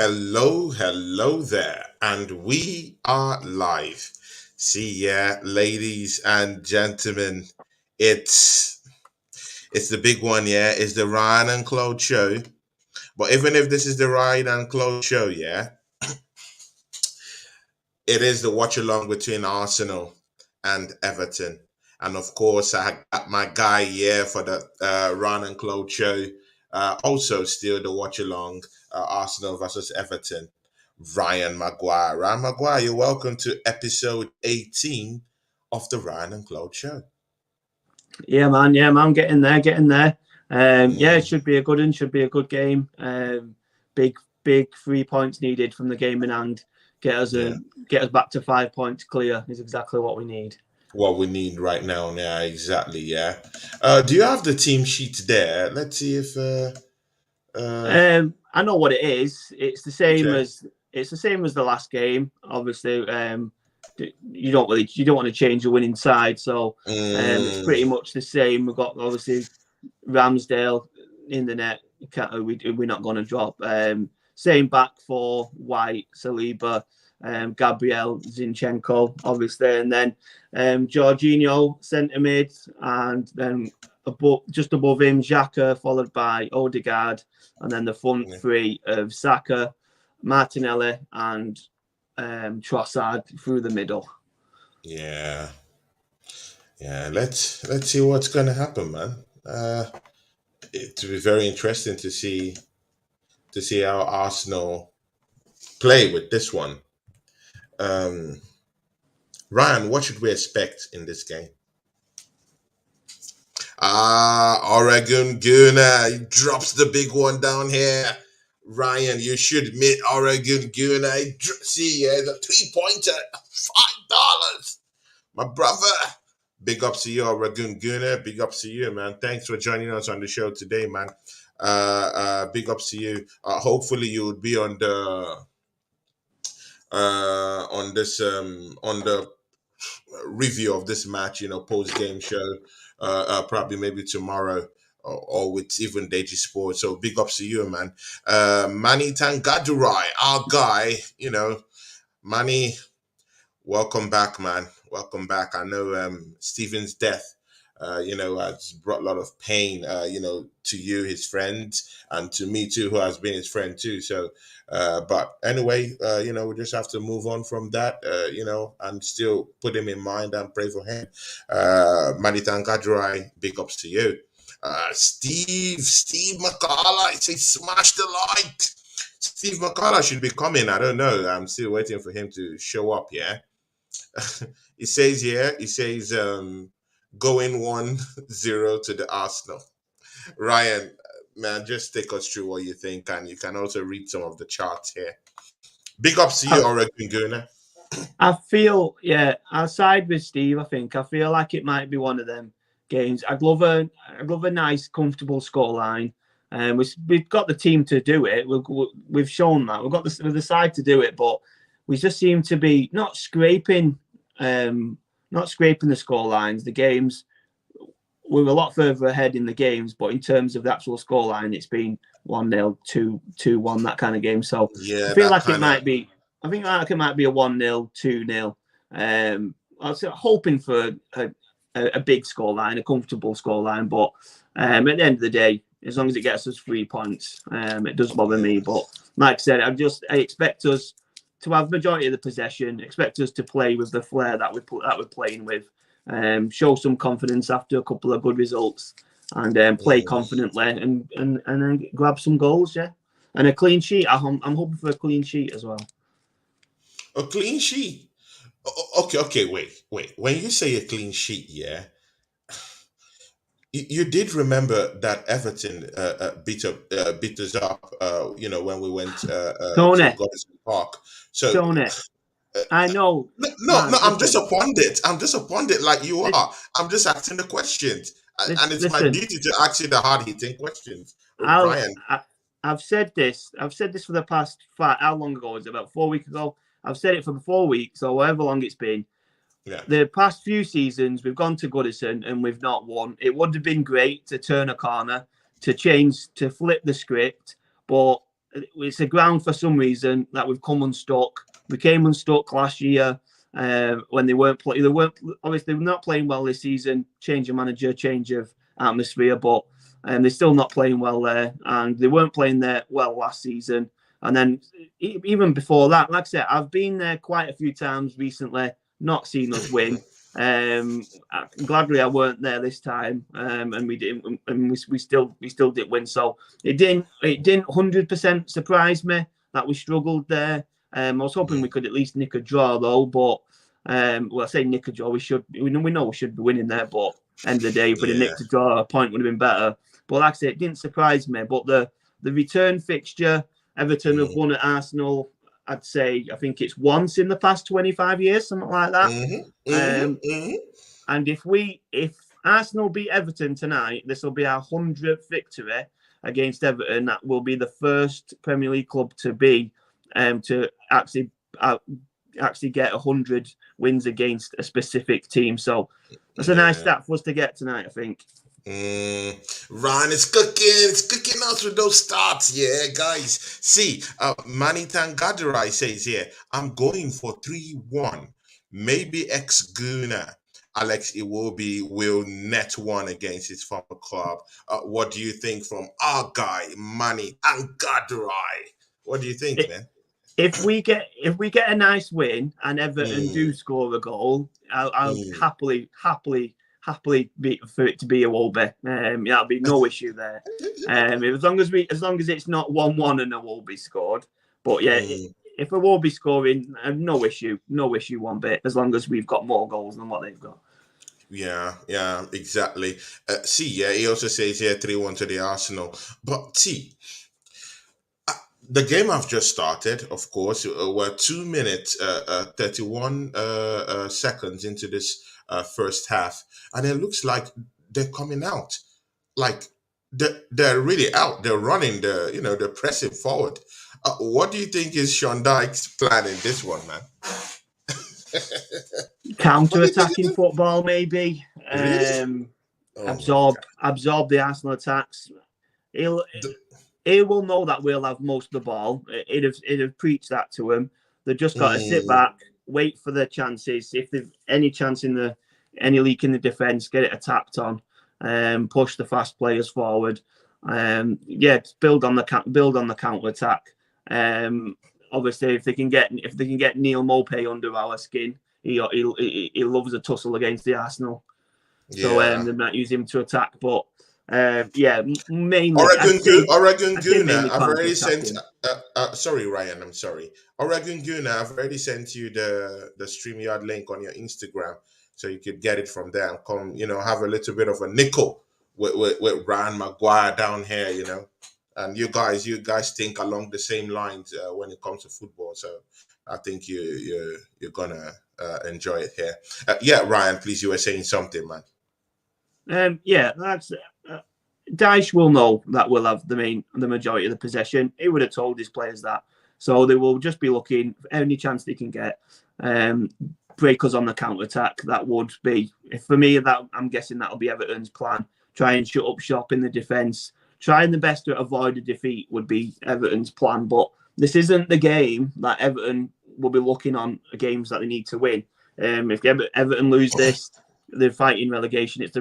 Hello there, and we are live. See, yeah, ladies and gentlemen, it's it's the big one, yeah. It's the Ryan and Claude show. But even if this is the Ryan and Claude show, yeah, it is the watch along between Arsenal and Everton, and of course, I got my guy here for the Ryan and Claude show. Also, still the watch along Arsenal versus Everton. Ryan Maguire. Ryan Maguire, you're welcome to episode 18 of the Ryan and Claude Show. Yeah, man, getting there. Yeah, it Mm, should be a good one, should be a good game. Big 3 points needed from the game in hand. Get us yeah, back to 5 points clear is exactly what we need. what we need right now. Yeah, exactly. Yeah. Do you have the team sheet there? Let's see if. Uh, I know what it is. It's the same okay. as the last game. Obviously, you don't want to change the winning side, so it's Mm, pretty much the same. We've got obviously Ramsdale in the net. We're not going to drop. Same back for White, Saliba, Gabriel, Zinchenko, obviously, and then Jorginho centre mid, and then just above him, Xhaka, followed by Odegaard, and then the front yeah. three of Saka, Martinelli, and Trossard through the middle. Yeah. Yeah. Let's see what's gonna happen, man. It will be very interesting to see how Arsenal play with this one. Um, Ryan, what should we expect in this game? Oregon Gooner. He drops the big one down here. Ryan, you should admit Oregon Gooner. See, yeah, the 3 pointer, $5. My brother. Big ups to you, Oregon Gooner. Big ups to you, man. Thanks for joining us on the show today, man. Big ups to you. Hopefully you would be on the on the review of this match, post game show, probably maybe tomorrow or with even Deji Sports. So big ups to you, man. Manny Tangadurai, our guy, Manny, welcome back, man. Welcome back. I know Stephen's death, has brought a lot of pain, to you, his friends, and to me too, who has been his friend too. So, but anyway, we just have to move on from that, and still put him in mind and pray for him. Manitan Kadrai, big ups to you. Steve McCullough, say smash the like. Steve McCullough should be coming. I don't know. I'm still waiting for him to show up. Yeah. He says here, going 1-0 to the Arsenal. Ryan, man, just take us through what you think, and you can also read some of the charts here. Big ups to you, Oregon Gooner. I feel, I'll side with Steve. I feel like it might be one of them games. I'd love a nice, comfortable scoreline. We've got the team to do it. We've shown that we've got the side to do it, but we just seem to be not scraping the score lines. The games, we're a lot further ahead in the games, but in terms of the actual score line, it's been 1-0, 2-1, that kind of game. So yeah, I feel like it might be. I think like it might be a 1-0, 2-0. I was hoping for a big score line, a comfortable score line, but at the end of the day, as long as it gets us 3 points, it does bother me. But like I said, I expect us to have majority of the possession, expect us to play with the flair that we're playing with, show some confidence after a couple of good results, and play confidently and then grab some goals, and a clean sheet. I'm hoping for a clean sheet as well. A clean sheet. Okay, wait. When you say a clean sheet, yeah, you did remember that Everton beat us up, when we went Tony, to Goodison Park. So Tony, I know. no, Man, I'm disappointed. I'm disappointed like you are. I'm just asking the questions. And it's my duty to ask you the hard-hitting questions. Ryan. I've said this for the past how long ago was it? About 4 weeks ago. I've said it for 4 weeks or however long it's been. Yeah. The past few seasons, we've gone to Goodison and we've not won. It would have been great to turn a corner, to flip the script, but it's a ground for some reason that we've come unstuck. We came unstuck last year when they weren't playing. They weren't obviously not playing well this season. Change of manager, change of atmosphere, but they're still not playing well there, and they weren't playing there well last season. And then even before that, like I said, I've been there quite a few times recently, not seen us win. Gladly I weren't there this time, and we didn't, and we still didn't win. So it didn't 100% surprise me that we struggled there. I was hoping we could at least nick a draw though, but well, I say nick a draw. We know we should be winning there, but end of the day, if we'd have nicked a draw, a point would have been better. But like I say, it didn't surprise me. But the return fixture, Everton have won at Arsenal. I'd say I think it's once in the past 25 years, something like that. And if Arsenal beat Everton tonight, this will be our 100th victory against Everton. That will be the first Premier League club to be to actually get 100 wins against a specific team. So that's a nice stat for us to get tonight, I think. Ryan is cooking us with those starts, yeah, guys. See, Manny Tangadarai says here, I'm going for 3-1. Maybe ex-Guna Alex Iwobi will net one against his former club. What do you think from our guy, Manny Tangadarai? What do you think, man? If we get a nice win and Everton do score a goal, I'll happily be for it to be Iwobi. That'll be no issue there. As long as it's not 1-1 and Iwobi scored. But yeah, if Iwobi scoring, no issue one bit. As long as we've got more goals than what they've got. Yeah, exactly. He also says here 3-1 to the Arsenal. But the game I've just started, of course, we're 2 minutes, 31 seconds into this first half, and it looks like they're coming out. Like they're really out. They're running. They're pressing forward. What do you think is Sean Dyche's plan in this one, man? Counter-attacking football, maybe. Really? Absorb the Arsenal attacks. He will know that we'll have most of the ball. It'd have preached that to him. They've just got to sit back, wait for their chances. If there's any chance any leak in the defence, get it attacked on, push the fast players forward. Build on the counter attack. Obviously, if they can get Neil Maupay under our skin, he loves a tussle against the Arsenal. So they might use him to attack, but. Mainly. Oregon Guna, I've already sent. Sorry, Ryan. I'm sorry. Oregon Guna, I've already sent you the StreamYard link on your Instagram, so you could get it from there and come, have a little bit of a nickel with Ryan Maguire down here, and you guys think along the same lines when it comes to football. So I think you're gonna enjoy it here. Ryan, please, you were saying something, man. That's Dyche will know that we'll have the majority of the possession. He would have told his players that, so they will just be looking for any chance they can get. Break us on the counter attack. That would be, for me, that I'm guessing that'll be Everton's plan. Try and shut up shop in the defence. Trying the best to avoid a defeat would be Everton's plan. But this isn't the game that Everton will be looking on games that they need to win. If Everton lose this, they're fighting relegation. It's the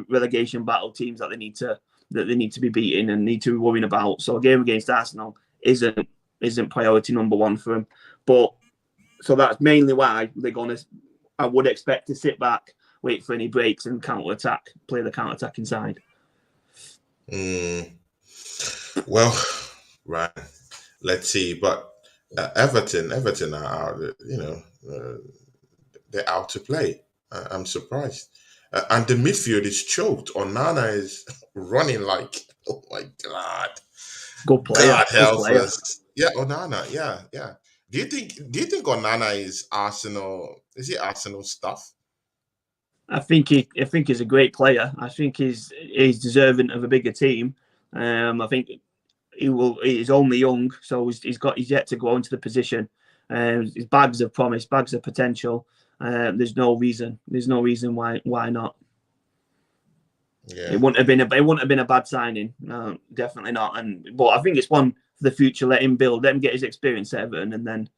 relegation battle teams that they need to be beating and need to be worrying about. So a game against Arsenal isn't priority number one for them. But so that's mainly why I would expect to sit back, wait for any breaks and counter attack, play the counter attack inside. Well, right. Let's see. But Everton are they're out to play. I'm surprised. And the midfield is choked. Onana is running like, oh my God. Good player. God help us. Yeah, Onana. Yeah. Do you think Onana is Arsenal? Is he Arsenal stuff? I think he's a great player. I think he's deserving of a bigger team. I think he's only young, so he's yet to grow into the position. His bags of promise, bags of potential. There's no reason why not. Yeah. It wouldn't have been a bad signing. No, definitely not. But I think it's one the future. Let him build. Let him get his experience at Everton, and then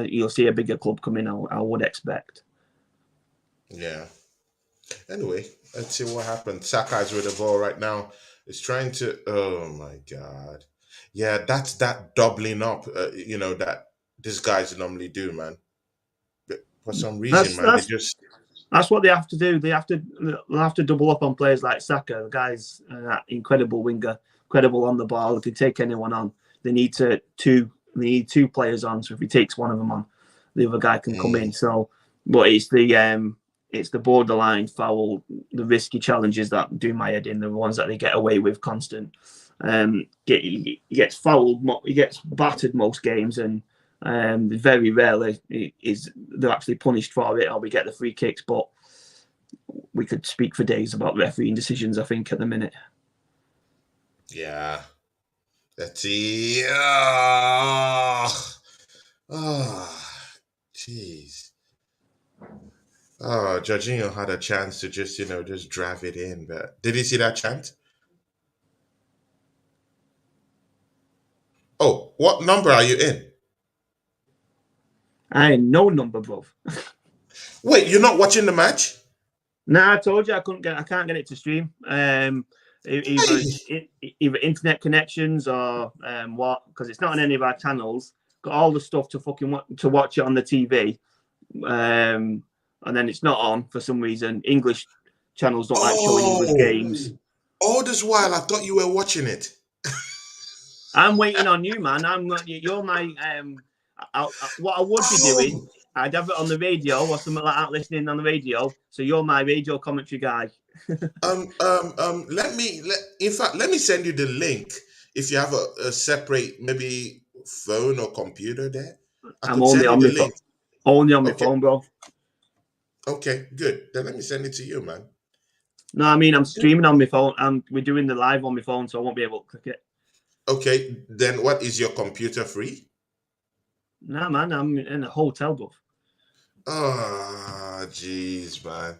you'll see a bigger club come in. I would expect. Yeah. Anyway, let's see what happens. Saka's with the ball right now. It's trying to. Oh my god. Yeah, that's that doubling up. That these guys normally do, man. But for some reason, That's man, they that's just. that's what they have to do. They'll have to double up on players like Saka. The guy's an incredible winger, incredible on the ball. He can take anyone on. They need two players on. So if he takes one of them on, the other guy can come in. So, but it's the borderline foul, the risky challenges that do my head in, the ones that they get away with constant. He gets fouled, he gets battered most games, and very rarely they're actually punished for it, or we get the free kicks. But we could speak for days about refereeing decisions, I think, at the minute. Yeah. Let's see. Oh, jeez. Oh, Jorginho had a chance to just drive it in, but did you see that chance? Oh, what number are you in? I ain't no number, bruv. Wait, you're not watching the match? Nah, I told you I can't get it to stream. Either Hey. either internet connections or what, because it's not on any of our channels. Got all the stuff to watch it on the TV, and then it's not on for some reason. English channels don't like showing English Oh, games. all this while I thought you were watching it. I'm waiting on you, man. I'm not. You're my. What I would be doing, Oh, I'd have it on the radio or something like that, listening on the radio. So you're my radio commentary guy. in fact, let me send you the link. If you have a separate, maybe phone or computer there, I I'm could only send you on the my phone. link. Only on my Okay, phone, bro. okay, good. Then let me send it to you, man. No, I mean I'm streaming on my phone, and we're doing the live on my phone, so I won't be able to click it. Okay, then what is your computer free? Nah, man, I'm in a hotel, bro. Oh, jeez, man.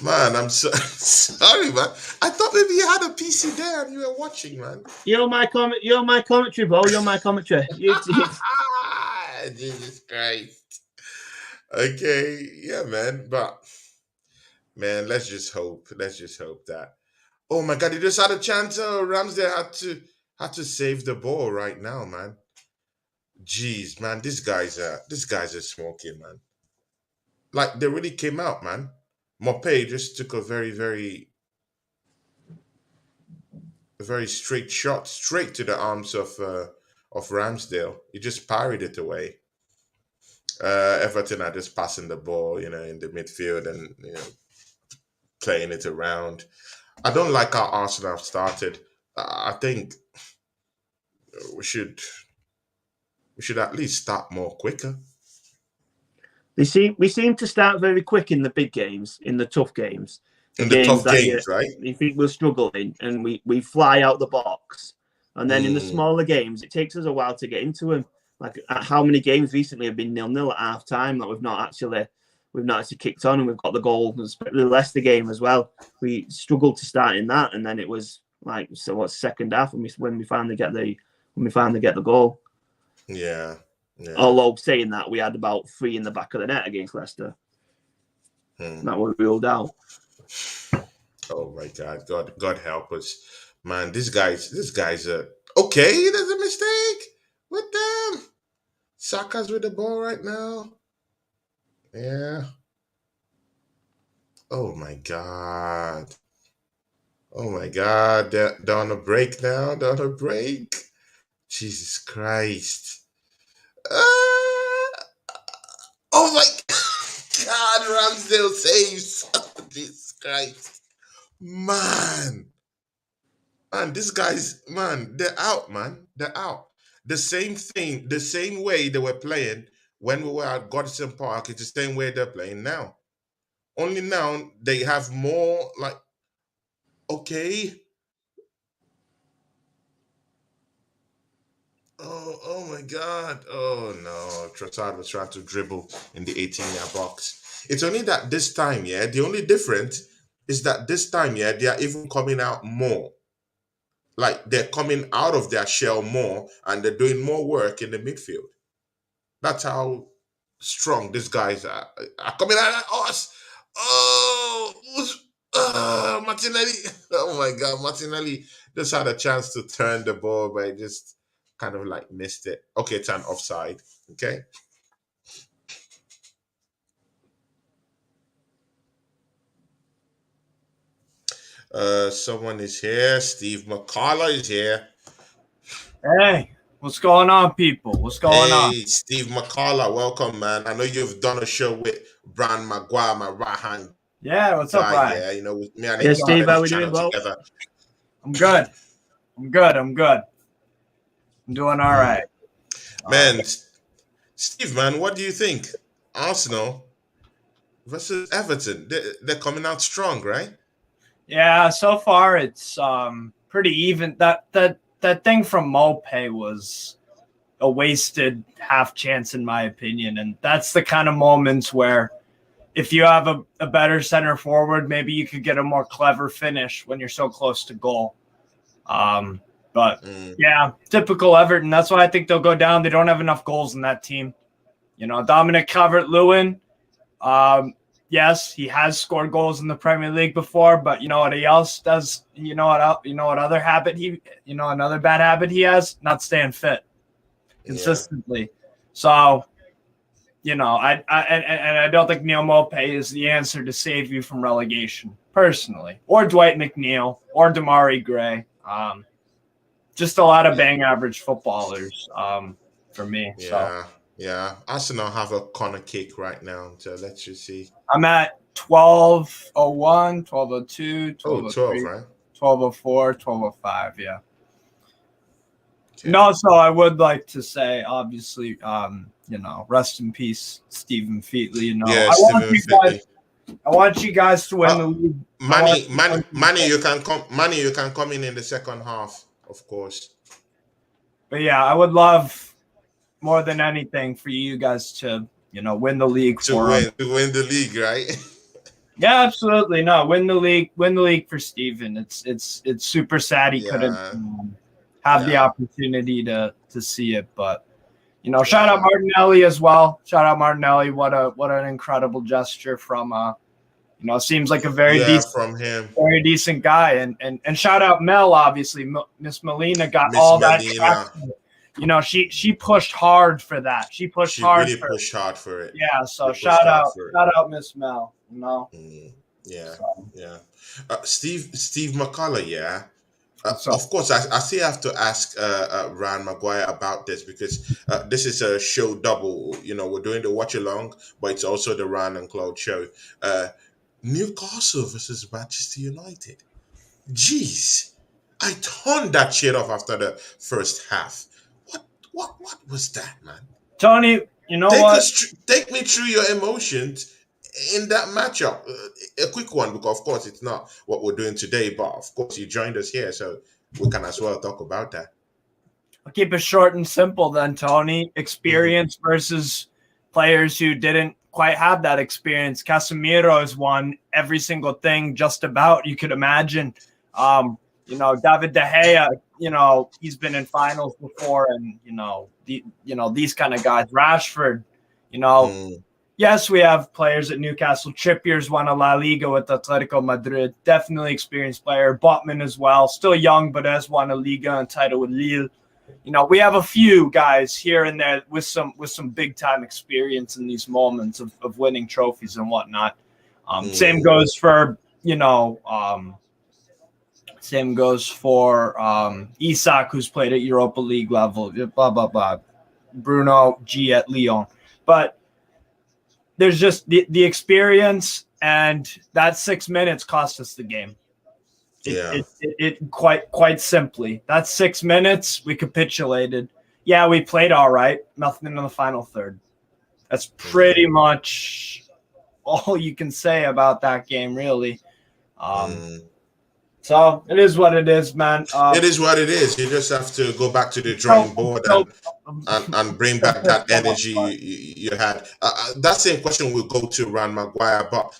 Man, I'm so sorry, man. I thought maybe you had a PC there and you were watching, man. You're my commentary, bro. You're my commentary. Jesus Christ. Okay, yeah, man. But man, let's just hope. Let's just hope that. Oh my God, he just had a chance. Ramsdale had to save the ball right now, man. Jeez, man, these guys are smoking, man. Like they really came out, man. Mopé just took a very straight shot straight to the arms of Ramsdale. He just parried it away. Everton are just passing the ball, in the midfield and playing it around. I don't like how Arsenal have started. I think we should we should at least start more quicker. We seem to start very quick in the big games, in the tough games, the In the games tough that games, right? you think we're struggling, and we fly out the box. And then in the Mm, smaller games, it takes us a while to get into them. Like how many games recently have been 0-0 at half time that we've not actually kicked on, and we've got the goal. The Leicester game as well. We struggled to start in that, and then it was like, so what's second half when we finally get the goal. yeah, yeah. Although saying that, we had about 3 in the back of the net against Leicester Mm. that were ruled out. Oh my God help us, man. These guys are okay. There's a mistake with them. Saka's with the ball right now. Yeah. Oh my God. Oh my God. They're on a break now. They're on a break. Jesus Christ. Uh, oh my God. Ramsdale saves. Jesus Christ. Man. Man, these guys, man, they're out, man. They're out. The same thing, the same way they were playing when we were at Goodison Park, it's the same way they're playing now. Only now they have more like, okay. Oh my God. Oh no. Trossard was trying to dribble in the 18-yard box. It's only that this time, yeah. The only difference is that this time, yeah, they are even coming out more. like they're coming out of their shell more and they're doing more work in the midfield. That's how strong these guys are coming at us. Oh, Martinelli. Oh my God, Martinelli just had a chance to turn the ball, but he just kind of like missed it. Okay, it's an offside. Okay. Someone is here. Steve McCullough is here. Hey, what's going on, people? What's going on? Hey, Steve McCullough, welcome, man. I know you've done a show with Brian Maguire, my right hand Yeah, what's up, guy. Brian? Yeah, you know, with me and Yeah, him Steve, started how this we doing, channel bro? together. I'm good. I'm good. I'm doing all right. Man, Steve, man, what do you think? Arsenal versus Everton. They're coming out strong, right? Yeah, so far it's pretty even. That thing from Mopay was a wasted half chance in my opinion, and that's the kind of moments where if you have a better center forward, maybe you could get a more clever finish when you're so close to goal. But yeah, typical Everton. That's why I think they'll go down. They don't have enough goals in that team. You know, Dominic Calvert-Lewin, yes, he has scored goals in the Premier League before, but you know what he else does? What other habit another bad habit he has? Not staying fit consistently. Yeah. So, I don't think Neil Mopay is the answer to save you from relegation, personally, or Dwight McNeil or Damari Gray. Just a lot of bang average footballers for me. Yeah, so. Yeah. Arsenal have a corner kick right now, so let's just see. I'm at 12:01, 12:02, 12, right? 12:04, 12:05. Yeah. Okay. And also, I would like to say, obviously, rest in peace, Stephen Featley. Yeah, I want you guys to win the league. Manny, you can come. Manny, you can come in the second half, of course. But yeah, I would love more than anything for you guys to, win the league to win the league, right? Yeah, absolutely. No, win the league for Steven. It's super sad he couldn't have the opportunity to see it, but shout out Martinelli as well. Shout out Martinelli. What an incredible gesture from seems like a very decent from him. Very decent guy. And shout out Mel, obviously. Miss Melina got all that traction. She pushed hard for that. She pushed hard for it. Yeah, so shout out Miss Mel. Yeah. Steve McCullough, yeah. Of course, I still have to ask Ryan Maguire about this because this is a show double. We're doing the watch along, but it's also the Ryan and Claude show. Newcastle versus Manchester United. Jeez, I turned that shit off after the first half. What was that, man? Tony, take me through your emotions in that matchup. A quick one, because of course it's not what we're doing today, but of course you joined us here, so we can as well talk about that. I'll keep it short and simple then, Tony. Experience versus players who didn't quite have that experience. Casemiro has won every single thing just about you could imagine. David De Gea, he's been in finals before, and these kind of guys. Rashford, yes, we have players at Newcastle. Trippier's won a La Liga with Atletico Madrid. Definitely experienced player. Botman as well. Still young, but has won a Liga and title with Lille. We have a few guys here and there with some big time experience in these moments of winning trophies and whatnot. Same goes for Isak, who's played at Europa League level. Blah blah blah. Bruno G at Lyon, but there's just the experience, and that 6 minutes cost us the game. It quite simply. That's 6 minutes. We capitulated. Yeah, we played all right. Nothing in the final third. That's pretty much all you can say about that game, really. So it is what it is, man. It is what it is. You just have to go back to the drawing board and bring back that energy you had. That same question will go to Ryan Maguire, but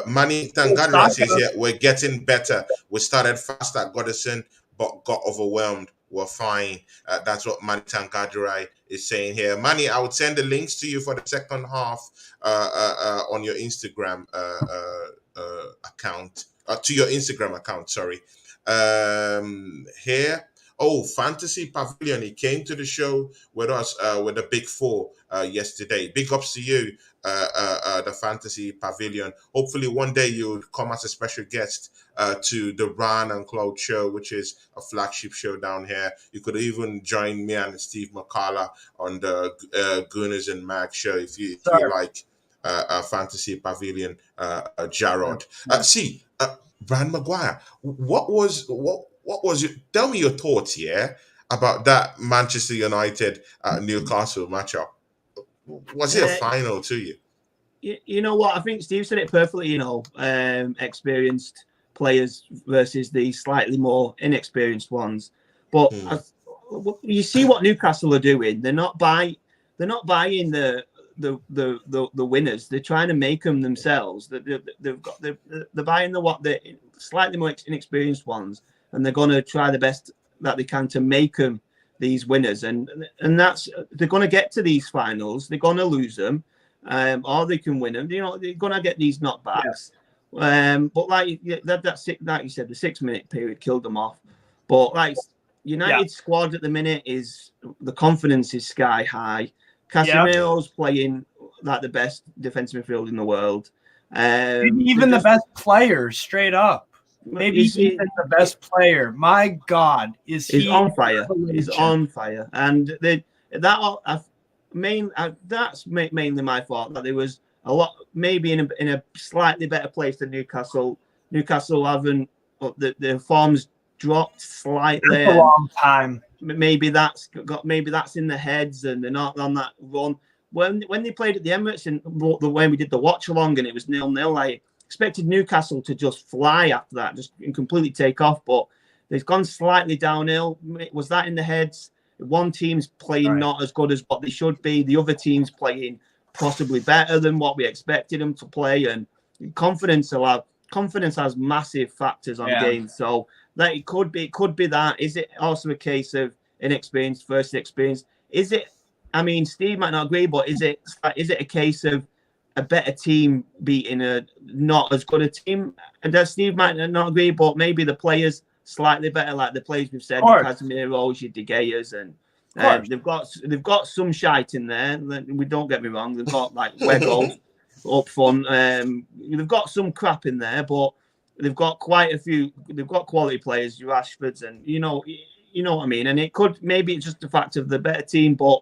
Manny Tangana says here, we're getting better. We started fast at Goodison, but got overwhelmed. We're fine. That's what Manny Tangadirai is saying here. Manny, I would send the links to you for the second half on your Instagram account. To your Instagram account, sorry. Here. Oh, Fantasy Pavilion. He came to the show with us with the Big Four yesterday. Big ups to you, the Fantasy Pavilion. Hopefully, one day you'll come as a special guest to the Ran and Claude show, which is a flagship show down here. You could even join me and Steve McCullough on the Gooners and Mag show if you like Fantasy Pavilion, Jarrod. Brand Maguire, what was your, tell me your thoughts here about that Manchester United Newcastle matchup? Was it a final to you? You know what? I think Steve said it perfectly. Experienced players versus the slightly more inexperienced ones. But you see what Newcastle are doing. They're not buying the winners. They're trying to make them themselves. They're buying the slightly more inexperienced ones, and they're going to try the best that they can to make them these winners. And that's, they're going to get to these finals. They're going to lose them, or they can win them. They're going to get these knockbacks. Yeah. But like you said, the 6-minute period killed them off. But like United's squad at the minute the confidence is sky high. Casemiro's playing like the best defensive midfield in the world. Maybe even the best player, straight up. Maybe even the best player. My God, he's on fire. He's on fire, and that's mainly my fault. That there was a lot, maybe in a slightly better place than Newcastle. Newcastle haven't, the form's dropped slightly. That's a long time. Maybe that's in the heads, and they're not on that run. When they played at the Emirates and the way we did the watch along, and it was 0-0, I expected Newcastle to just fly after that, just completely take off. But they've gone slightly downhill. Was that in the heads? One team's playing not as good as what they should be. The other team's playing possibly better than what we expected them to play, and confidence has massive factors on games. So that it could be that. Is it also a case of inexperience versus experience? Is it? I mean, Steve might not agree, but is it a case of a better team beating a not as good a team? And Steve might not agree, but maybe the players slightly better, like the players we've said, Casemiro's, your De Gea's, and they've got some shite in there. We don't get me wrong, they've got like Wego up front. They've got some crap in there, but they've got quite a few. They've got quality players, your Ashfords, and you know what I mean. And maybe it's just the fact of the better team, but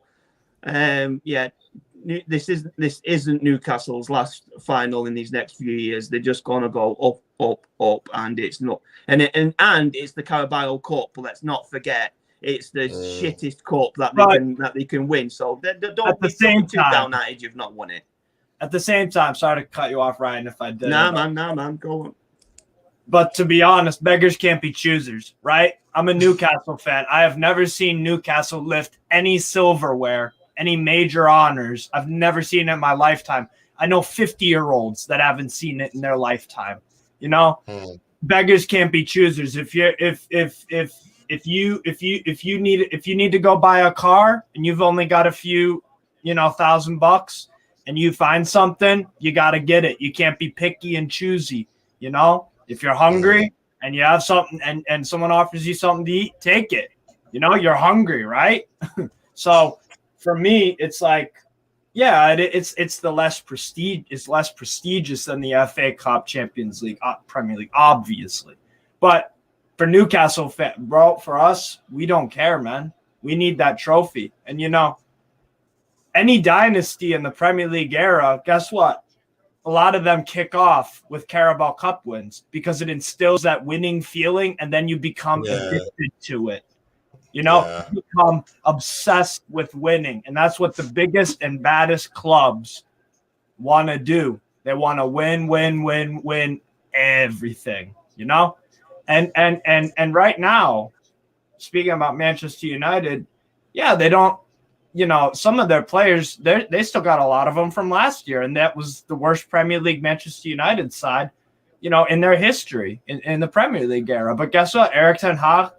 this isn't Newcastle's last final in these next few years. They're just gonna go up, and it's not, and it's the Carabao Cup. But let's not forget, it's the shittest cup that they can win. So don't be too down at it. You've not won it. At the same time, sorry to cut you off, Ryan, if I did. Nah, man, go on. But to be honest, beggars can't be choosers, right? I'm a Newcastle fan. I have never seen Newcastle lift any silverware, any major honors. I've never seen it in my lifetime. I know 50-year-olds that haven't seen it in their lifetime. Beggars can't be choosers. If you need to go buy a car and you've only got a few, $1,000, and you find something, you got to get it. You can't be picky and choosy. If you're hungry and you have something and someone offers you something to eat, take it. You're hungry, right? So for me, it's like, it's the less prestige. It's less prestigious than the FA Cup, Champions League, Premier League, obviously. But for Newcastle, for us, we don't care, man. We need that trophy. And any dynasty in the Premier League era, guess what? A lot of them kick off with Carabao Cup wins because it instills that winning feeling, and then you become addicted to it. You become obsessed with winning, and that's what the biggest and baddest clubs want to do. They want to win everything. And right now, speaking about Manchester United, they don't. Some of their players, they still got a lot of them from last year, and that was the worst Premier League Manchester United side, in their history in the Premier League era. But guess what? Erik ten Hag,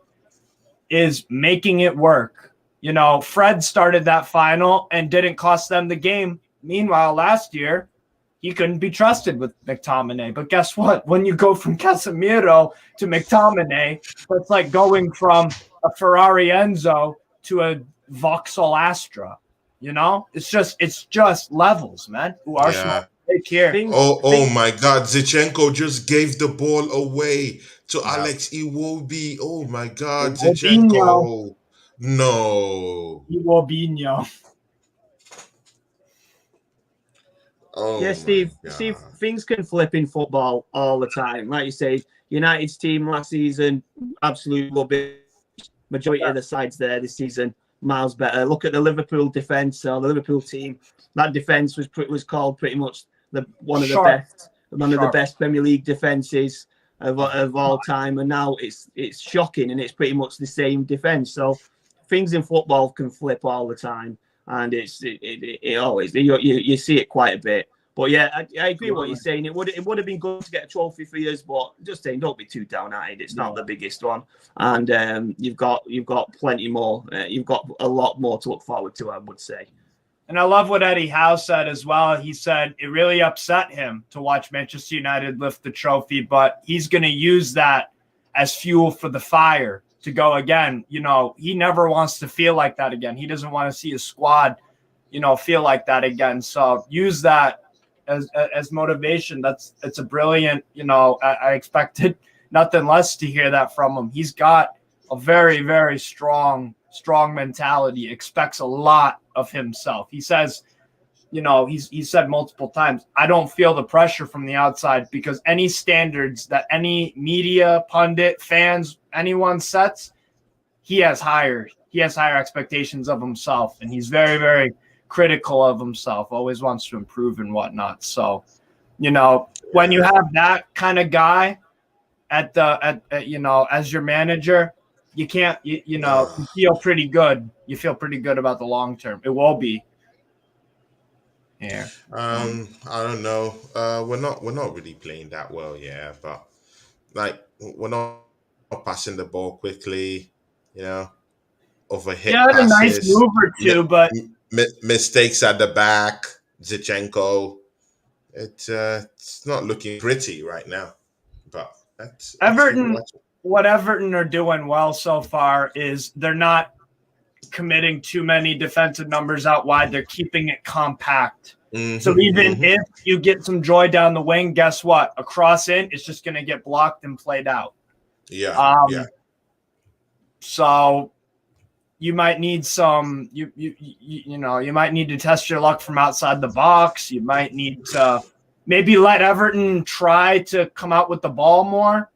is making it work. You know, Fred started that final and didn't cost them the game. Meanwhile, last year, he couldn't be trusted with McTominay. But guess what? When you go from Casemiro to McTominay, it's like going from a Ferrari Enzo to a Vauxhall Astra. You know, it's just levels, man. Who Arsenal take here? Oh my God! Zichenko just gave the ball away to Alex Iwobi. Oh my God, Zichenko! No. Iwobi. Oh Yeah, my Steve. God. Steve, things can flip in football all the time. Like you say, United's team last season, absolute rubbish. Majority of the sides there this season, miles better. Look at the Liverpool defense or the Liverpool team. That defense was called pretty much one of the best Premier League defenses of all time, and now it's shocking, and it's pretty much the same defense. So things in football can flip all the time, and it always you see it quite a bit. But yeah, I agree with what you're saying. It would have been good to get a trophy for years, but just saying, don't be too down-hearted. It's not the biggest one, and you've got plenty more. You've got a lot more to look forward to, I would say. And I love what Eddie Howe said as well. He said it really upset him to watch Manchester United lift the trophy, but he's going to use that as fuel for the fire to go again. You know, he never wants to feel like that again. He doesn't want to see his squad, feel like that again. So use that as motivation. It's a brilliant, I expected nothing less to hear that from him. He's got a very, very strong mentality, expects a lot of himself. He says, he's said multiple times, I don't feel the pressure from the outside, because any standards that any media, pundit, fans, anyone sets, he has higher expectations of himself, and he's very, very critical of himself, always wants to improve and whatnot. So, when you have that kind of guy as your manager, you can't, you feel pretty good. You feel pretty good about the long term. It will be. Yeah. I don't know. We're not really playing that well, yeah. But like, we're not passing the ball quickly, overhit Yeah, passes. a nice move or two, but mistakes at the back. Zichenko. It's not looking pretty right now. But that's Everton. What Everton are doing well so far is they're not committing too many defensive numbers out wide. They're keeping it compact. So even if you get some joy down the wing, guess what? A cross in, it's just going to get blocked and played out. Yeah. So you might need some. You might need to test your luck from outside the box. You might need to maybe let Everton try to come out with the ball more.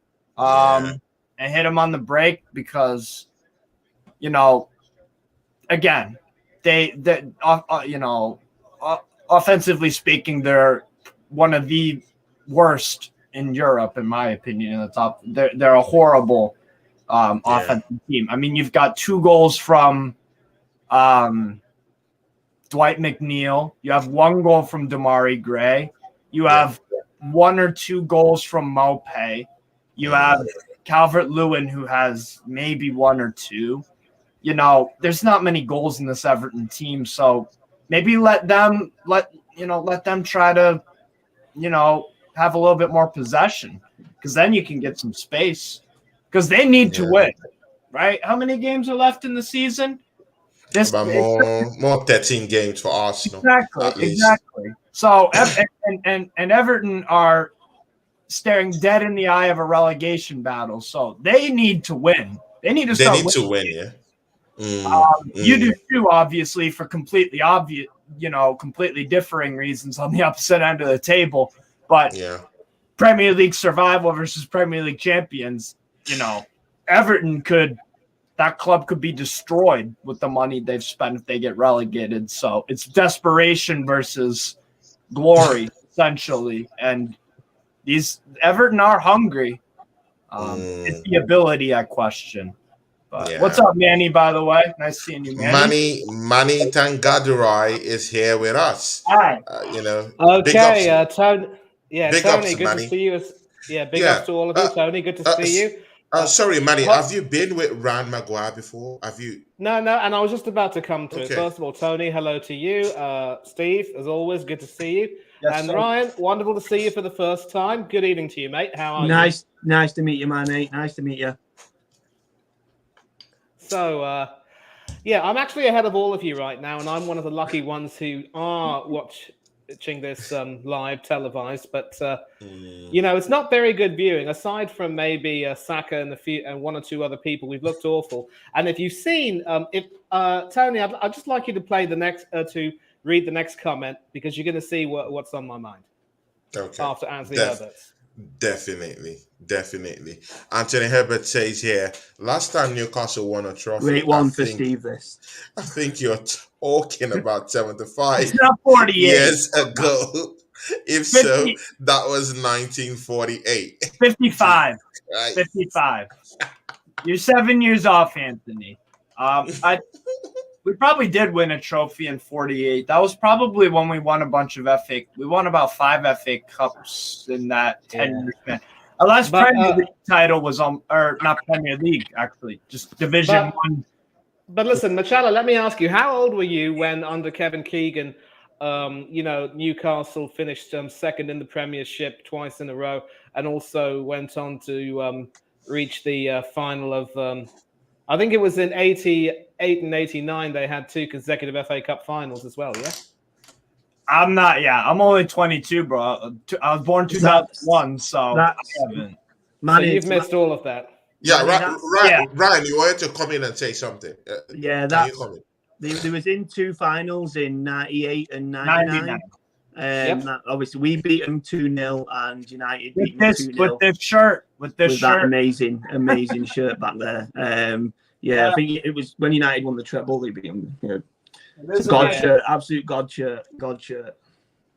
And hit him on the break, because, again, offensively speaking, they're one of the worst in Europe, in my opinion. In the top, they're a horrible offensive team. I mean, you've got 2 goals from Dwight McNeil. You have 1 goal from Damari Gray. You have 1 or 2 goals from Maupay. You have Calvert-Lewin, who has maybe 1 or 2. There's not many goals in this Everton team, so maybe let them try to, have a little bit more possession, because then you can get some space, because they need to win, right? How many games are left in the season? More 13 games for Arsenal. Exactly. So and Everton are staring dead in the eye of a relegation battle, so they need to win. They need to win. Yeah. You do too, obviously, for completely obvious, completely differing reasons on the opposite end of the table. But Premier League survival versus Premier League champions, Everton that club could be destroyed with the money they've spent if they get relegated. So it's desperation versus glory, essentially. And these Everton are hungry. It's the ability I question. But what's up, Manny, by the way? Nice seeing you, Manny. Manny Tangadurai is here with us. Hi. Okay, Tony. Yeah, big Tony, ups, good Manny. to see you. Big ups to all of you. Tony, good to see you. Sorry, Manny. Ho- Have you been with Rand Maguire before? Have you? No, and I was just about to come to it. Okay. First of all, Tony, hello to you. Steve, as always, good to see you. Yes, And sir. Ryan, wonderful to see you for the first time. Good evening to you, mate. How are you? Nice to meet you, man, mate. Nice to meet you. So, yeah, I'm actually ahead of all of you right now, and I'm one of the lucky ones who are watching this live televised. But it's not very good viewing. Aside from maybe Saka and one or two other people, we've looked awful. And if you've seen, Tony, I'd just like you to play the next to read the next comment, because you're going to see what's on my mind Okay. after Anthony Herbert's. Definitely. Anthony Herbert says here, last time Newcastle won a trophy. Great one for Steve, this. I think you're talking about 75 It's not 48 years ago. If 50, so, that was 1948. 55. Right. 55. You're 7 years off, Anthony. We probably did win a trophy in 48. That was probably when we won a bunch of FA. We won about 5 FA Cups in that 10-year span. Our last Premier League title was or not Premier League, actually, just Division 1. But listen, Machala, let me ask you, how old were you when under Kevin Keegan, Newcastle finished second in the Premiership twice in a row, and also went on to reach the final of, I think it was in 88 and 89, they had 2 consecutive FA Cup finals as well, yeah? I'm only 22, bro. I was born 2001, so you've missed all of that. Yeah, Ryan, you wanted to come in and say something. There was in 2 finals in 98 and 99. Obviously, we beat them 2-0, and United beat them 2-0. With this shirt. That amazing shirt back there. I think it was when United won the treble, they beat them. Shirt, absolute God shirt.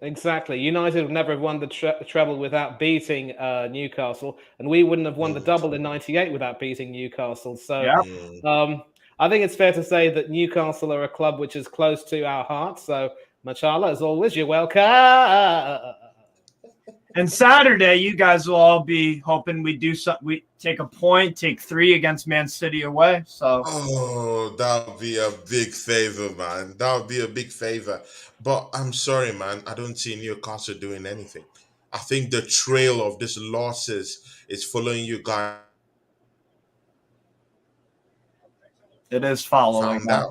Exactly. United would never have won the treble without beating Newcastle, and we wouldn't have won the double in 98 without beating Newcastle. So I think it's fair to say that Newcastle are a club which is close to our hearts. So, Machala, as always, you're welcome. And Saturday, you guys will all be hoping we do something. We take a point, take 3 against Man City away. So, that would be a big favor, man. That would be a big favor. But I'm sorry, man. I don't see Newcastle doing anything. I think the trail of these losses is following you guys. It is following us.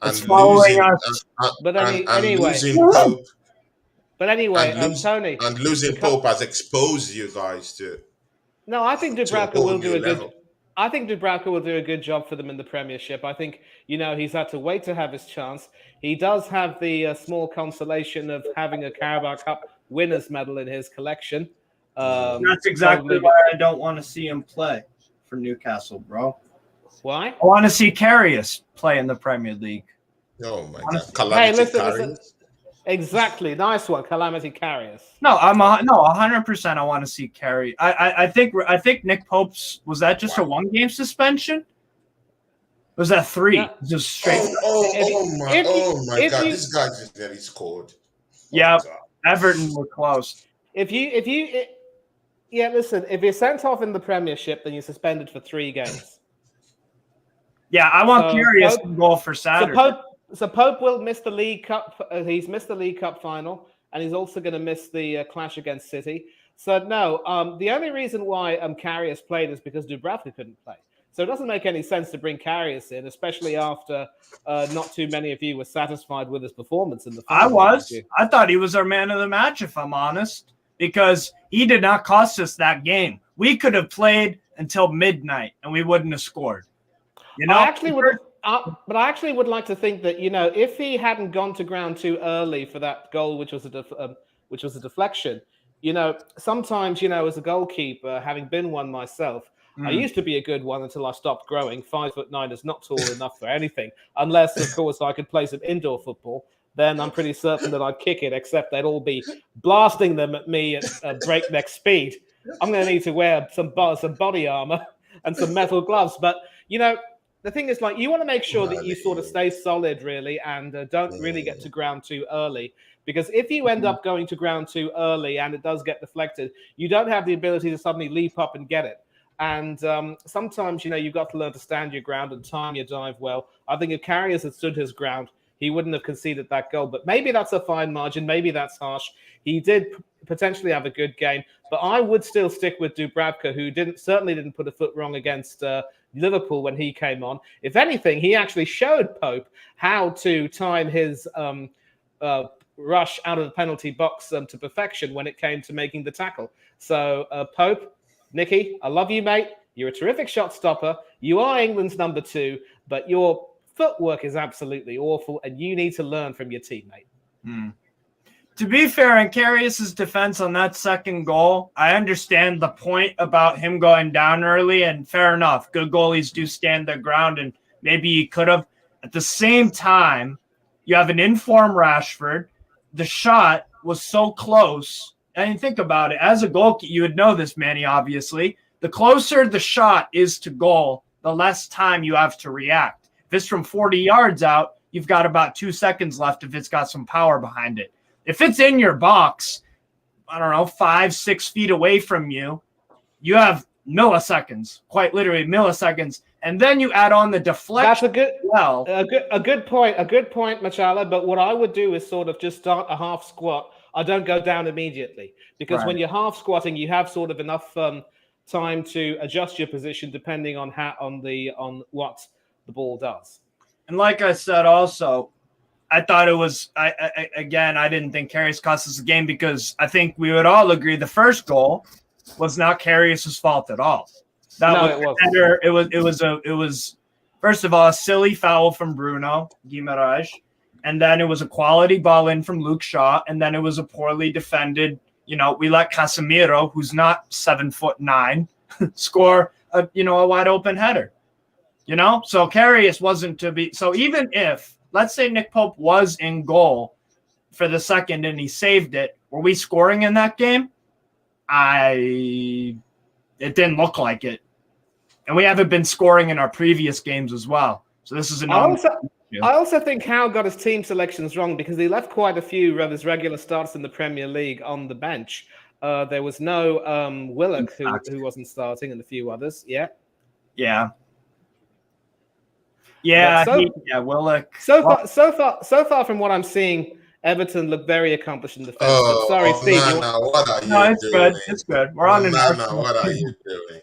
It's following us. Losing hope. But anyway, Tony. And losing Pope has exposed you guys to. No, I think Dubravka will do a good. I think Dubravka will do a good job for them in the Premiership. I think he's had to wait to have his chance. He does have the small consolation of having a Carabao Cup winners medal in his collection. That's exactly why I don't want to see him play for Newcastle, bro. Why? I want to see Karius play in the Premier League. Oh my God! Hey, listen. Exactly, nice one, Calamity Karius. No, 100%. I want to see Carey. I think Nick Pope's was that just a 1-game suspension? Was that 3? Yeah. Just straight. Oh my God! This guy just nearly scored. Yeah, Everton were close. If you're sent off in the Premiership, then you're suspended for 3 games. Yeah, I want Karius to go for Saturday. So Pope will miss the League Cup. He's missed the League Cup final, and he's also going to miss the clash against City. So no, the only reason why Karius played is because Dubravka couldn't play. So it doesn't make any sense to bring Karius in, especially after not too many of you were satisfied with his performance in the final. I was. I thought he was our man of the match, if I'm honest, because he did not cost us that game. We could have played until midnight, and we wouldn't have scored. I actually would like to think that if he hadn't gone to ground too early for that goal, which was a deflection, sometimes as a goalkeeper, having been one myself, I used to be a good one until I stopped growing. 5'9" is not tall enough for anything, unless of course I could play some indoor football. Then I'm pretty certain that I'd kick it, except they'd all be blasting them at me at breakneck speed. I'm going to need to wear some body armor and some metal gloves, but the thing is, you want to make sure that you sort of stay solid, really, and don't really get to ground too early. Because if you end up going to ground too early and it does get deflected, you don't have the ability to suddenly leap up and get it. And sometimes, you've got to learn to stand your ground and time your dive well. I think if Karius had stood his ground, he wouldn't have conceded that goal. But maybe that's a fine margin. Maybe that's harsh. He did potentially have a good game. But I would still stick with Dubravka, who certainly didn't put a foot wrong against Liverpool when he came on. If anything, he actually showed Pope how to time his rush out of the penalty box to perfection when it came to making the tackle. So, Pope, Nicky, I love you, mate. You're a terrific shot stopper. You are England's number 2, but your footwork is absolutely awful, and you need to learn from your teammate. To be fair, in Karius's defense on that second goal, I understand the point about him going down early, and fair enough. Good goalies do stand their ground, and maybe he could have. At the same time, you have an informed Rashford. The shot was so close. And think about it. As a goalkeeper, you would know this, Manny, obviously. The closer the shot is to goal, the less time you have to react. If it's from 40 yards out, you've got about 2 seconds left if it's got some power behind it. If it's in your box, I don't know, 5-6 feet away from you, you have milliseconds, quite literally milliseconds. And then you add on the deflection. That's a good point, Machala. But what I would do is sort of just start a half squat. I don't go down immediately, because when you're half squatting, you have sort of enough time to adjust your position depending on what the ball does. And like I said, also, I thought it was I didn't think Karius cost us the game, because I think we would all agree the first goal was not Karius's fault at all. It was first of all a silly foul from Bruno Guimaraes, and then it was a quality ball in from Luke Shaw, and then it was a poorly defended. We let Casemiro, who's not 7'9", score a wide open header. So Karius wasn't to be. So even if, let's say, Nick Pope was in goal for the second and he saved it, were we scoring in that game? It didn't look like it. And we haven't been scoring in our previous games as well. So this is an I also think Howe got his team selections wrong, because he left quite a few of his regular starts in the Premier League on the bench. There was no Willock who wasn't starting, and a few others. Yeah. Willock. So far from what I'm seeing, Everton look very accomplished in defense. Sorry, Steve. What are you doing? Good. It's good. We're on. What are you doing?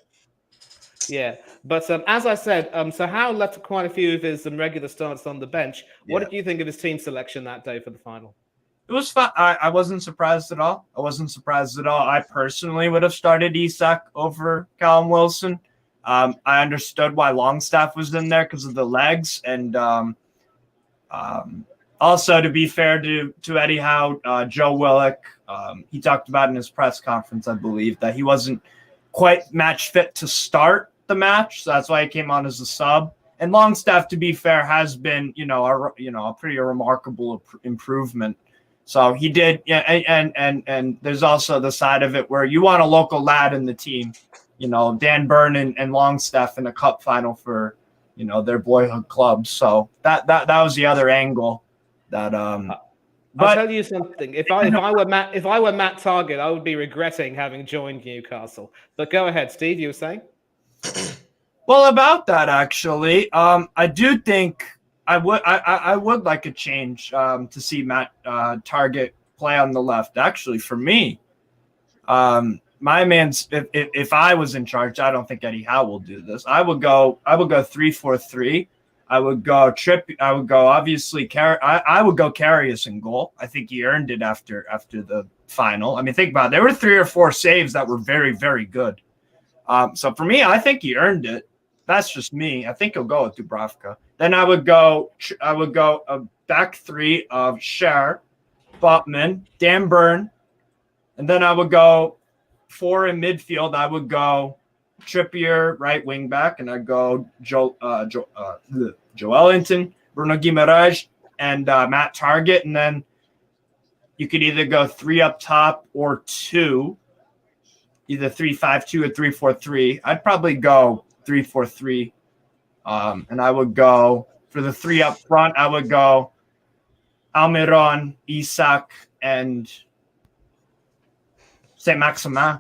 Yeah, but as I said, so Howe left quite a few of his regular starts on the bench. What did you think of his team selection that day for the final? It was fun. I wasn't surprised at all. I personally would have started Isak over Callum Wilson. I understood why Longstaff was in there because of the legs, and also, to be fair to Eddie Howe, Joe Willock, he talked about in his press conference, I believe, that he wasn't quite match fit to start the match, so that's why he came on as a sub. And Longstaff, to be fair, has been a pretty remarkable improvement. So he did, and there's also the side of it where you want a local lad in the team. Dan Byrne and Longstaff in a cup final for their boyhood clubs. So that was the other angle. That I'll tell you something. If I were Matt Targett, I would be regretting having joined Newcastle. But go ahead, Steve. You were saying? Well, about that actually, I do think I would like a change to see Matt Targett play on the left. Actually, for me, my man's if I was in charge, I don't think Eddie Howe will do this. I would go 3-4-3. I would go obviously I would go Karius in goal. I think he earned it after the final. I mean, think about it. There were 3 or 4 saves that were very, very good. So for me, I think he earned it. That's just me. I think he'll go with Dubravka. Then I would go a back 3 of Cher, Botman, Dan Byrne, and then I would go 4 in midfield. I would go Trippier, right wing back, and I'd go Joe Ellington, Bruno Guimaraes, and Matt Targett. And then you could either go 3 up top or 2, either 3-5-2 or 3-4-3. I'd probably go 3-4-3. And I would go for the 3 up front. I would go Almiron, Isak, and Saint-Maximin.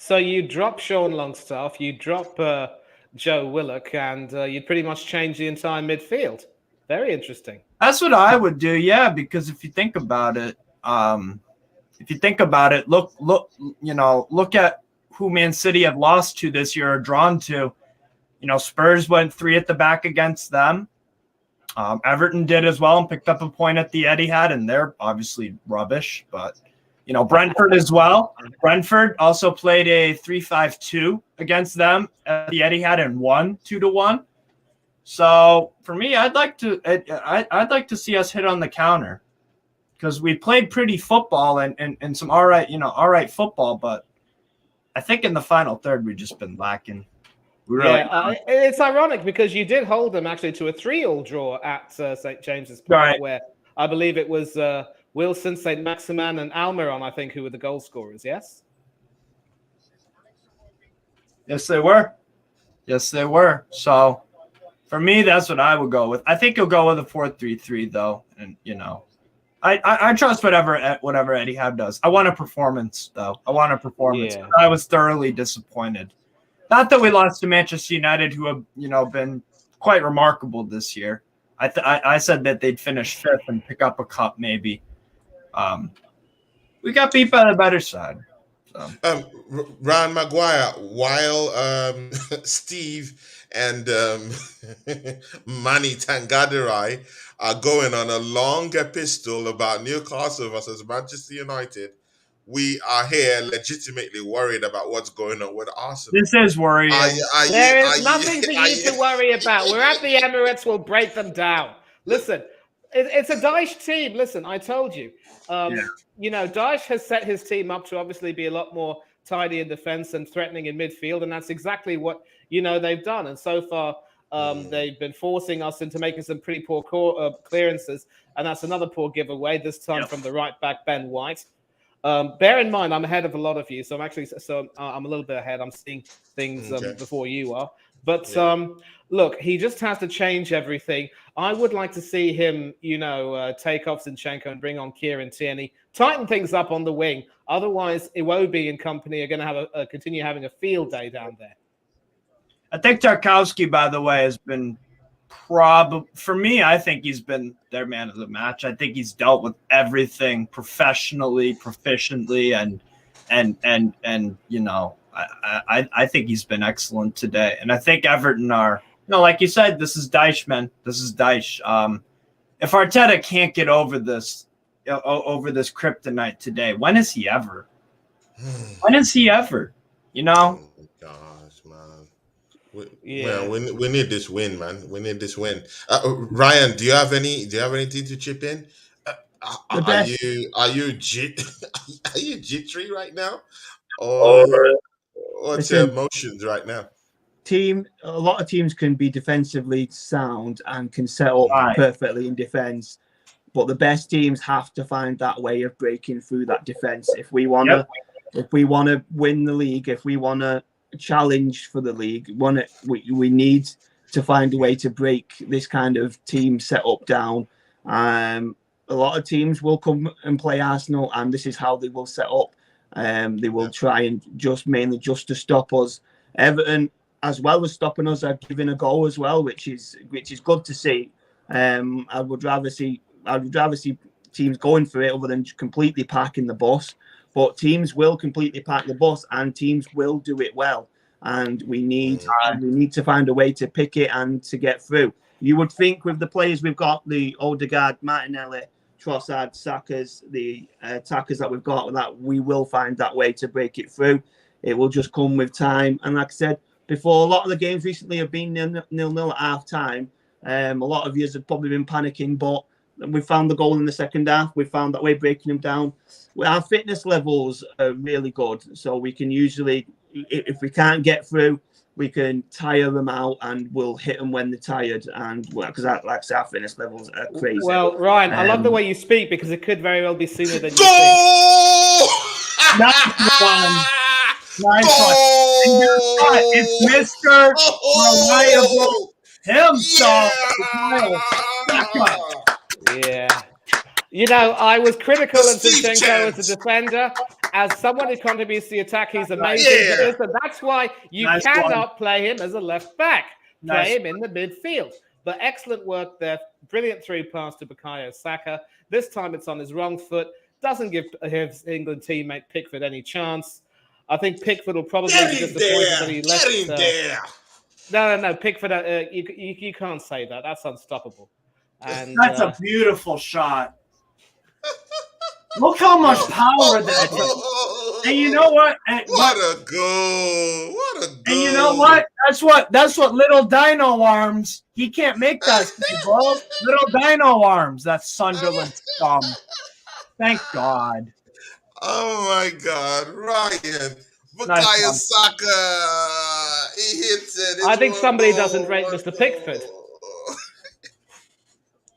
So you drop Sean Longstaff, you drop Joe Willock, and you'd pretty much change the entire midfield. Very interesting. That's what I would do, yeah, because if you think about it, look at who Man City have lost to this year or drawn to. Spurs went 3 at the back against them. Everton did as well and picked up a point at the Etihad, and they're obviously rubbish. But, Brentford as well. Brentford also played a 3-5-2 against them at the Etihad and won 2-1. So for me, I'd like to see us hit on the counter because we played pretty football and some all right football, but I think in the final third we've just been lacking. It's ironic because you did hold them actually to a 3-3 draw at St. James's Park, where I believe it was Wilson, St. Maximin, and Almiron, I think, who were the goal scorers. Yes. Yes, they were. So for me, that's what I would go with. I think he'll go with a 4-3-3 though, and I trust whatever Etihad does. I want a performance though. Yeah. I was thoroughly disappointed. Not that we lost to Manchester United, who have been quite remarkable this year. I said that they'd finish 5th and pick up a cup maybe. We got beat by the better side. So. Ryan Maguire, while Steve and Manny Tangadarai are going on a long epistle about Newcastle versus Manchester United, we are here legitimately worried about what's going on with Arsenal. This is worrying. There is nothing for you to worry about. We're at the Emirates. We'll break them down. Listen, it's a Daesh team. Listen, I told you. Daesh has set his team up to obviously be a lot more tidy in defense and threatening in midfield, and that's exactly what they've done. And so far, they've been forcing us into making some pretty poor clearances, and that's another poor giveaway. This time from the right back, Ben White. Bear in mind, I'm ahead of a lot of you, so I'm a little bit ahead. I'm seeing things before you are. But look, he just has to change everything. I would like to see him, take off Zinchenko and bring on Kieran Tierney, tighten things up on the wing. Otherwise, Iwobi and company are going to continue having a field day down there. I think Tarkowski, by the way, has been for me, I think he's been their man of the match. I think he's dealt with everything professionally, proficiently, and I think he's been excellent today. And I think Everton are, like you said, this is Daesh, man. This is Daesh. If Arteta can't get over this kryptonite today, when is he ever? Oh, gosh, man. We need this win, man. We need this win. Ryan, do you have anything to chip in? Are you jittery right now, or what's your emotions right now? A lot of teams can be defensively sound and can set up perfectly in defense, but the best teams have to find that way of breaking through that defense if we want to win the league. If we want to challenge for the league, we need to find a way to break this kind of team set up down. A lot of teams will come and play Arsenal, and this is how they will set up. They will try and mainly to stop us. Everton, as well as stopping us, are giving a goal as well, which is good to see. I would rather see teams going for it other than completely parking the bus. But teams will completely pack the bus, and teams will do it well. And we need to find a way to pick it and to get through. You would think with the players we've got, the Odegaard, Martinelli, Trossard, Saka's, the attackers that we've got, that we will find that way to break it through. It will just come with time. And like I said before, a lot of the games recently have been 0-0 at half time. A lot of you have probably been panicking, but we found the goal in the second half. We found that way breaking them down. Our fitness levels are really good, so we can usually, if we can't get through, we can tire them out and we'll hit them when they're tired. And because our fitness levels are crazy. Well, Ryan, I love the way you speak because it could very well be sooner than you think. It's Mr. Reliable himself. Yeah. I was critical of Zinchenko as a defender. as someone who contributes to the attack, he's amazing. Yeah. But listen, that's why you cannot play him as a left back. Play him in the midfield. But excellent work there. Brilliant through pass to Bukayo Saka. This time it's on his wrong foot. Doesn't give his England teammate Pickford any chance. I think Pickford will probably be disappointed that he left. Get in there. No. Pickford, you can't say that. That's unstoppable. And that's a beautiful shot. Look how much power that. And you know what? What a goal! What a goal! And you know what? That's what little Dino Arms. He can't make that, bro. Little Dino Arms. That's Sunderland scum. Thank God. Oh my God, Ryan! Nice Bukayo Saka, he hits it. I think somebody doesn't rate Mr. Pickford.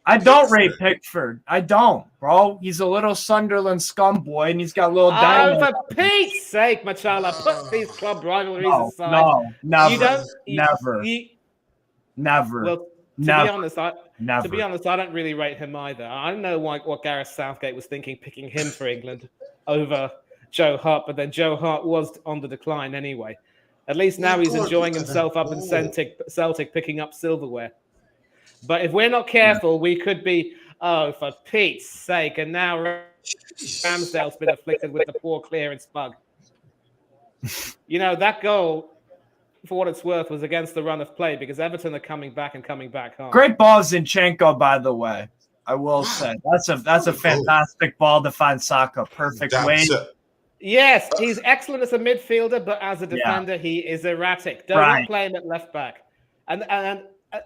I don't rate Pickford. I don't, bro. He's a little Sunderland scum boy, and he's got a little dino. Oh, for Pete's sake, Machala, put these club rivalries aside. No, never. You don't, never. Well, to be honest, I don't really rate him either. I don't know what Gareth Southgate was thinking, picking him for England over Joe Hart, but then Joe Hart was on the decline anyway. At least now he's enjoying himself up in Celtic picking up silverware. But if we're not careful, we could be, for Pete's sake. And now Ramsdale's been afflicted with the poor clearance bug. You know, that goal, for what it's worth, was against the run of play because Everton are coming back hard. Great ball, Zinchenko, by the way. I will say. That's a fantastic ball to find Saka. Perfect weight. Yes, he's excellent as a midfielder, but as a defender, he is erratic. Don't play him at left back. And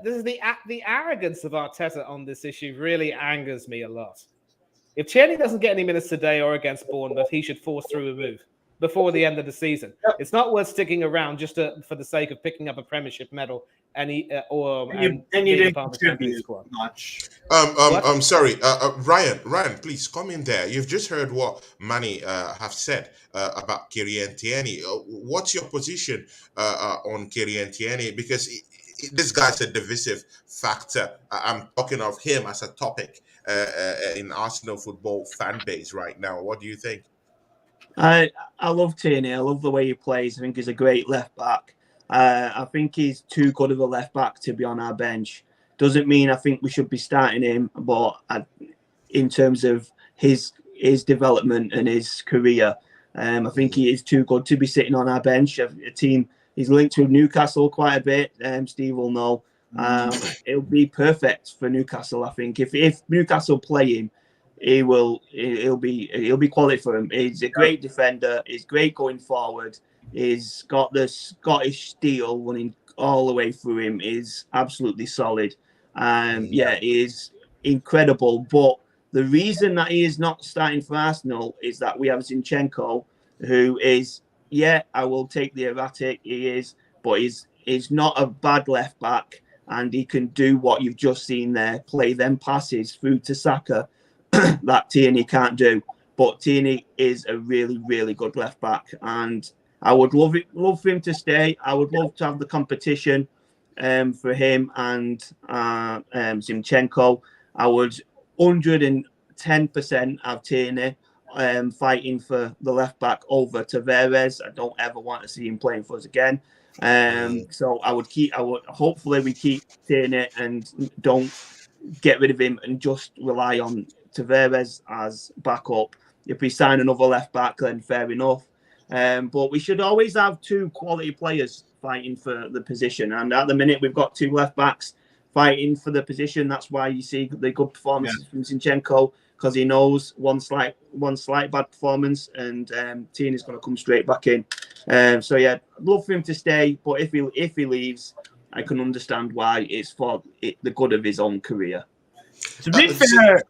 this is the arrogance of Arteta on this issue really angers me a lot. If Tierney doesn't get any minutes today or against Bournemouth, he should force through a move before the end of the season. Yep. It's not worth sticking around just for the sake of picking up a Premiership medal and you didn't contribute much. I'm sorry, Ryan, please come in there. You've just heard what Manny have said about Kieran Tierney. What's your position on Kieran Tierney? Because this guy's a divisive factor. I'm talking of him as a topic in Arsenal football fan base right now. What do you think? I love Tierney. I love the way he plays. I think he's a great left back. I think he's too good of a left back to be on our bench. Doesn't mean I think we should be starting him, but in terms of his development and his career, I think he is too good to be sitting on our bench. A team he's linked to Newcastle quite a bit. Steve will know. It'll be perfect for Newcastle. I think if Newcastle play him, he'll be quality for him. He's a great defender. He's great going forward. He's got the Scottish steel running all the way through him. He's absolutely solid. He is incredible. But the reason that he is not starting for Arsenal is that we have Zinchenko, who is, I will take the erratic. He is, but he's not a bad left back, and he can do what you've just seen there, play them passes through to Saka that Tierney can't do. But Tierney is a really, really good left back, and I would love for him to stay. I would love to have the competition for him and Zinchenko. I would 110% have Tierney fighting for the left back over Tavares. I don't ever want to see him playing for us again. So hopefully we keep Tierney and don't get rid of him and just rely on Tavares as backup. If we sign another left back, then fair enough. But we should always have two quality players fighting for the position. And at the minute, we've got two left backs fighting for the position. That's why you see the good performances from Zinchenko, because he knows one slight bad performance, and Tierney's going to come straight back in. I'd love for him to stay, but if he leaves, I can understand why. It's for the good of his own career. To be fair,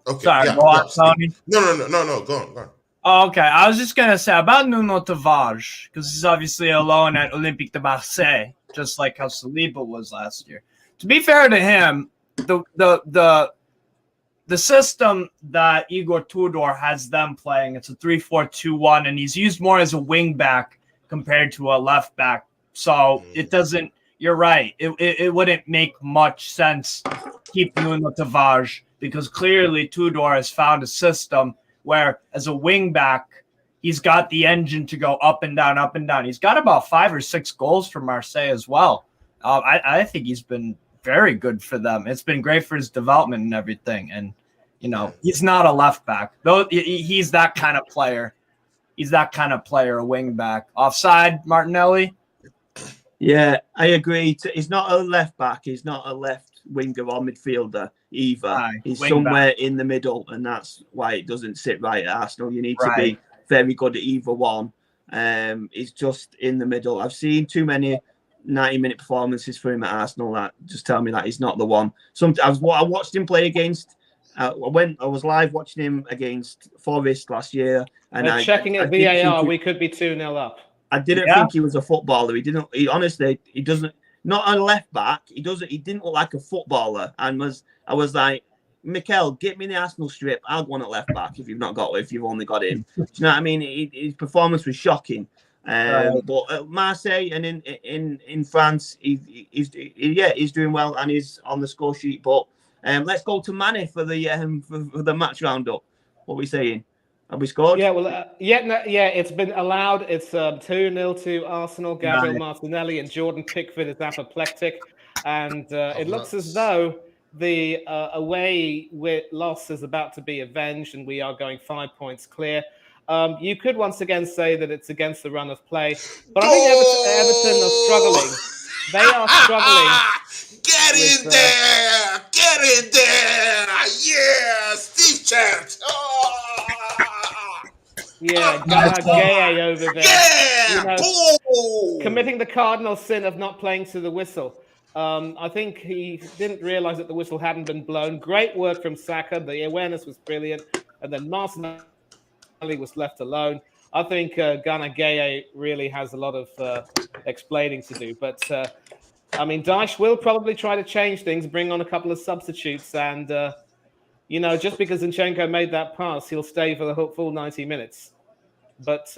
okay, sorry, go on, Tony. No, go on. Oh, okay, I was just going to say about Nuno Tavares, because he's obviously alone at Olympique de Marseille, just like how Saliba was last year. To be fair to him, the system that Igor Tudor has them playing, it's a 3-4-2-1, and he's used more as a wing back compared to a left back. So it doesn't, you're right, it wouldn't make much sense to keep Nuno Tavares, because clearly Tudor has found a system where as a wing back, he's got the engine to go up and down, up and down. He's got about 5 or 6 goals for Marseille as well. I think he's been very good for them. It's been great for his development and everything. And, he's not a left back. Though he's that kind of player. He's that kind of player, a wing back. Offside, Martinelli? Yeah, I agree. He's not a left back. He's not a left winger or midfielder either. He's somewhere in the middle, and that's why it doesn't sit right at Arsenal. You need to be very good at either one. He's just in the middle. I've seen too many 90-minute performances for him at Arsenal that just tell me that he's not the one. I watched him play against. I was live watching him against Forest last year, and checking at VAR, we could be 2-0 up. I didn't think he was a footballer. He honestly doesn't. Not a left back. He didn't look like a footballer. And I was like, Mikel, get me the Arsenal strip. I'll go on at left back if you've only got him. Do you know what I mean? His performance was shocking. But Marseille and in France, he's doing well and he's on the score sheet. But let's go to Mane for the match roundup. What are we saying? Have we scored? Yeah, well, it's been allowed. It's 2-0 to Arsenal. Gabriel Martinelli and Jordan Pickford is apoplectic. And it looks as though the away loss is about to be avenged, and we are going 5 points clear. You could once again say that it's against the run of play, but I think Everton are struggling. They are struggling. Get in there! Get in there! Yeah! Steve Church! Yeah, Gay over there. Yeah! Committing the cardinal sin of not playing to the whistle. I think he didn't realize that the whistle hadn't been blown. Great work from Saka. The awareness was brilliant. And then Martinelli was left alone. I think Gana Gueye really has a lot of explaining to do. But, Dyche will probably try to change things, bring on a couple of substitutes. And, just because Zinchenko made that pass, he'll stay for the full 90 minutes. But,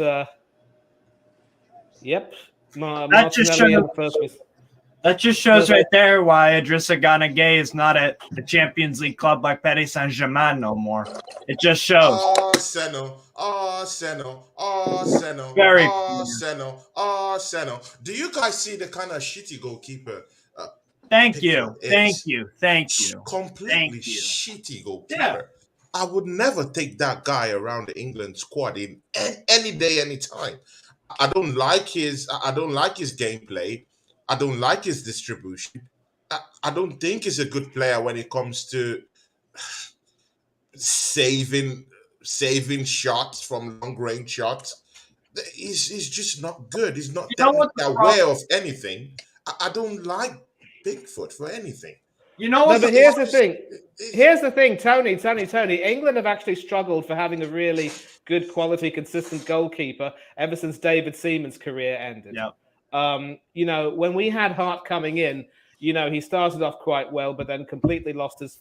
yep. Martinelli in the first place. That just shows right there why Idrissa Gana Gueye is not at a Champions League club like Paris Saint-Germain no more. It just shows. Arsenal. Very Arsenal. Do you guys see the kind of shitty goalkeeper? Thank you. Completely shitty goalkeeper. Yeah. I would never take that guy around the England squad in any day, any time. I don't like his gameplay. I don't like his distribution. I don't think he's a good player when it comes to saving shots from long range shots. He's just not good. He's not aware of anything. I don't like Bigfoot for anything. But here's the thing. Here's the thing, Tony. England have actually struggled for having a really good quality, consistent goalkeeper ever since David Seaman's career ended. Yep. When we had Hart coming in, he started off quite well, but then completely lost his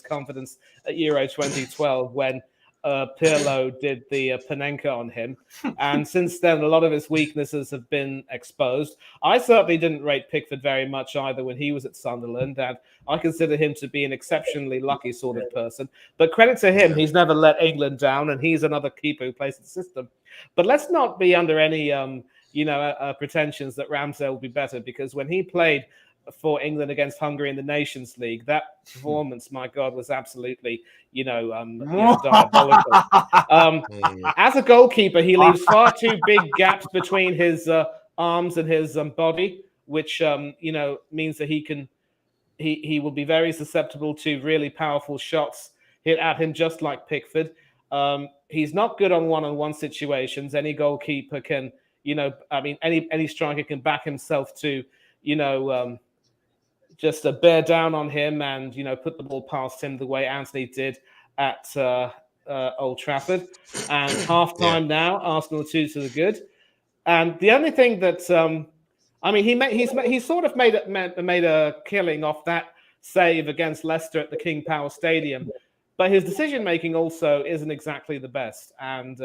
confidence at Euro 2012 when Pirlo did the Panenka on him. And since then, a lot of his weaknesses have been exposed. I certainly didn't rate Pickford very much either when he was at Sunderland, and I consider him to be an exceptionally lucky sort of person. But credit to him, he's never let England down, and he's another keeper who plays the system. But let's not be under any pretensions that Ramsdale will be better, because when he played for England against Hungary in the Nations League, that performance, my God, was absolutely, diabolical. As a goalkeeper, he leaves far too big gaps between his arms and his body, which means that he will be very susceptible to really powerful shots hit at him, just like Pickford. He's not good on one-on-one situations. Any goalkeeper can. Any striker can back himself to, just bear down on him and, put the ball past him the way Anthony did at Old Trafford. And halftime now, Arsenal 2 to the good. And the only thing that, he sort of made a killing off that save against Leicester at the King Power Stadium, but his decision making also isn't exactly the best. And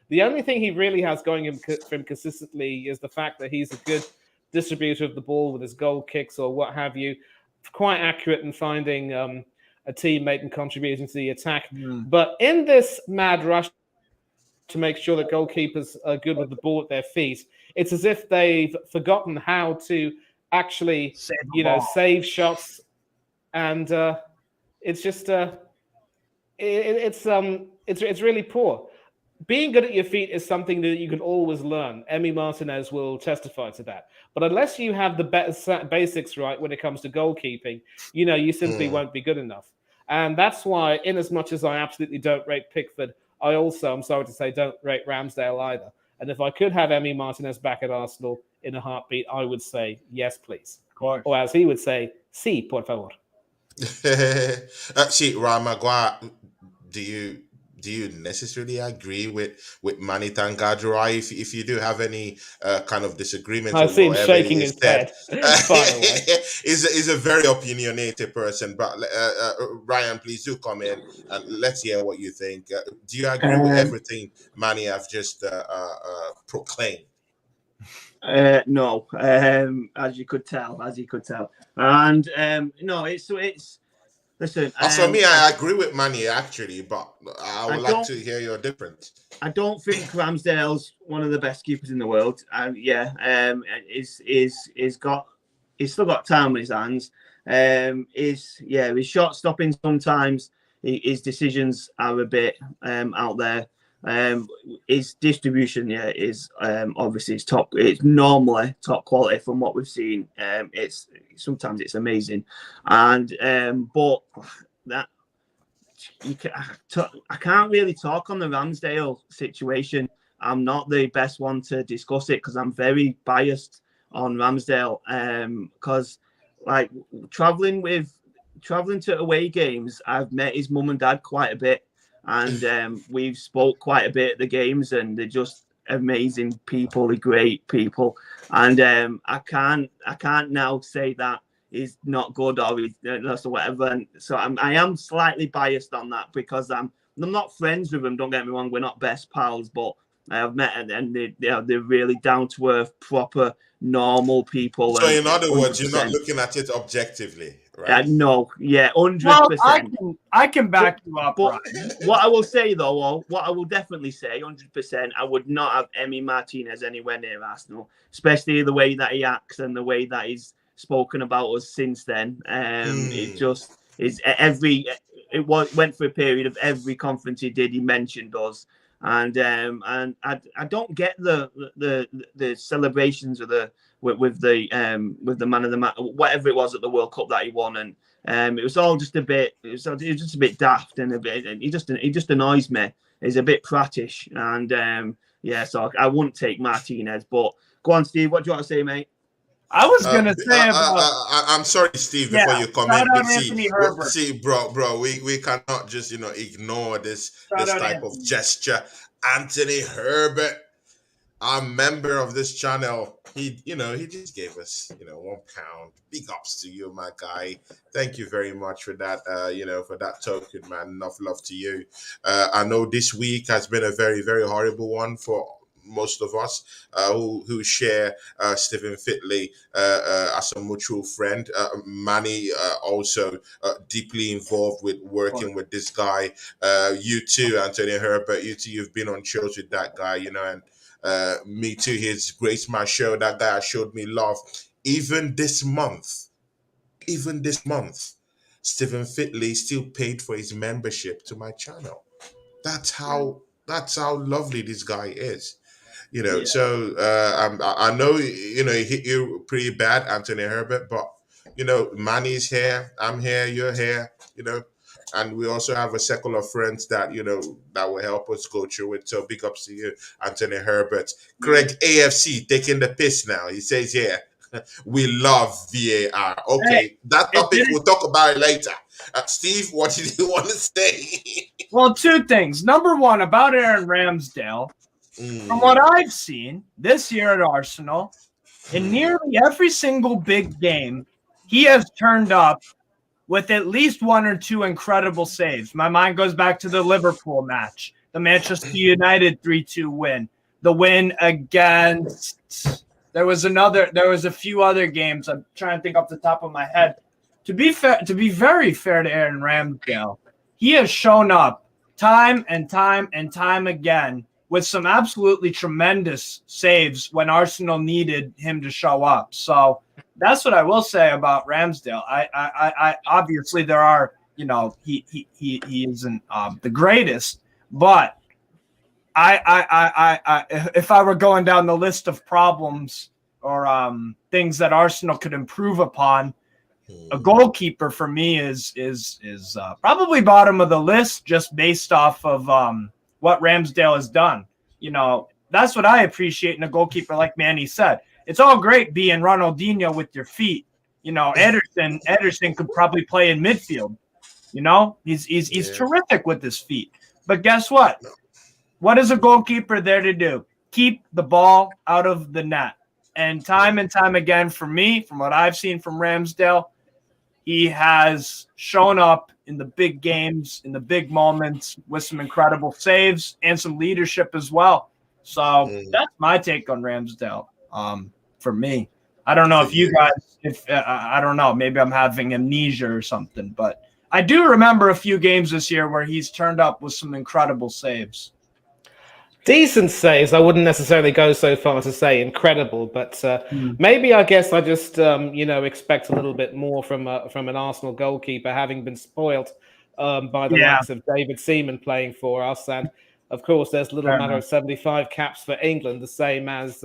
the only thing he really has going for him consistently is the fact that he's a good distributor of the ball with his goal kicks or what have you, quite accurate in finding a teammate and contributing to the attack. But in this mad rush to make sure that goalkeepers are good with the ball at their feet. It's as if they've forgotten how to actually, save shots, and it's just it's really poor. Being good at your feet is something that you can always learn. Emi Martinez will testify to that. But unless you have the basics right when it comes to goalkeeping, you simply won't be good enough. And that's why, in as much as I absolutely don't rate Pickford, I also, I'm sorry to say, don't rate Ramsdale either. And if I could have Emi Martinez back at Arsenal in a heartbeat, I would say, yes, please. Of course. Or as he would say, sí, por favor. See, Ron Maguire, do you necessarily agree with Manny Tangadra? If you do have any kind of disagreement I with see him whatever shaking he his said, head. By the way. is a very opinionated person. But Ryan, please do come in and let's hear what you think. Do you agree with everything Manny have just proclaimed? No, as you could tell, and no, it's listen. For me, I agree with Manny actually, but I would like to hear your difference. I don't think Ramsdale's one of the best keepers in the world. He's still got time on his hands. His shot stopping sometimes. His decisions are a bit out there. His distribution, is obviously it's top. It's normally top quality from what we've seen. It's sometimes it's amazing, and but that I can't really talk on the Ramsdale situation. I'm not the best one to discuss it because I'm very biased on Ramsdale. Because like traveling to away games, I've met his mum and dad quite a bit. And we've spoke quite a bit at the games, and they're just amazing people. They're great people, and I can't now say that he's not good or he's whatever. And so I am slightly biased on that because I'm not friends with him. Don't get me wrong, we're not best pals, but I have met and they're really down to earth, proper, normal people. So in other words, you're not looking at it objectively. Right. No, 100%. Well, I can back you up. But what I will say though, or what I will definitely say, 100%, I would not have Emi Martinez anywhere near Arsenal, especially the way that he acts and the way that he's spoken about us since then. It just is went for a period of every conference he did, he mentioned us. And I don't get the celebrations of with the man of the match, whatever it was at the World Cup that he won, and it was all just a bit. It was just a bit daft and a bit. And he just annoys me. He's a bit prattish, and so I wouldn't take Martinez. But go on, Steve. What do you want to say, mate? I was gonna say I'm sorry, Steve. Before you comment, bro, we cannot just ignore this type of gesture. Anthony Herbert, a member of this channel, he just gave us £1. Big ups to you, my guy. Thank you very much for that. For that token, man. Enough love to you. I know this week has been a very, very horrible one for most of us who share Stephen Fittley as a mutual friend. Manny also deeply involved with working with this guy. You too, Anthony Herbert. You too, you've been on shows with that guy, and me too. He's graced my show. That guy showed me love. Even this month, Stephen Fittley still paid for his membership to my channel. That's how lovely this guy is. So I know he hit you pretty bad, Anthony Herbert, but Manny's here, I'm here, you're here, and we also have a circle of friends that that will help us go through it. So big ups to you, Anthony Herbert. Craig AFC taking the piss now. He says, yeah, we love VAR. Okay, that topic we'll talk about it later. Steve, what did you want to say? Well, two things. Number one, about Aaron Ramsdale. From what I've seen this year at Arsenal, in nearly every single big game, he has turned up with at least one or two incredible saves. My mind goes back to the Liverpool match, the Manchester United 3-2 win, the win against there was a few other games. I'm trying to think off the top of my head. To be very fair to Aaron Ramsdale, he has shown up time and time and time again with some absolutely tremendous saves when Arsenal needed him to show up. So that's what I will say about Ramsdale. I obviously there are, he isn't the greatest, but if I were going down the list of problems or things that Arsenal could improve upon, a goalkeeper for me is probably bottom of the list just based off of what Ramsdale has done. That's what I appreciate in a goalkeeper. Like Manny said, it's all great being Ronaldinho with your feet. Ederson could probably play in midfield. He's terrific with his feet. But guess what? What is a goalkeeper there to do? Keep the ball out of the net. And time again, for me, from what I've seen from Ramsdale, he has shown up in the big games, in the big moments with some incredible saves and some leadership as well. So that's my take on Ramsdale. For me, I don't know if you guys, I don't know, maybe I'm having amnesia or something, but I do remember a few games this year where he's turned up with some incredible saves. Decent saves. I wouldn't necessarily go so far to say incredible, but maybe I guess I just expect a little bit more from an Arsenal goalkeeper, having been spoilt by the likes of David Seaman playing for us, and of course there's a little matter of 75 caps for England, the same as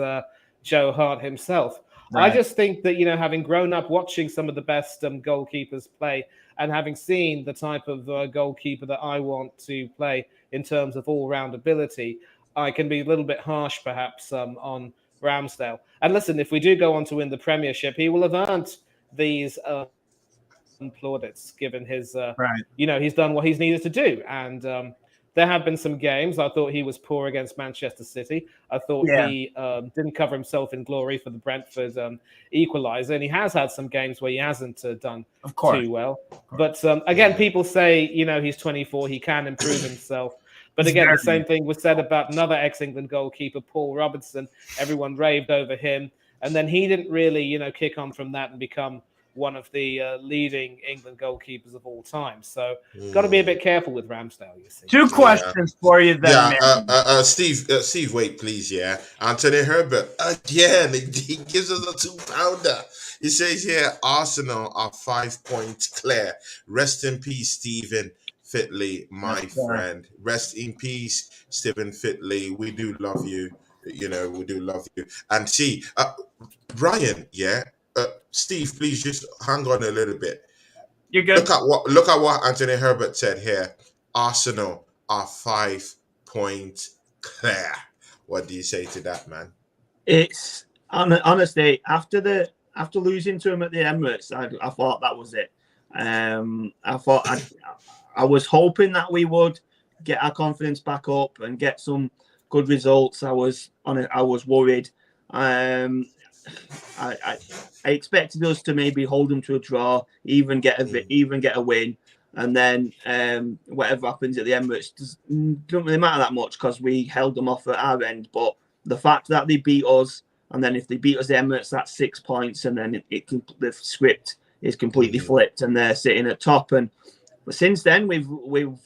Joe Hart himself. Right. I just think that having grown up watching some of the best goalkeepers play, and having seen the type of goalkeeper that I want to play in terms of all-round ability, I can be a little bit harsh, perhaps, on Ramsdale. And listen, if we do go on to win the Premiership, he will have earned these plaudits, given his, he's done what he's needed to do. And there have been some games. I thought he was poor against Manchester City. I thought he didn't cover himself in glory for the Brentford equaliser. And he has had some games where he hasn't done too well. But again, people say, he's 24, he can improve himself. But again, the same thing was said about another ex-England goalkeeper, Paul Robertson. Everyone raved over him. And then he didn't really, kick on from that and become one of the leading England goalkeepers of all time. So got to be a bit careful with Ramsdale, you see. Two questions for you then, man. Steve, wait, please, Anthony Herbert, again, he gives us a 2-pounder. He says here, Arsenal are 5 points clear. Rest in peace, Stephen Fitley, my friend. Rest in peace, Stephen Fitley. We do love you. We do love you. And see, Brian, Steve, please just hang on a little bit. You're good. Look at what Anthony Herbert said here. Arsenal are 5 points clear. What do you say to that, man? It's honestly after losing to him at the Emirates, I thought that was it. I was hoping that we would get our confidence back up and get some good results. I was worried. I expected us to maybe hold them to a draw, even get a win, and then whatever happens at the Emirates doesn't really matter that much because we held them off at our end. But the fact that they beat us, and then if they beat us at the Emirates, that's 6 points, and then the script is completely flipped, and they're sitting at top. And but since then, we've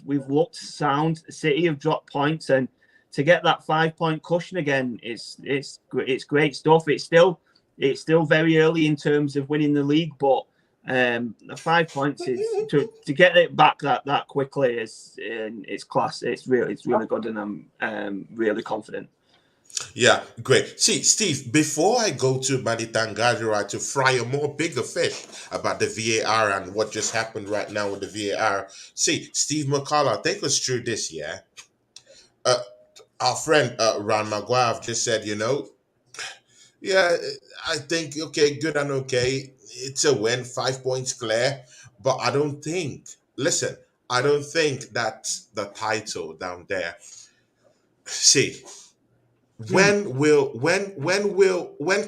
looked sound. City have dropped points, and to get that 5 point cushion again, it's great stuff. It's still very early in terms of winning the league, but the 5 points is to get it back that quickly it's class. It's really good, and I'm really confident. Yeah, great. See, Steve, before I go to Manitangadura to fry a more bigger fish about the VAR and what just happened right now with the VAR, see, Steve McCullough, take us through this, our friend Ron Maguire just said, I think, okay, good and okay. It's a win, 5 points clear. But I don't think that's the title down there. See, when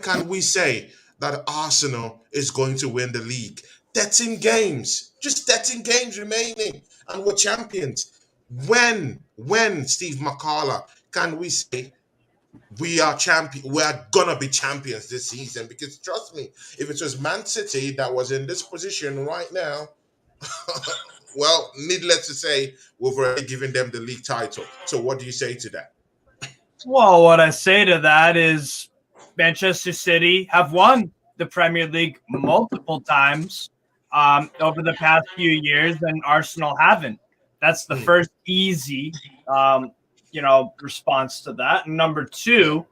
can we say that Arsenal is going to win the league? 13 games, just 13 games remaining, and we're champions. When Steve McCullough, can we say we are champion? We are gonna be champions this season? Because trust me, if it was Man City that was in this position right now, well, needless to say, we've already given them the league title. So what do you say to that? Well, what I say to that is Manchester City have won the Premier League multiple times over the past few years, and Arsenal haven't. That's the first easy, response to that. And number two,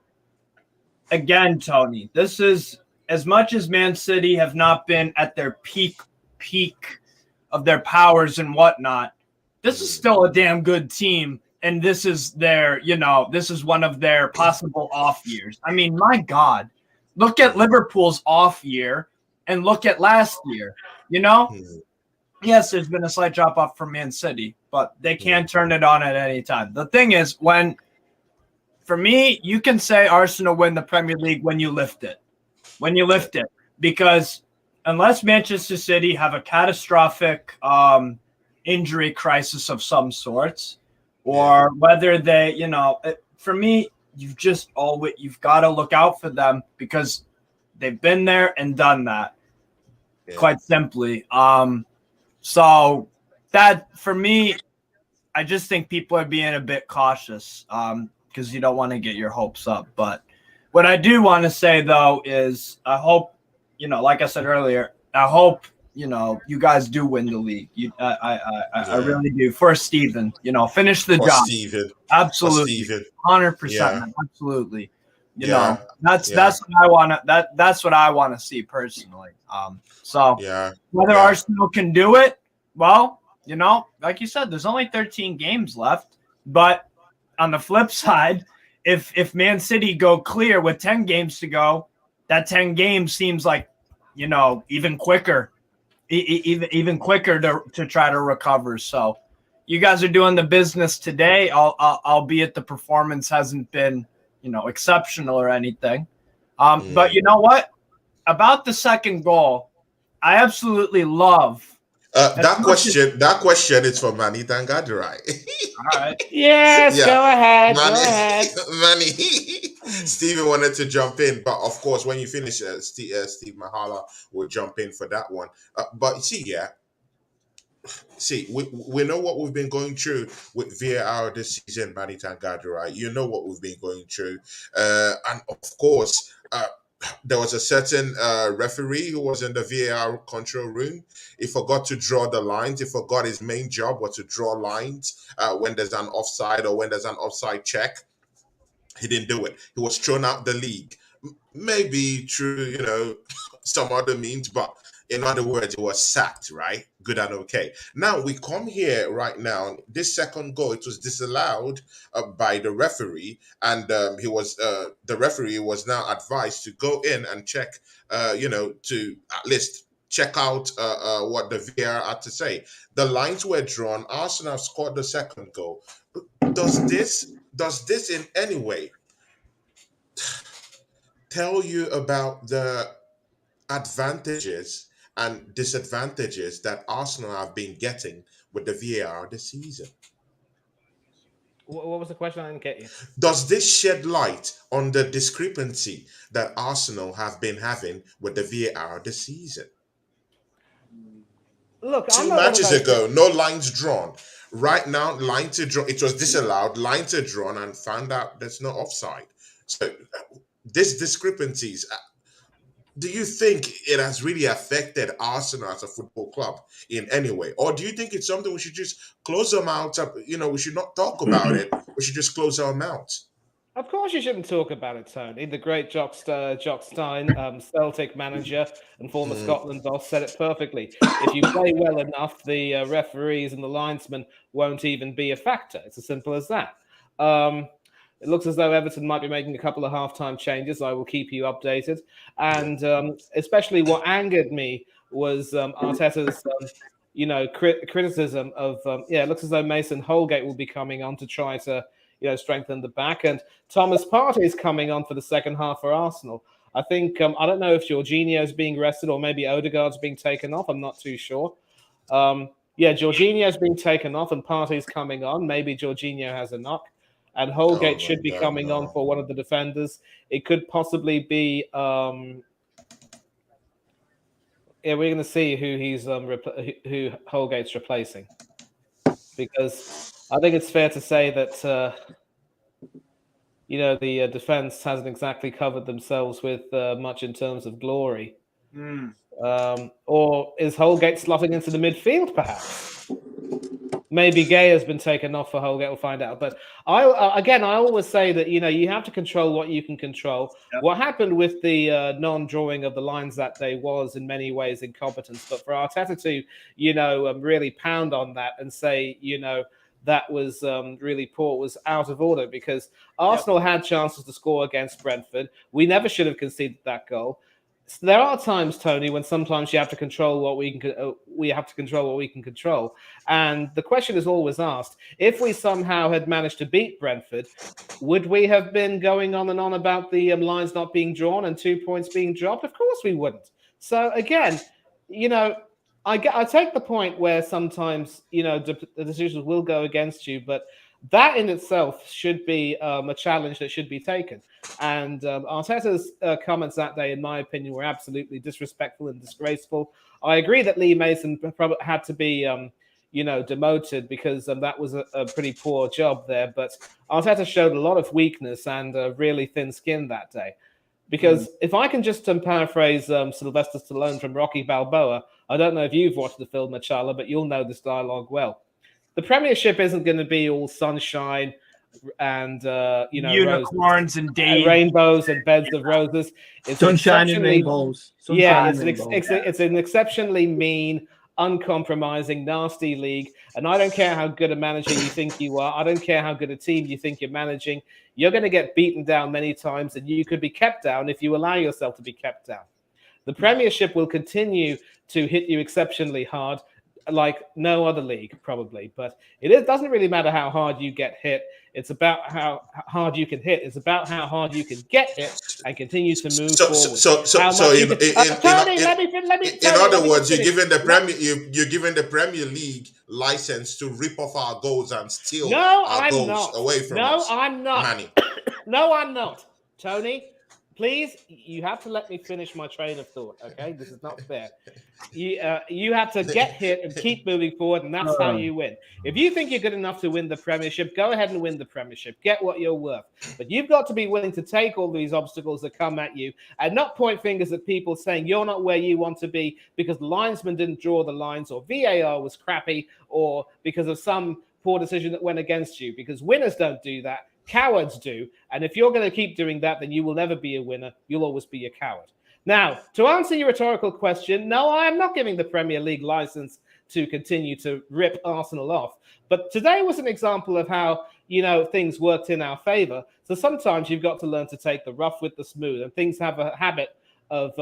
again, Tony, this is as much as Man City have not been at their peak of their powers and whatnot. This is still a damn good team. And this is this is one of their possible off years. I mean, my God, look at Liverpool's off year and look at last year. Yes, there's been a slight drop off from Man City, but they can turn it on at any time. The thing is, for me, you can say Arsenal win the Premier League when you lift it. Because unless Manchester City have a catastrophic injury crisis of some sorts, or whether they, for me, you've got to look out for them because they've been there and done that, quite simply. So that, for me, I just think people are being a bit cautious because you don't want to get your hopes up. But what I do want to say, though, is I hope, like I said earlier, I hope, you guys do win the league. I really do. For Steven, finish the job. Steven. Absolutely. 100%. Absolutely. That's what I want to, that's what I want to see personally. Whether Arsenal can do it, well, like you said, there's only 13 games left. But on the flip side, if Man City go clear with 10 games to go, that 10 games seems like, even quicker. Even quicker to try to recover. So you guys are doing the business today, albeit the performance hasn't been, exceptional or anything. But you know what? About the second goal, I absolutely love that question is for Manny Tangadrai. All right. Yes, go ahead. Manny. Steven wanted to jump in, but of course, when you finish, Steve Mahala will jump in for that one. But we know what we've been going through with VAR this season, Manny Tangadrai. You know what we've been going through, and of course, there was a certain referee who was in the VAR control room. He forgot to draw the lines. He forgot his main job was to draw lines when there's an offside or when there's an offside check. He didn't do it. He was thrown out the league. Maybe through, some other means, but in other words, he was sacked, right? Good and okay. Now we come here right now. This second goal, it was disallowed by the referee, and the referee was now advised to go in and check, to at least check out what the VAR had to say. The lines were drawn. Arsenal scored the second goal. Does this in any way tell you about the advantages and disadvantages that Arsenal have been getting with the VAR this season? What was the question? I didn't get you. Does this shed light on the discrepancy that Arsenal have been having with the VAR this season? Look, Two matches ago, no lines drawn. Right now, lines are drawn. It was disallowed. Lines are drawn, and found out there's no offside. So, these discrepancies. Do you think it has really affected Arsenal as a football club in any way, or do you think it's something we should just close our mouths up? We should not talk about it. We should just close our mouths. Of course, you shouldn't talk about it, Tony. The great Jock Stein, Celtic manager and former Scotland boss, said it perfectly. If you play well enough, the referees and the linesmen won't even be a factor. It's as simple as that. It looks as though Everton might be making a couple of halftime changes. I will keep you updated. And especially what angered me was Arteta's, criticism of, it looks as though Mason Holgate will be coming on to try to, strengthen the back. And Thomas Partey is coming on for the second half for Arsenal. I think, I don't know if Jorginho's being rested or maybe Odegaard's being taken off. I'm not too sure. Jorginho's being taken off and Partey's coming on. Maybe Jorginho has a knock. And Holgate should be coming on for one of the defenders. It could possibly be. We're going to see who Holgate's replacing, because I think it's fair to say that the defense hasn't exactly covered themselves with much in terms of glory. Or is Holgate slotting into the midfield, perhaps? Maybe Gay has been taken off for Holgate. We'll find out. But I always say that you have to control what you can control. Yep. What happened with the non-drawing of the lines that day was in many ways incompetence. But for Arteta to really pound on that and say that was really poor was out of order, because Arsenal had chances to score against Brentford. We never should have conceded that goal. So there are times, Tony, when sometimes you have to control what we can. We have to control what we can control, and the question is always asked: if we somehow had managed to beat Brentford, would we have been going on and on about the lines not being drawn and 2 points being dropped? Of course we wouldn't. So again, I take the point where sometimes the decisions will go against you, but that in itself should be a challenge that should be taken. And Arteta's comments that day, in my opinion, were absolutely disrespectful and disgraceful. I agree that Lee Mason probably had to be, demoted, because that was a pretty poor job there. But Arteta showed a lot of weakness and really thin skin that day. Because if I can just paraphrase Sylvester Stallone from Rocky Balboa, I don't know if you've watched the film Machala, but you'll know this dialogue well. The Premiership isn't going to be all sunshine and unicorns and rainbows and beds of roses. It's sunshine and rainbows. It's an exceptionally mean, uncompromising, nasty league. And I don't care how good a manager you think you are. I don't care how good a team you think you're managing. You're going to get beaten down many times, and you could be kept down if you allow yourself to be kept down. The Premiership will continue to hit you exceptionally hard, like no other league, probably. But it doesn't really matter how hard you get hit. It's about how hard you can hit. It's about how hard you can get hit and continue to move forward. In other words, you're giving the Premier League license to rip off our goals and steal our goals away from us. No, I'm not. Manny. No, I'm not. Tony, please, you have to let me finish my train of thought, okay? This is not fair. You have to get hit and keep moving forward, and that's how you win. If you think you're good enough to win the Premiership, go ahead and win the Premiership. Get what you're worth. But you've got to be willing to take all these obstacles that come at you and not point fingers at people saying you're not where you want to be because the linesman didn't draw the lines, or VAR was crappy, or because of some poor decision that went against you, because winners don't do that. Cowards do. And if you're going to keep doing that, then you will never be a winner. You'll always be a coward. Now, to answer your rhetorical question, no, I am not giving the Premier League license to continue to rip Arsenal off. But today was an example of how, things worked in our favor. So sometimes you've got to learn to take the rough with the smooth, and things have a habit of,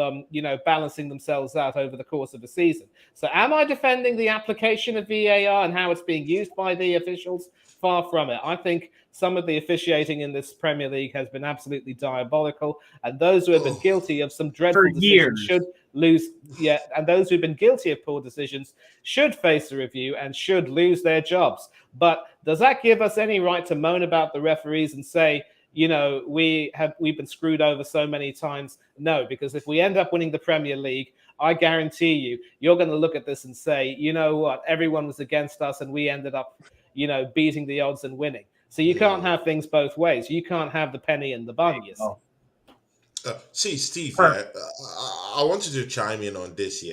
balancing themselves out over the course of a season. So am I defending the application of VAR and how it's being used by the officials? Far from it. I think some of the officiating in this Premier League has been absolutely diabolical, and those who have been guilty of some dreadful decisions should lose. Yeah, and those who've been guilty of poor decisions should face a review and should lose their jobs. But does that give us any right to moan about the referees and say, we've been screwed over so many times? No, because if we end up winning the Premier League, I guarantee you're going to look at this and say, you know what, everyone was against us and we ended up, beating the odds and winning. So you can't have things both ways. You can't have the penny and the bun, you see. Steve, I wanted to chime in on this,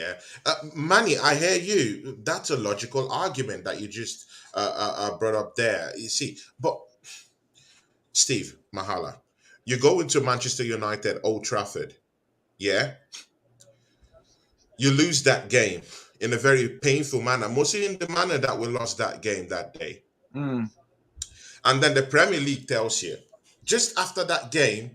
Manny, I hear you. That's a logical argument that you just brought up there. You see, but Steve, Mahala, you go into Manchester United, Old Trafford, you lose that game in a very painful manner, mostly in the manner that we lost that game that day. And then the Premier League tells you, just after that game,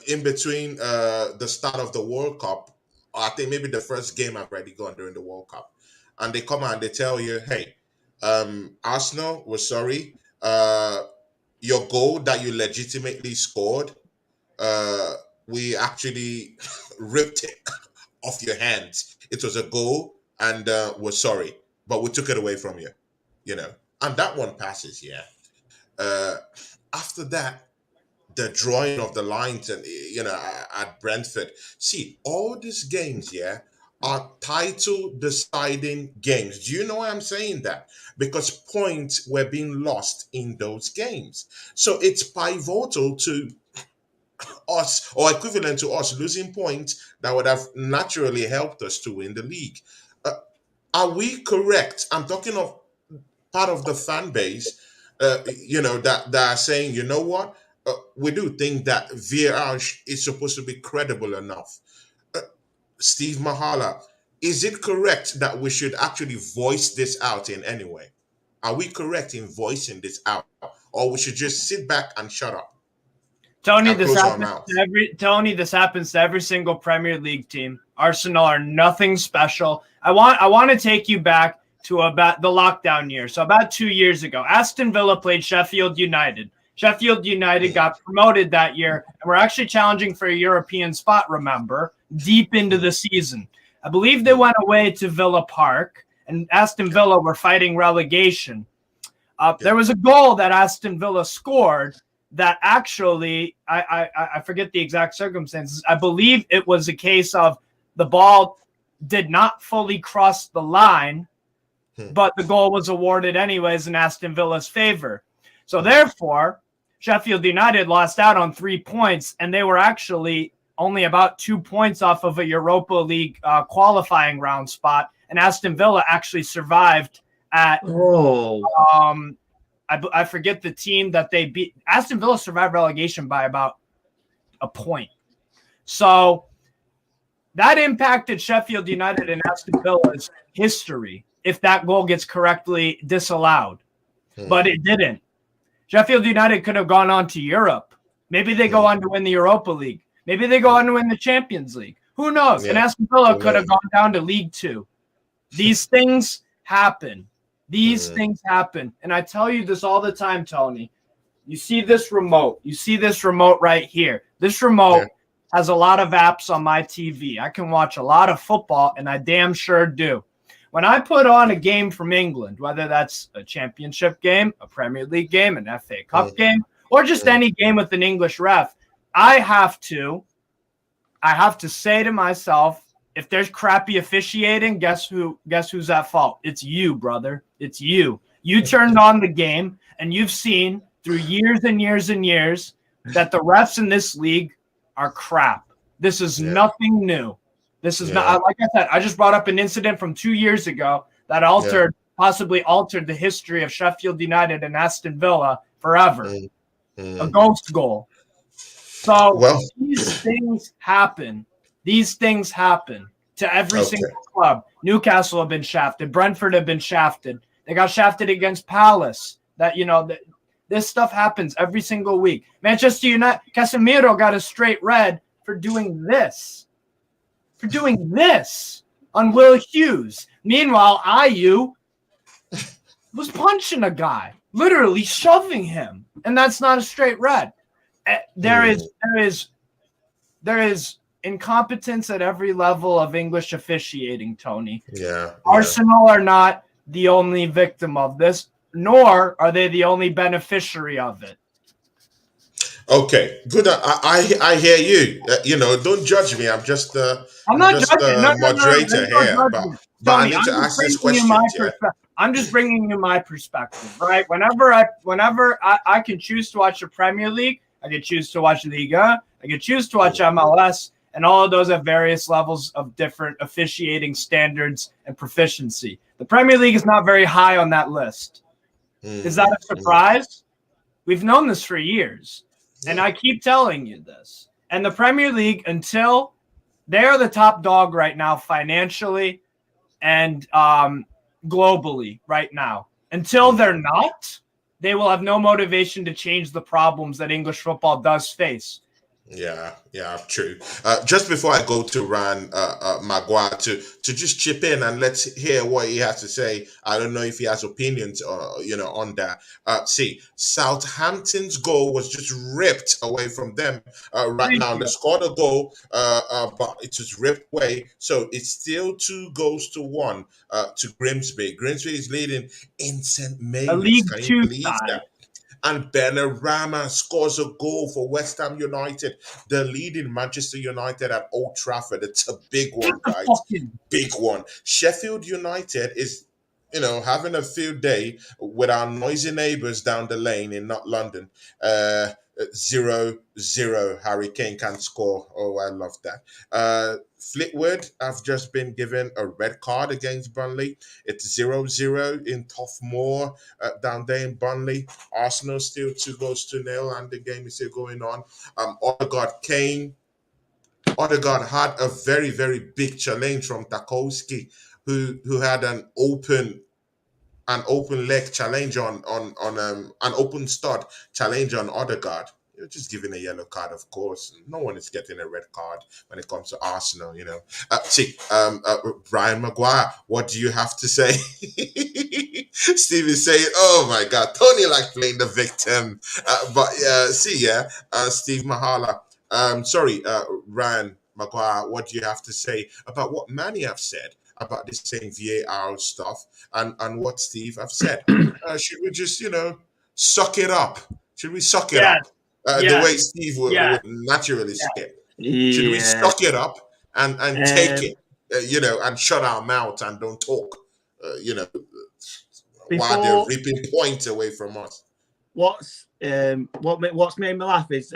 in between the start of the World Cup, or I think maybe the first game I've already gone during the World Cup, and they come out and they tell you, hey, Arsenal, we're sorry. Your goal that you legitimately scored, we actually ripped it off your hands. It was a goal, and we're sorry, but we took it away from you, and that one passes. After that, the drawing of the lines and at Brentford. See, all these games are title deciding games. Do you know why I'm saying that? Because points were being lost in those games. So it's pivotal to us, or equivalent to us, losing points that would have naturally helped us to win the league. Uh, are we correct? I'm talking of part of the fan base, that are saying, you know what? We do think that VAR is supposed to be credible enough. Uh, Steve Mahala, is it correct that we should actually voice this out in any way? Are we correct in voicing this out? Or we should just sit back and shut up Tony, and this close our happens mouth? to every single Premier League team. Arsenal are nothing special. I want to take you back to about the lockdown year. So about 2 years ago, Aston Villa played Sheffield United. Sheffield United got promoted that year, and we're actually challenging for a European spot, remember, deep into the season. I believe they went away to Villa Park, and Aston Villa were fighting relegation. There was a goal that Aston Villa scored that actually, I forget the exact circumstances. I believe it was a case of the ball did not fully cross the line, but the goal was awarded anyways in Aston Villa's favor. So therefore, Sheffield United lost out on 3 points, and they were actually only about 2 points off of a Europa League qualifying round spot. And Aston Villa actually survived at I forget the team that they beat. Aston Villa survived relegation by about a point. So that impacted Sheffield United and Aston Villa's history if that goal gets correctly disallowed. But it didn't. Sheffield United could have gone on to Europe. Maybe they go on to win the Europa League. Maybe they go on to win the Champions League. Who knows? And Aston Villa could have gone down to League Two. These things happen. These things happen. And I tell you this all the time, Tony. You see this remote. You see this remote right here. This remote has a lot of apps on my TV. I can watch a lot of football, and I damn sure do. When I put on a game from England, whether that's a championship game, a Premier League game, an FA Cup game, or just any game with an English ref, I have to say to myself, if there's crappy officiating, guess who's at fault? It's you, brother. It's you. You turned on the game, and you've seen through years and years and years that the refs in this league are crap. This is nothing new. This is not, like I said, I just brought up an incident from 2 years ago that possibly altered the history of Sheffield United and Aston Villa forever. A ghost goal. So these things happen. These things happen to every single club. Newcastle have been shafted. Brentford have been shafted. They got shafted against Palace. This stuff happens every single week. Manchester United, Casemiro got a straight red for doing this. On Will Hughes. Meanwhile, Ayew was punching a guy, literally shoving him, and that's not a straight red. There is incompetence at every level of English officiating, Tony. Arsenal are not the only victim of this, nor are they the only beneficiary of it. Okay, good. I hear you. Don't judge me. I'm just I'm not judging. Moderator here, but I need to ask this question. I'm just bringing you my perspective, right? Whenever I can choose to watch the Premier League, I can choose to watch Liga, I can choose to watch MLS, and all of those have various levels of different officiating standards and proficiency. The Premier League is not very high on that list. Is that a surprise? We've known this for years. And I keep telling you this. And the Premier League, until they're the top dog right now financially and globally right now, until they're not, they will have no motivation to change the problems that English football does face. Yeah, true. Just before I go to Ran Maguire to just chip in and let's hear what he has to say. I don't know if he has opinions on that. See, Southampton's goal was just ripped away from them right now. They scored a goal, but it was ripped away. So it's still 2-1 to Grimsby. Grimsby is leading in St. Mary's. A League Can you Two believe side. that? and Benrahma scores a goal for West Ham United. They're leading Manchester United at Old Trafford. It's a big one, guys. Big one. Sheffield United is, having a field day with our noisy neighbours down the lane in North London. 0-0. Harry Kane can't score. Oh, I love that. Fleetwood have just been given a red card against Burnley. It's 0-0 in Tough Moor down there in Burnley. Arsenal still 2-0, and the game is still going on. Odegaard had a very, very big challenge from Tarkowski, who had an open leg challenge on an open stud challenge on Odegaard. You're just giving a yellow card, of course. No one is getting a red card when it comes to Arsenal, Brian Maguire, what do you have to say? Steve is saying, oh my God, Tony likes playing the victim. Steve Mahala. Ryan Maguire, what do you have to say about what Manny have said about this same VAR stuff and what Steve have said? Should we just, suck it up? Should we suck it up? The way Steve would naturally say it. Should we suck it up and take it, and shut our mouth and don't talk, while they're ripping points away from us? What's made me laugh is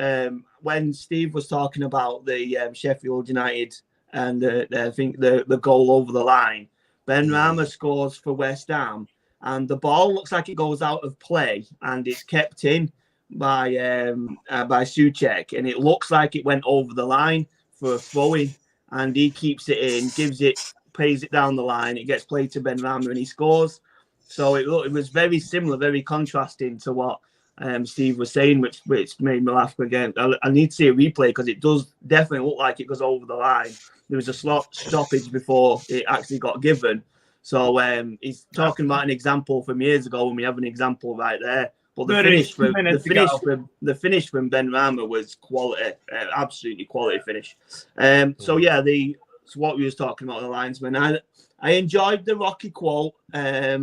when Steve was talking about the Sheffield United and the goal over the line. Benrahma scores for West Ham, and the ball looks like it goes out of play, and it's kept in by Souček, and it looks like it went over the line for a throw-in, and he keeps it in, plays it down the line, it gets played to Benrahma, and he scores. So it was very similar, very contrasting to what Steve was saying, which made me laugh again. I need to see a replay because it does definitely look like it goes over the line. There was a stoppage before it actually got given. So he's talking about an example from years ago, and we have an example right there. But the finish from Benrahma was quality, absolutely quality finish. So what we was talking about, the linesman. I enjoyed the Rocky quote. I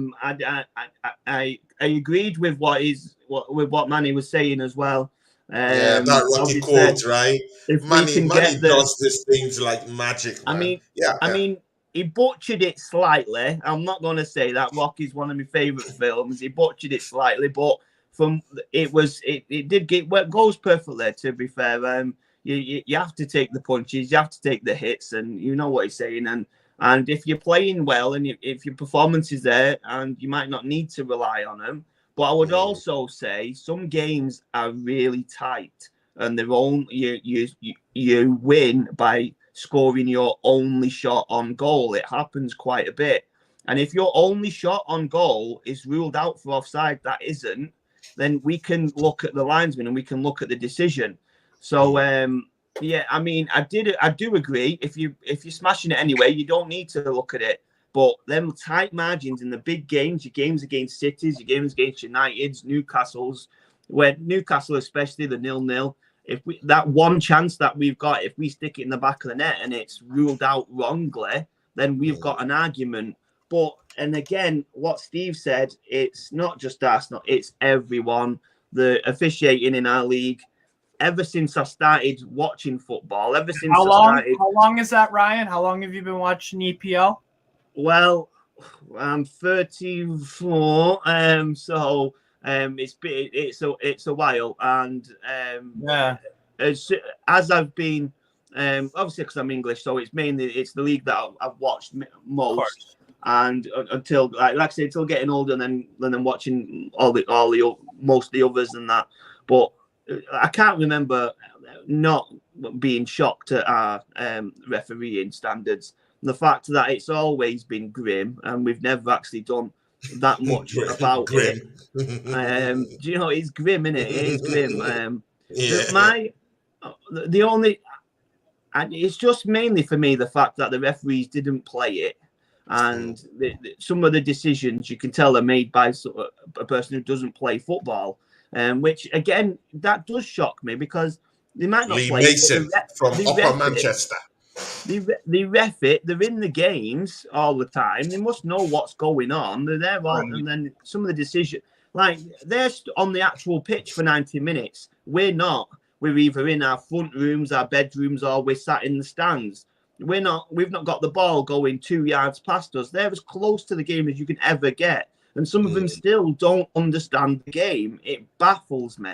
agreed with what Manny was saying as well. That Rocky quote, right? Manny does these things like magic, man. I mean, he butchered it slightly. I'm not going to say that Rocky's one of my favorite films. He butchered it slightly, but it goes perfectly. To be fair, you have to take the punches, you have to take the hits, and you know what he's saying. And if you're playing well, and if your performance is there, and you might not need to rely on them. But I would also say some games are really tight, and you win by scoring your only shot on goal. It happens quite a bit. And if your only shot on goal is ruled out for offside, that isn't, then we can look at the linesman and we can look at the decision. So, I do agree. If you're smashing it anyway, you don't need to look at it. But them tight margins in the big games, your games against Cities, your games against Uniteds, Newcastles, where Newcastle especially, the 0-0, that one chance that we've got, if we stick it in the back of the net and it's ruled out wrongly, then we've got an argument. And again, what Steve said, it's not just Arsenal, it's everyone. The officiating in our league, ever since I started watching football, how long is that, Ryan? How long have you been watching EPL? Well, I'm 34, so it's a while, and as I've been, obviously because I'm English, so it's the league that I've watched most, and until like I say, until getting older, and then watching most of the others and that. But I can't remember not being shocked at our refereeing standards. The fact that it's always been grim, and we've never actually done that much about it. Do you know, it's grim, isn't it? It is grim. It's just mainly for me the fact that the referees didn't play it, and some of the decisions you can tell are made by a person who doesn't play football, which again that does shock me because they might not play Mason from Upper Manchester. They ref it. They're in the games all the time. They must know what's going on. They're there, and then some of the decisions. Like they're on the actual pitch for 90 minutes. We're not. We're either in our front rooms, our bedrooms, or we're sat in the stands. We're not. We've not got the ball going 2 yards past us. They're as close to the game as you can ever get, and some of them still don't understand the game. It baffles me.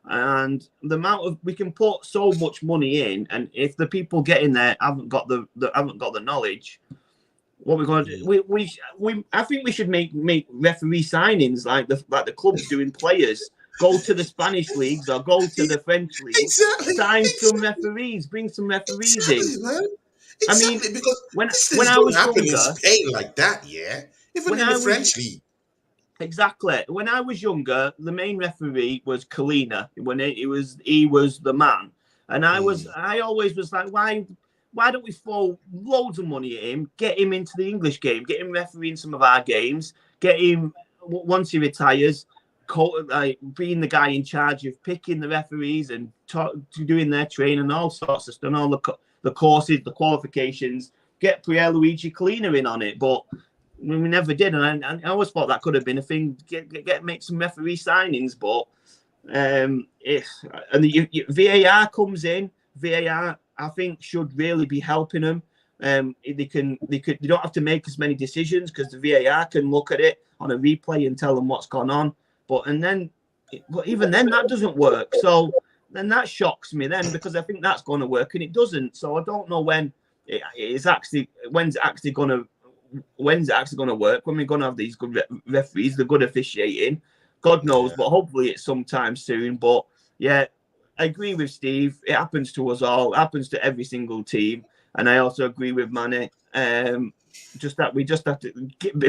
And the amount of we can put so much money in, and if the people getting there haven't got the knowledge, what we're going to do? I think we should make referee signings like the clubs doing players. Go to the Spanish leagues or go to the French leagues. Sign some referees. Bring some referees in. Man. I mean, because when I was happen younger, in Spain like that, yeah. Even in the French league. Exactly. When I was younger, the main referee was Kalina. He was the man, and I always was like, why don't we throw loads of money at him, get him into the English game, get him refereeing some of our games, get him once he retires, being the guy in charge of picking the referees and doing their training and all sorts of stuff, and all the courses, the qualifications. Get Pierluigi Kalina in on it, but we never did, and I always thought that could have been a thing. Make some referee signings, but VAR comes in. VAR, I think, should really be helping them. They don't have to make as many decisions because the VAR can look at it on a replay and tell them what's gone on. But even then, that doesn't work. So then that shocks me then because I think that's going to work and it doesn't. So I don't know when's it actually going to work, when we're going to have these good referees, the good officiating. God knows, but hopefully it's sometime soon. But yeah, I agree with Steve. It happens to us all. It happens to every single team. And I also agree with Manny. Just that we just have to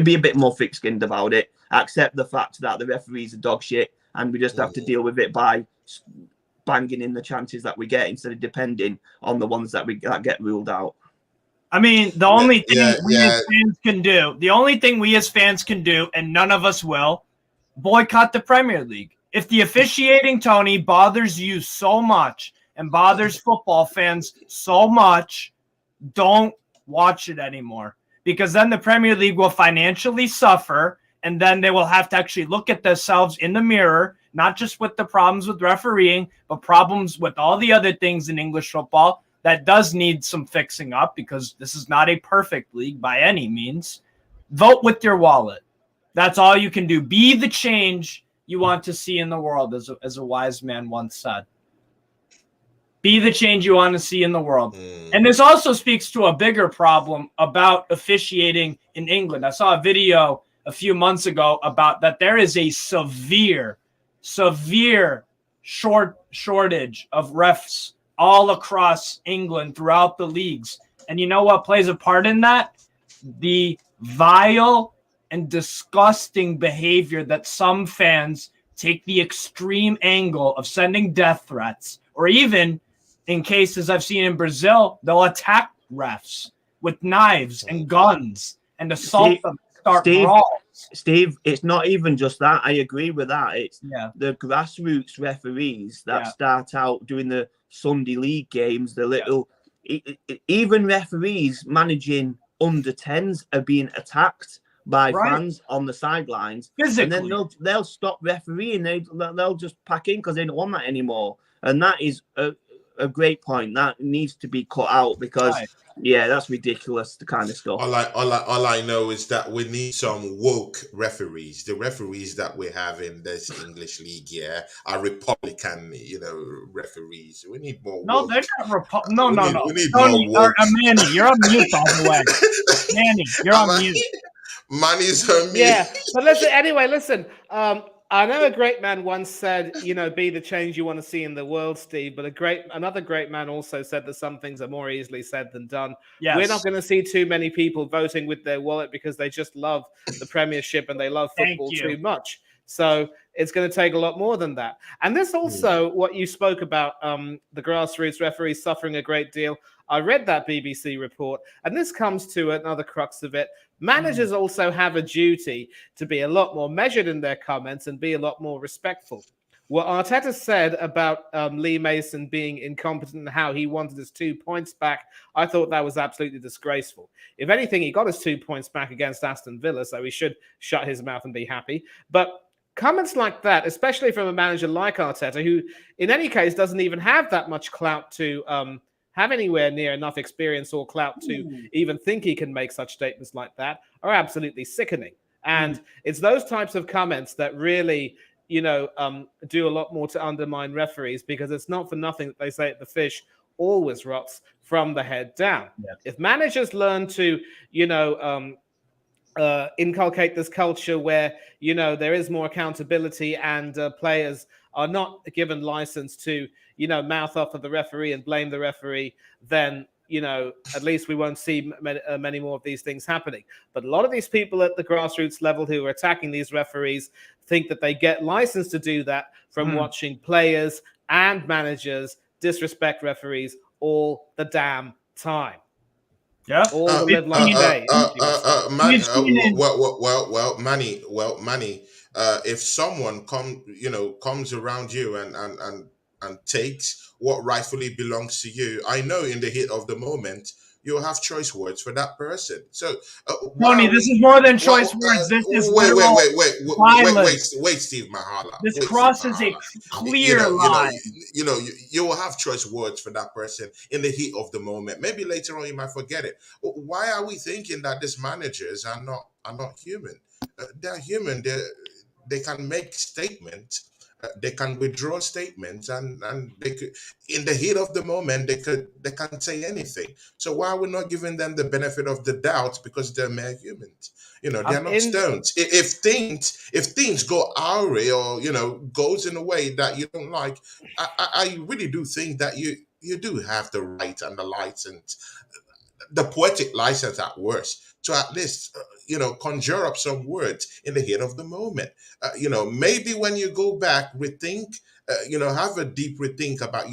be a bit more thick-skinned about it. Accept the fact that the referees are dog shit, and we just have to deal with it by banging in the chances that we get instead of depending on the ones that get ruled out. I mean, the only thing we as fans can do, and none of us will, boycott the Premier League. If the officiating, Tony, bothers you so much and bothers football fans so much, don't watch it anymore. Because then the Premier League will financially suffer, and then they will have to actually look at themselves in the mirror, not just with the problems with refereeing, but problems with all the other things in English football that does need some fixing up, because this is not a perfect league by any means. Vote with your wallet. That's all you can do. Be the change you want to see in the world, as a wise man once said. Be the change you want to see in the world. And this also speaks to a bigger problem about officiating in England. I saw a video a few months ago about that there is a severe shortage of refs all across England throughout the leagues. And you know what plays a part in that? The vile and disgusting behavior that some fans take the extreme angle of sending death threats, or even in cases I've seen in Brazil, they'll attack refs with knives and guns and assault them, start brawls. Steve, it's not even just that. I agree with that. It's the grassroots referees that start out doing the Sunday league games, the little, even referees managing under 10s are being attacked by fans on the sidelines. Physically. And then they'll stop refereeing. They'll just pack in because they don't want that anymore. And that is a great point. That needs to be cut out because that's ridiculous, the kind of stuff. All I know is that we need some woke referees. The referees that we have in this English league are Republican, referees. We need more. No, woke. they're not Republican. No. We need Tony, more woke. Manny, you're on mute, by the way. Manny, you're on mute. Manny's on mute. Yeah, but listen. I know a great man once said, be the change you want to see in the world, Steve. But another great man also said that some things are more easily said than done. Yes. We're not going to see too many people voting with their wallet because they just love the Premiership and they love football too much. So it's going to take a lot more than that. And this also, what you spoke about, the grassroots referees suffering a great deal. I read that BBC report, and this comes to another crux of it. Managers also have a duty to be a lot more measured in their comments and be a lot more respectful. What Arteta said about Lee Mason being incompetent and how he wanted his 2 points back, I thought that was absolutely disgraceful. If anything, he got his 2 points back against Aston Villa, so he should shut his mouth and be happy. But comments like that, especially from a manager like Arteta, who in any case doesn't even have that much clout to have anywhere near enough experience or clout to even think he can make such statements like that, are absolutely sickening. And it's those types of comments that really, do a lot more to undermine referees, because it's not for nothing that they say the fish always rots from the head down. Yes. If managers learn to, inculcate this culture where there is more accountability, and players are not given license to mouth off of the referee and blame the referee, then at least we won't see many more of these things happening. But a lot of these people at the grassroots level who are attacking these referees think that they get license to do that from watching players and managers disrespect referees all the damn time. Yeah. All the live long day. Manny. If someone comes around you and takes what rightfully belongs to you, I know in the heat of the moment you'll have choice words for that person. So, Tony, this is more than choice words. This is wait, Steve Mahala. This crosses a clear line. You will have choice words for that person in the heat of the moment. Maybe later on you might forget it. Why are we thinking that these managers are not human? They're human. They can make statements. They can withdraw statements, and they could, in the heat of the moment, they can't say anything. So why are we not giving them the benefit of the doubt, because they're mere humans? They're not stones. If things go awry, or goes in a way that you don't like, I really do think that you do have the right and the license, the poetic license at worst, to at least conjure up some words in the heat of the moment. Maybe when you go back, rethink, have a deep rethink about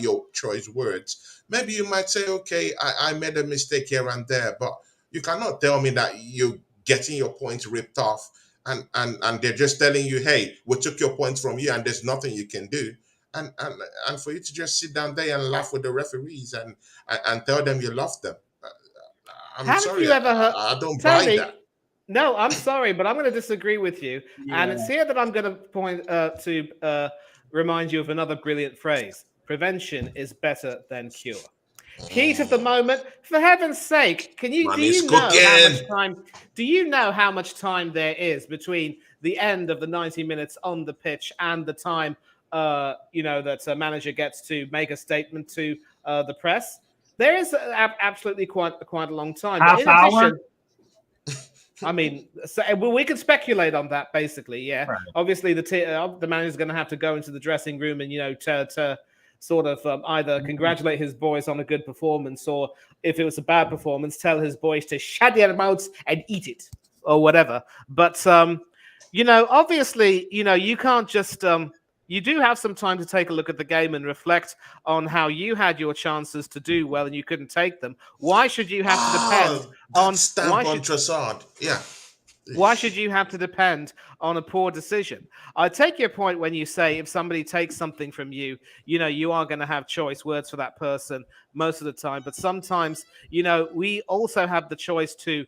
your choice words. Maybe you might say, okay, I made a mistake here and there, but you cannot tell me that you're getting your points ripped off, and they're just telling you, hey, we took your points from you and there's nothing you can do. And for you to just sit down there and laugh with the referees and tell them you love them. I'm sorry, you ever heard? I don't Tony, buy that. No, I'm sorry, but I'm going to disagree with you. Yeah. And it's here that I'm going to point to remind you of another brilliant phrase: prevention is better than cure. Heat of the moment, for heaven's sake, do you know how much time there is between the end of the 90 minutes on the pitch and the time that a manager gets to make a statement to the press? There is absolutely quite a long time. Half hour? I mean, we can speculate on that, basically. Yeah, right. Obviously, the manager's going to have to go into the dressing room and to sort of either congratulate his boys on a good performance, or if it was a bad performance, tell his boys to shut their mouths and eat it, or whatever. But obviously, you can't just. You do have some time to take a look at the game and reflect on how you had your chances to do well and you couldn't take them. Why should you have to depend on stamp on Trossard? Yeah. Why should you have to depend on a poor decision? I take your point when you say if somebody takes something from you, you are going to have choice words for that person most of the time. But sometimes, we also have the choice to,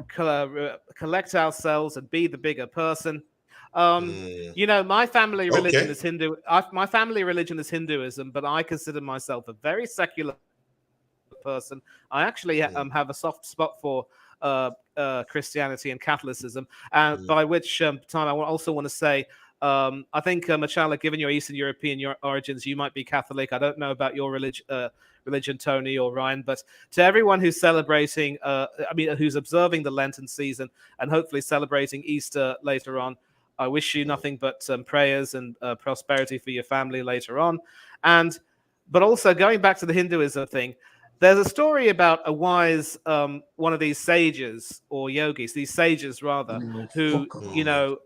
collect ourselves and be the bigger person. My family religion is Hindu. My family religion is Hinduism, but I consider myself a very secular person. I actually have a soft spot for Christianity and Catholicism, by which time I also want to say, I think, Machala, given your Eastern European origins, you might be Catholic. I don't know about your religion, Tony or Ryan, but to everyone who's celebrating, who's observing the Lenten season and hopefully celebrating Easter later on, I wish you nothing but prayers and prosperity for your family later on. But also going back to the Hinduism thing, there's a story about a wise, one of these sages or yogis, these sages rather, who,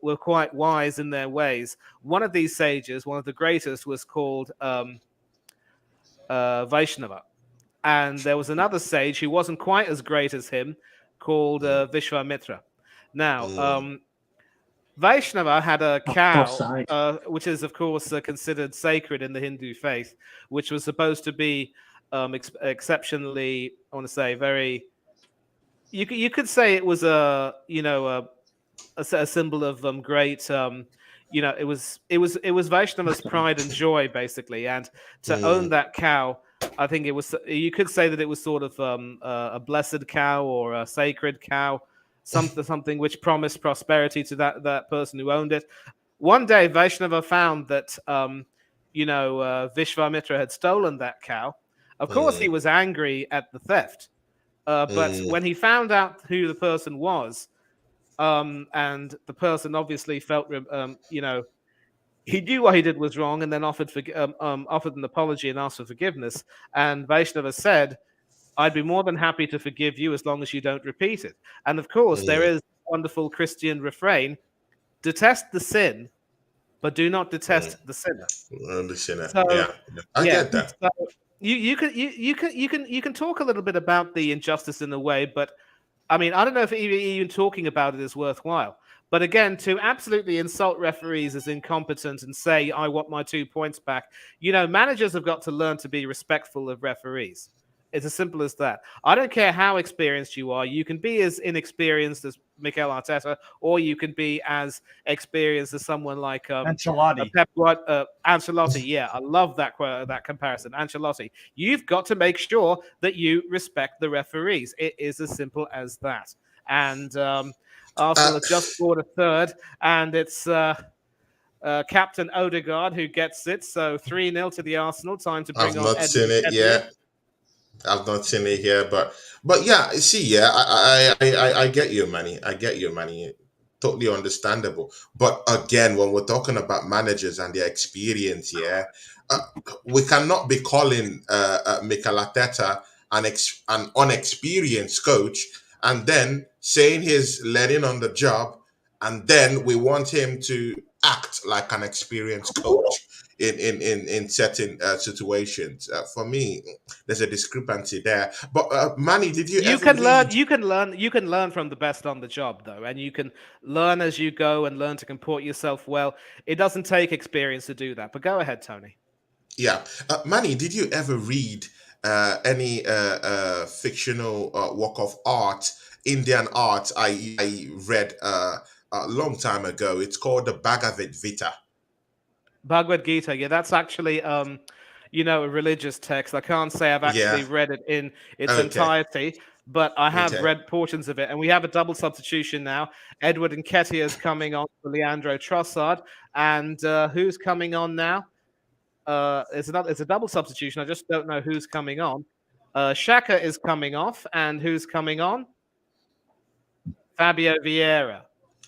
were quite wise in their ways. One of these sages, one of the greatest, was called Vaishnava. And there was another sage who wasn't quite as great as him, called Vishwamitra. Now, Vaishnava had a cow, which is, of course, considered sacred in the Hindu faith, which was supposed to be exceptionally, I want to say, very. You could say it was a a symbol of great. It was Vaishnava's pride and joy, basically, and to own Mm, that cow, I think it was. You could say that it was sort of a blessed cow or a sacred cow, something which promised prosperity to that person who owned it. One day, Vaishnava found that Vishvamitra had stolen that cow. Of course, he mm, was angry at the theft, but mm, when he found out who the person was, and the person obviously felt, he knew what he did was wrong, and then offered an apology and asked for forgiveness. And Vaishnava said, "I'd be more than happy to forgive you as long as you don't repeat it." And of course, there mm, is a wonderful Christian refrain: "Detest the sin, but do not mm. detest the sinner." Listener, So yeah, I yeah, get that. so you can talk a little bit about the injustice in a way, but I mean, I don't know if even talking about it is worthwhile. But again, to absolutely insult referees as incompetent and say, "I want my 2 points back," managers have got to learn to be respectful of referees. It's as simple as that. I don't care how experienced you are. You can be as inexperienced as Mikel Arteta, or you can be as experienced as someone like Ancelotti. Ancelotti. Yeah, I love that comparison. Ancelotti. You've got to make sure that you respect the referees. It is as simple as that. And Uh, Arsenal have just scored a third, and it's Captain Odegaard who gets it. So 3-0 to the Arsenal. Time to bring I've on not Edward seen it Nketiah. yet. I've not seen it here, but yeah, see, yeah, I get you, Manny. I get you, Manny. Totally understandable. But again, when we're talking about managers and their experience, yeah, uh, we cannot be calling Mikel Arteta an unexperienced coach, and then saying he's letting on the job, and then we want him to act like an experienced coach in certain situations. For me, there's a discrepancy there. But Manny, did you You ever can learn. read? You can learn from the best on the job, though, and you can learn as you go and learn to comport yourself well. It doesn't take experience to do that. But go ahead, Tony. Yeah, Manny, did you ever read any fictional work of art, Indian art? I read a long time ago. It's called the Bhagavad Gita. Bhagavad Gita. Yeah, that's actually a religious text. I can't say I've Yeah. actually read it in its Okay. entirety, but I have Okay. read portions of it. And we have a double substitution now. Edward Nketiah is coming on for Leandro Trossard, and who's coming on now? It's a double substitution. I just don't know who's coming on. Shaka is coming off, and who's coming on? Fabio Vieira.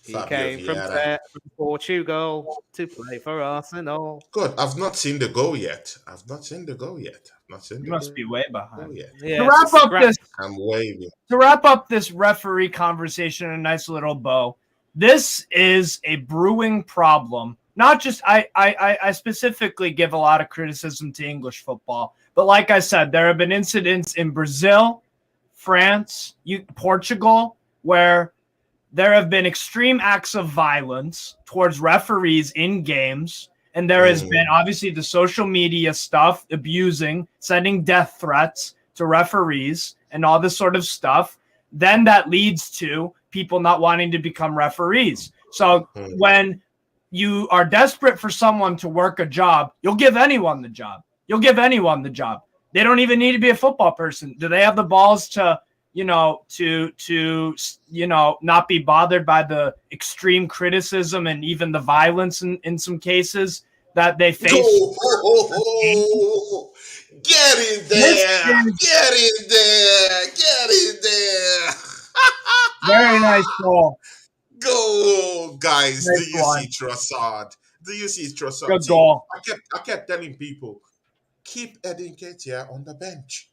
He Fabio came Vieira. from Portugal to play for Arsenal. Good. I've not seen the goal yet. I've not seen the goal yet. I've not seen You the must be way goal behind. yet. To Yeah, it's a wrap up scrap. this I'm waving. to wrap up this referee conversation in a nice little bow, this is a brewing problem. Not just I specifically give a lot of criticism to English football, but like I said, there have been incidents in Brazil, France, Portugal, where there have been extreme acts of violence towards referees in games. And there has been Mm, obviously the social media stuff, abusing, sending death threats to referees and all this sort of stuff. Then that leads to people not wanting to become referees. So mm. when you are desperate for someone to work a job, you'll give anyone the job. You'll give anyone the job. They don't even need to be a football person. Do they have the balls to not be bothered by the extreme criticism and even the violence in some cases that they Go! face? Get in This there! is Get in there! Get in there! very nice goal. Go, guys! Do Nice you see one. Trossard? Do you see Trossard? Good See, goal. I kept telling people, keep Edin Ketia on the bench.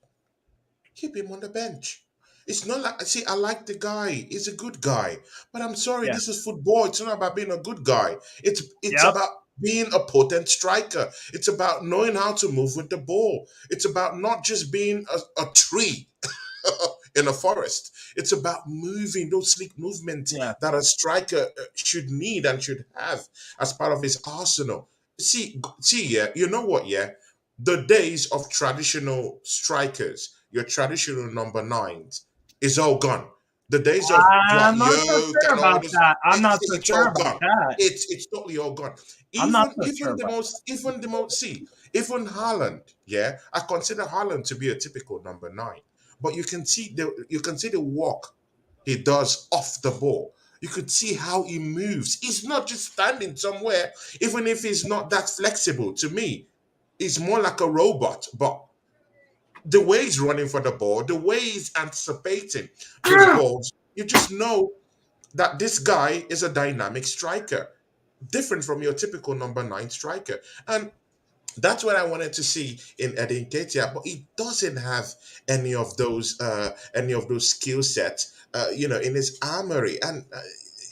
Keep him on the bench. It's not like, see, I like the guy. He's a good guy. But I'm sorry, Yeah. this is football. It's not about being a good guy. It's Yep. about being a potent striker. It's about knowing how to move with the ball. It's about not just being a tree in a forest. It's about moving those sleek movements Yeah. that a striker should need and should have as part of his arsenal. See, yeah, you know what, yeah? The days of traditional strikers, your traditional number nines, is all gone. The days of I'm not so Yoke sure and all about this, that. I'm not so it's sure all about gone. that. It's totally all gone. I'm not so sure Even the about most see, even Haaland, yeah, I consider Haaland to be a typical number 9. But you can see the walk he does off the ball. You could see how he moves. He's not just standing somewhere, even if he's not that flexible. To me, he's more like a robot. But the way he's running for the ball, the way he's anticipating the that. balls, you just know that this guy is a dynamic striker, different from your typical number 9 striker. And that's what I wanted to see in Edin Ketia, but he doesn't have any of those skill sets, in his armory. And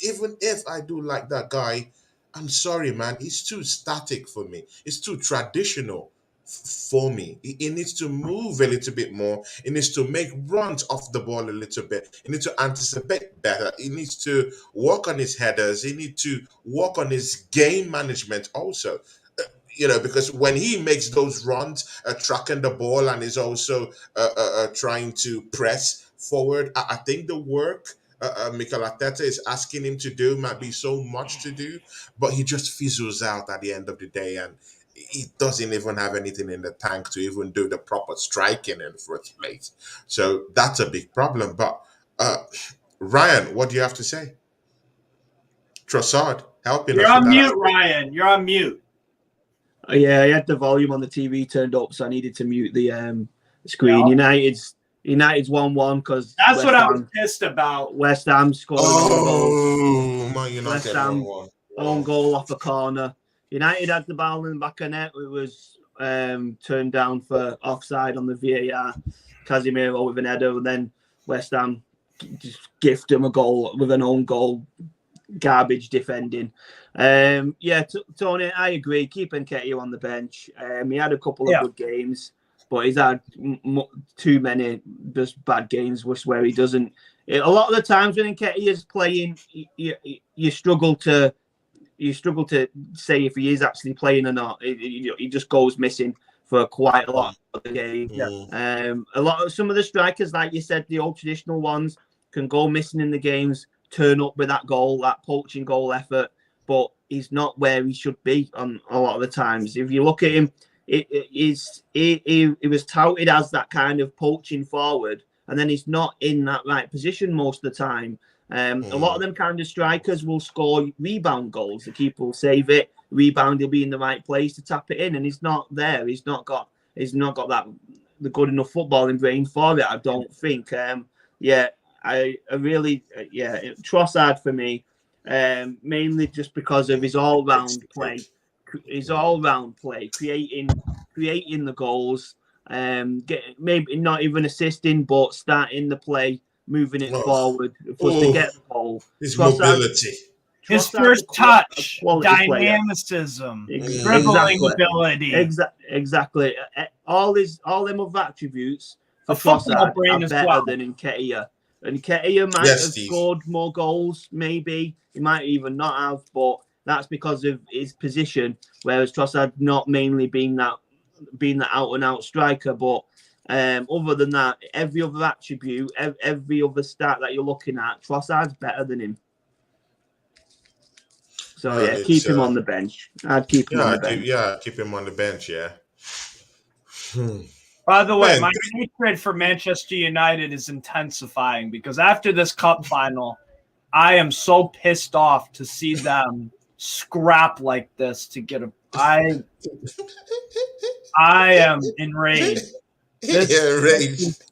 even if I do like that guy, I'm sorry, man, he's too static for me. It's too traditional for me. He needs to move a little bit more. He needs to make runs off the ball a little bit. He needs to anticipate better. He needs to work on his headers. He needs to work on his game management also. Because when he makes those runs, tracking the ball and is also trying to press forward, I think the work Mikel Arteta is asking him to do might be so much to do, but he just fizzles out at the end of the day, and he doesn't even have anything in the tank to even do the proper striking in the first place. So that's a big problem. But Ryan, what do you have to say? Trossard helping You're us with on that. mute, Ryan. You're on mute. Yeah, I had the volume on the TV turned up, so I needed to mute the screen. Yeah. United's 1-1 because That's what I was pissed about. West Ham scored an own goal. Oh, Man West United Ham 1-1. own goal off a corner. United had the ball in the back of net. It was turned down for offside on the VAR. Casemiro with an header, and then West Ham just gift him a goal with an own goal. Garbage defending. Tony, I agree. Keep Nketiah on the bench. He had a couple of good games, but he's had too many just bad games where he doesn't. A lot of the times when Nketiah is playing, you struggle to say if he is actually playing or not. He just goes missing for quite a lot of the game. Some of the strikers, like you said, the old traditional ones, can go missing in the games, turn up with that goal, that poaching goal effort, but he's not where he should be on a lot of the times. If you look at him, he was touted as that kind of poaching forward, and then he's not in that right position most of the time. A lot of them kind of strikers will score rebound goals. The keeper will save it, rebound, he'll be in the right place to tap it in, and he's not there. He's not got that the good enough footballing brain for it, I don't think. I really, Trossard for me, mainly just because of his all-round play, creating the goals, maybe not even assisting, but starting the play, moving it forward for us to get the ball. His mobility. His first touch, dynamicism, dribbling ability. Exactly. All them other attributes for Trossard are better than Nketiah. And Nketiah might have scored more goals, maybe. He might even not have, but that's because of his position, whereas Trossard not mainly being that out-and-out striker, but other than that, every other attribute, every other stat that you're looking at, Trossard's better than him. So, keep him on the bench. I'd keep him on the bench. Keep him on the bench, yeah. By the way, my hatred for Manchester United is intensifying because after this cup final, I am so pissed off to see them scrap like this to get a. I am enraged. Enraged.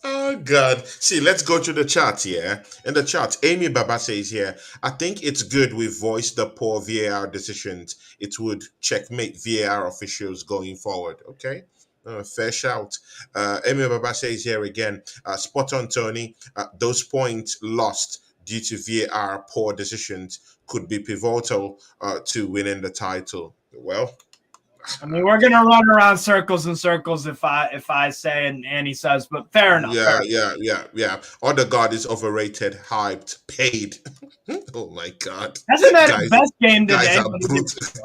Oh God! See, let's go to the chat here. In the chat, Amy Baba says here, I think it's good we voiced the poor VAR decisions. It would checkmate VAR officials going forward. Okay, fair shout. Amy Baba says here again, spot on, Tony. Those points lost due to VAR poor decisions could be pivotal to winning the title. Well, I mean, we're gonna run around circles and circles if I say and Annie says, but fair enough. Yeah. Odegaard is overrated, hyped, paid. Oh my God! Hasn't that the best game today?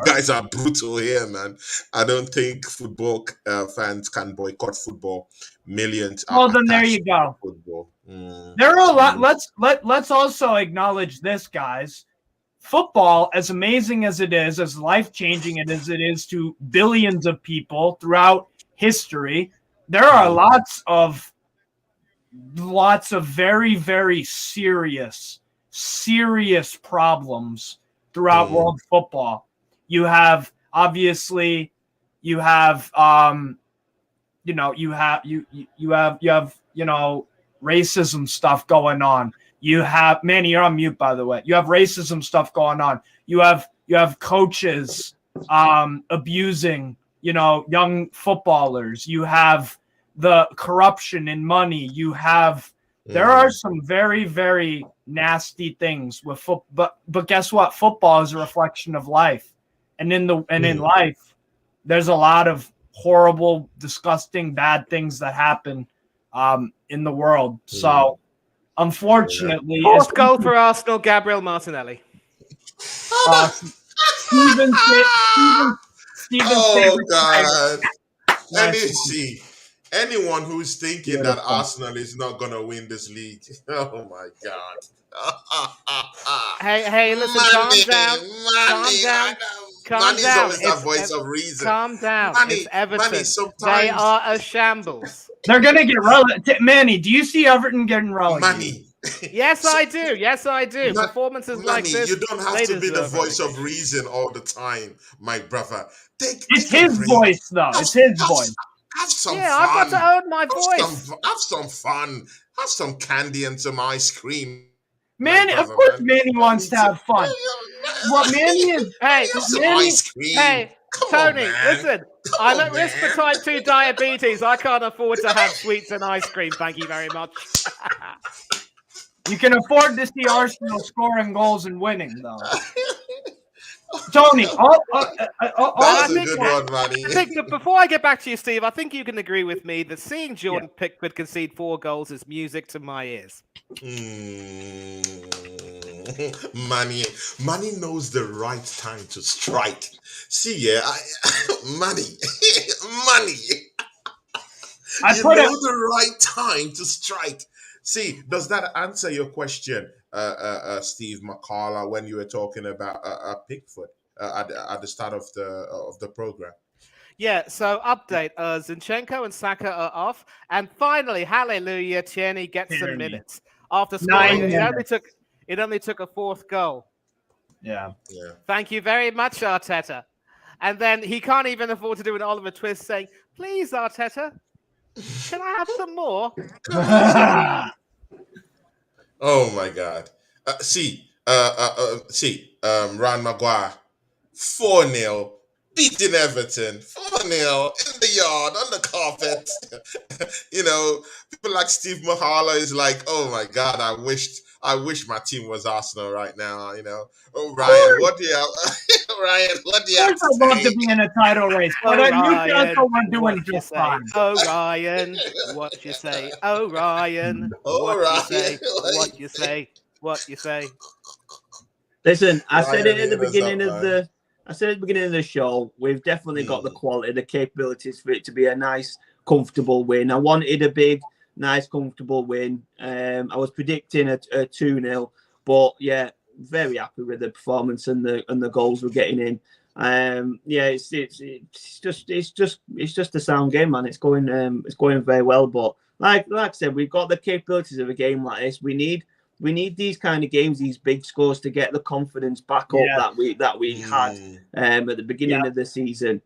Guys are brutal here, man. I don't think football fans can boycott football. Millions. Well, then there you go. Football. There are a lot. Let's also acknowledge this, guys. Football, as amazing as it is, as life-changing as it is to billions of people throughout history, there are lots of very, very serious problems throughout world football. You have obviously, you have racism stuff going on. You have, Manny, you're on mute, by the way. You have racism stuff going on. You have coaches abusing, young footballers. You have the corruption in money. You have, there are some very, very nasty things with football. But guess what? Football is a reflection of life, and in life, there's a lot of horrible, disgusting, bad things that happen in the world. So, unfortunately, fourth goal for Arsenal, Gabriel Martinelli. Steven. Oh God! Let me see. Anyone who's thinking that Arsenal is not gonna win this league, oh my God! Hey, listen, calm down. Manny's always that voice of reason. Calm down. It's Everton. Manny, sometimes they are a shambles. They're gonna get relegated. Manny, do you see Everton getting relegated? Manny. Yes, I do. Performances like this. You don't have to be the voice of reason all the time, my brother. It's his voice, though. It's his voice. Have some fun. I've got to own my voice. Have some fun. Have some candy and some ice cream. Manny, of course, Manny wants to have fun. What Manny is, some ice cream. Hey, Come Tony, on, listen. I'm at risk for type 2 diabetes. I can't afford to have sweets and ice cream. Thank you very much. You can afford to see Arsenal scoring goals and winning, though. Tony, that's a good one, Manny. I think that before I get back to you, Steve, I think you can agree with me that seeing Jordan Pickford concede 4 goals is music to my ears. Manny knows the right time to strike. See, Manny. You know the right time to strike. See, does that answer your question, Steve McCullough, when you were talking about Pickford at the start of the program? Yeah, so update. Zinchenko and Saka are off. And finally, hallelujah, Tierney gets some minutes. After scoring, it only took a 4th goal. Yeah. Thank you very much, Arteta. And then he can't even afford to do an Oliver Twist saying, please, Arteta, can I have some more? Oh my God! Ryan Maguire, 4-0, beating Everton, 4-0 in the yard on the carpet. People like Steve Mahala is like, oh my God, I wish my team was Arsenal right now. Oh Ryan, what do you have? Ryan, what do you have to say? I'd love to be in a title race, but Newcastle we're doing just fine. Oh Ryan, what you say? Oh Ryan, what you say? What you say? Listen, I said it at the beginning of the show. We've definitely got the quality, the capabilities for it to be a nice, comfortable win. I wanted a big, nice, comfortable win. I was predicting a 2-0, but yeah, very happy with the performance and the goals we're getting in. It's just a sound game, man. It's going very well. But like I said, we've got the capabilities of a game like this. We need these kind of games, these big scores, to get the confidence back up that we had at the beginning of the season.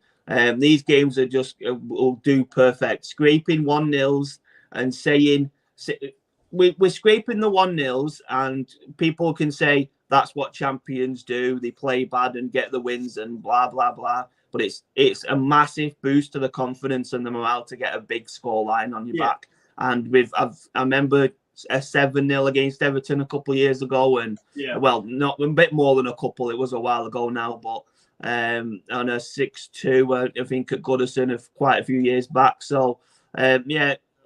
These games are just will do perfect. Scraping 1-0s and saying we're scraping the 1-0s, and people can say that's what champions do. They play bad and get the wins and blah blah blah. But it's a massive boost to the confidence and the morale to get a big score line on your back. And I remember a 7-0 against Everton a couple of years ago, and not a bit more than a couple. It was a while ago now, but on a 6-2, I think at Goodison of quite a few years back. So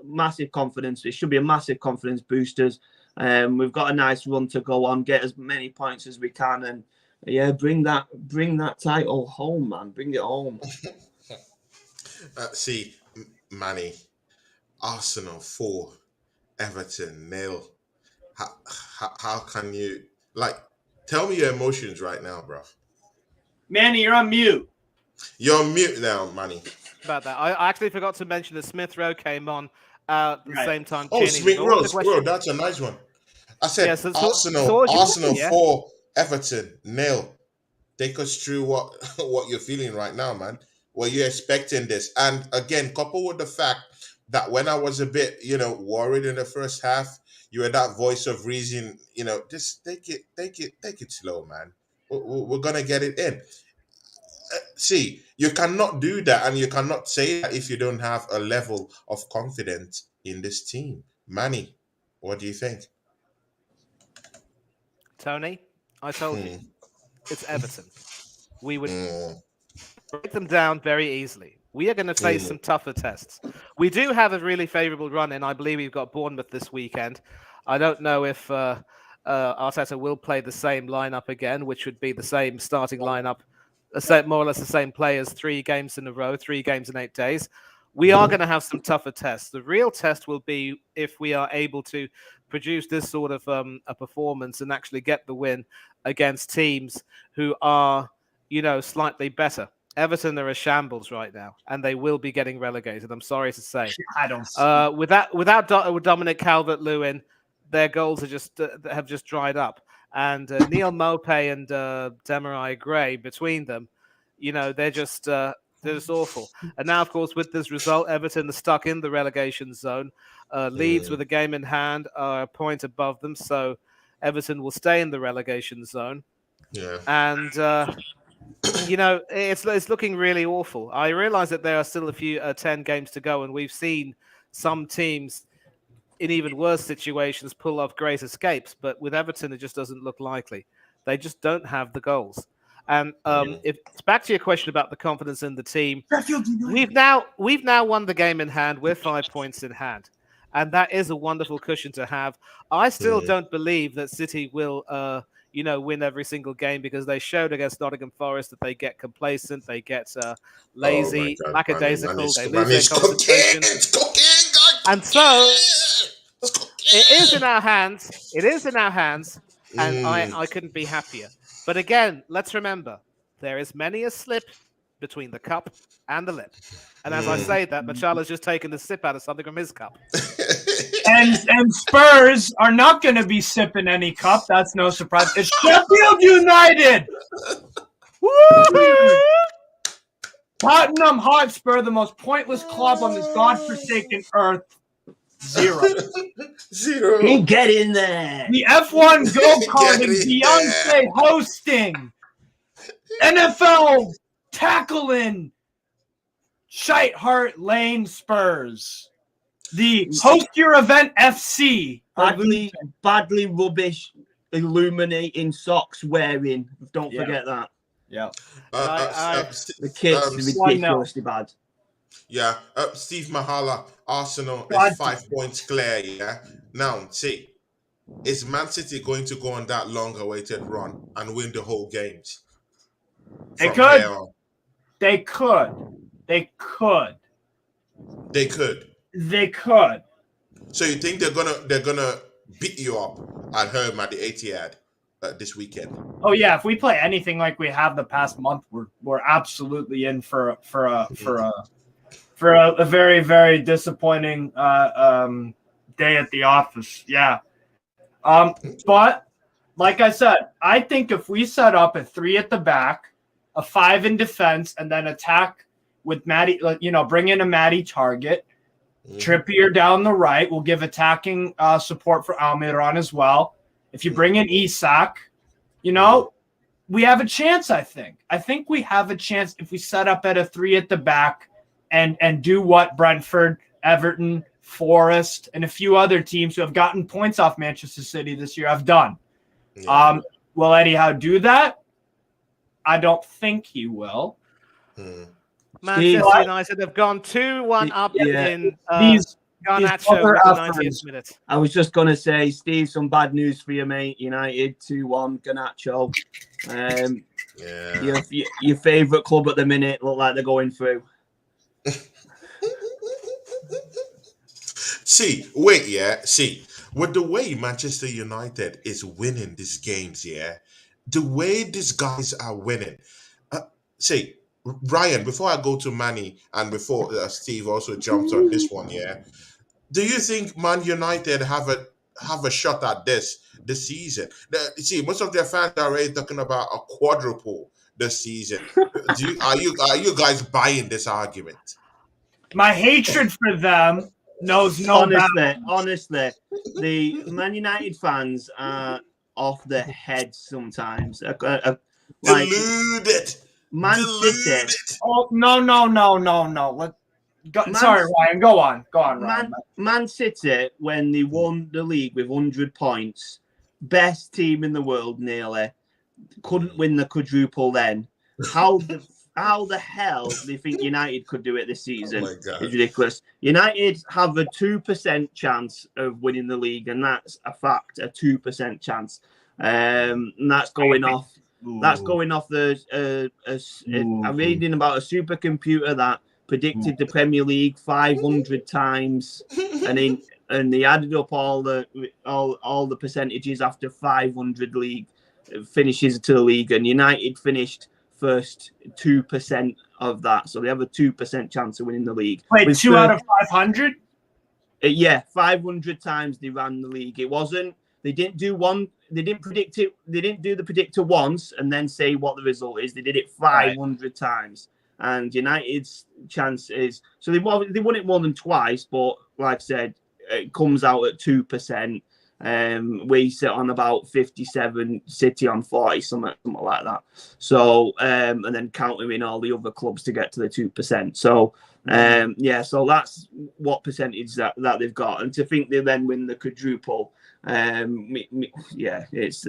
massive confidence. It should be a massive confidence boosters. We've got a nice run to go on, get as many points as we can, and bring that title home, man. Bring it home. Manny, Arsenal 4, Everton nil. How can you tell me your emotions right now, bro? Manny, you're on mute. You're on mute now, Manny. About that. I actually forgot to mention that Smith Rowe came on at the same time. Oh, Tierney did. Smith But what was Rowe, the Smith Rowe, question? that's a nice one. I Yeah, said so Arsenal, what was your Arsenal question, yeah? 4, Everton nil. Take us through what what you're feeling right now, man. Were you expecting this? And again, coupled with the fact that when I was a bit, worried in the first half, you were that voice of reason. Just take it slow, man. We're gonna get it in. See, you cannot do that, and you cannot say that if you don't have a level of confidence in this team. Manny, what do you think? Tony, I told you, Hmm. it's Everton. We would Mm, break them down very easily. We are going to face mm, some tougher tests. We do have a really favourable run in. I believe we've got Bournemouth this weekend. I don't know if Arteta will play the same lineup again, which would be the same starting lineup, more or less the same players, 3 games in a row, 3 games in 8 days. We are going to have some tougher tests. The real test will be if we are able to produce this sort of a performance and actually get the win against teams who are, slightly better. Everton are a shambles right now, and they will be getting relegated. I'm sorry to say. I don't. Without Dominic Calvert-Lewin, their goals are have just dried up. And Neil Maupay and Demarai Gray, between them, they're just awful. And now, of course, with this result, Everton are stuck in the relegation zone. Leeds, with a game in hand, are a point above them, so Everton will stay in the relegation zone. yeah. And it's looking really awful. I realize that there are still a few 10 games to go, and we've seen some teams in even worse situations pull off great escapes, but with Everton it just doesn't look likely. They just don't have the goals. And if it's back to your question about the confidence in the team, we've now won the game in hand. We're 5 points in hand, and that is a wonderful cushion to have. I still don't believe that City will win every single game, because they showed against Nottingham Forest that they get complacent, they get lazy, Oh my God, lackadaisical, they lose man, their it's concentration. cooking, it's cooking, God. And so It's cooking. it is in our hands. It is in our hands, and Mm, I couldn't be happier. But again, let's remember, there is many a slip between the cup and the lip. And as I say that, Machala's just taken the sip out of something from his cup. And Spurs are not going to be sipping any cup. That's no surprise. It's Sheffield United. Woo! Tottenham Hotspur, the most pointless club on this godforsaken earth. 0. Zero. Get in there. The F1 go-karting, Get in Beyonce hosting, NFL tackling, Shite Hart Lane Spurs. The host your event FC. Badly rubbish, illuminating socks wearing. Don't forget that. Yeah. The kids are ridiculously bad. Yeah. Steve Mahala, Arsenal God. is 5 points clear. Yeah. Now, see, is Man City going to go on that long-awaited run and win the whole games? They From could. here on? They could. They could. They could. They could. So you think they're gonna beat you up at home at the Etihad this weekend? Oh yeah, if we play anything like we have the past month, we're absolutely in for a very, very disappointing day at the office. Yeah. But like I said, I think if we set up a 3 at the back, a 5 in defense, and then attack with Matty, bring in a Matty target, Trippier down the right, will give attacking support for Almiron as well. If you bring in Isak, we have a chance, I think. I think we have a chance if we set up at a 3 at the back and do what Brentford, Everton, Forest, and a few other teams who have gotten points off Manchester City this year have done. Yeah. Will Eddie Howe do that? I don't think he will. Manchester United have gone 2-1 up in Garnacho other in the efforts. 90th minute. I was just going to say, Steve, some bad news for you, mate. United 2-1, Garnacho. Your favourite club at the minute look like they're going through. See, with the way Manchester United is winning these games, yeah, the way these guys are winning. Uh, see, Ryan, before I go to Manny and before Steve also jumps on this one, yeah, do you think Man United have a shot at this season? See, most of their fans are already talking about a quadruple this season. Are you guys buying this argument? My hatred for them knows no bounds. Honestly, the Man United fans are off their heads sometimes. Like Deluded, Man City, deluded. Oh no. Man, Sorry, Ryan. Go on, Ryan. Man City, when they won the league with 100 points, best team in the world nearly, couldn't win the quadruple then. How the hell do you think United could do it this Oh season? my god. It's ridiculous. United have a 2% chance of winning the league, and that's a fact, a 2% chance. And that's going off. That's going off I'm reading about a supercomputer that predicted the Premier League 500 times, and they added up all the percentages after 500 league finishes to the league, and United finished first 2% of that, so they have a 2% chance of winning the league. Wait, 2 out of 500? Yeah, 500 times they ran the league. It wasn't. They didn't do one. They didn't predict it. They didn't do the predictor once and then say what the result is. They did it 500 times. And United's chance is they won it more than twice, but like I said, it comes out at 2%. We sit on about 57, City on 40, something like that. So and then counting in all the other clubs to get to the 2%. So so that's what percentage that they've got. And to think they then win the quadruple, it's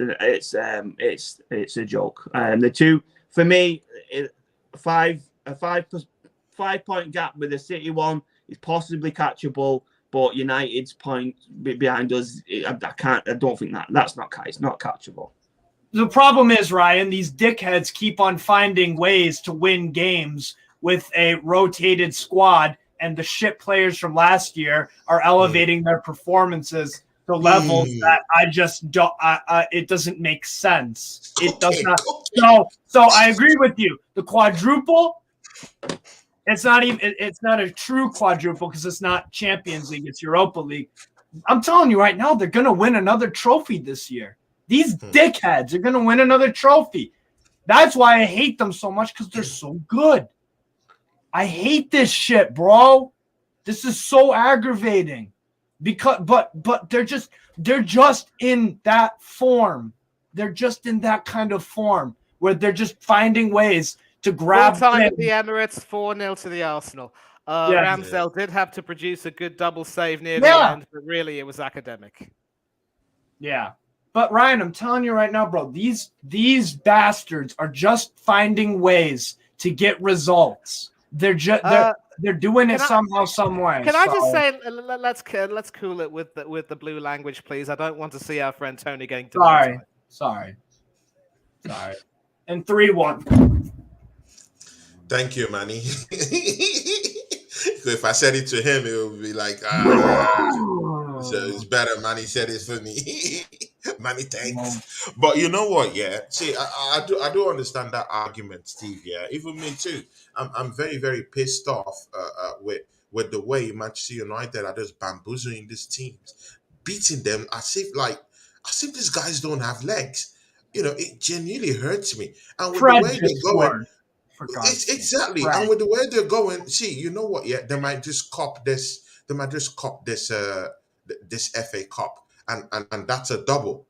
a joke. The two for me, a 5-point gap with the City one is possibly catchable. But United's point behind us, I don't think that's not. It's not catchable. The problem is, Ryan, these dickheads keep on finding ways to win games with a rotated squad, and the shit players from last year are elevating their performances to levels that I just don't. It doesn't make sense. It does not. So I agree with you. The quadruple. It's not a true quadruple because it's not Champions League, it's Europa League. I'm telling you right now, they're going to win another trophy this year. These dickheads are going to win another trophy. That's why I hate them so much, because they're so good. I hate this shit, bro. This is so aggravating. But they're just in that form. They're just in that kind of form where they're just finding ways to grab time at the Emirates, 4-0 to the Arsenal. Yeah. Ramsdale did have to produce a good double save near the end, but really it was academic. Yeah. But Ryan, I'm telling you right now, bro, these bastards are just finding ways to get results. They're doing it somehow, some way. Can I just say, let's cool it with the blue language, please. I don't want to see our friend Tony getting Sorry. And 3-1. Thank you, Manny. If I said it to him, it would be like, so it's better Manny said it for me. Manny, thanks. But you know what? Yeah, see, I do understand that argument, Steve. Yeah, even me too. I'm very, very pissed off with the way Manchester United are just bamboozling these teams, beating them as if these guys don't have legs. You know, it genuinely hurts me. And with the way they're going. Exactly, and with the way they're going, see, you know what? Yeah, they might just cop this. They might just cop this FA Cup, and that's a double.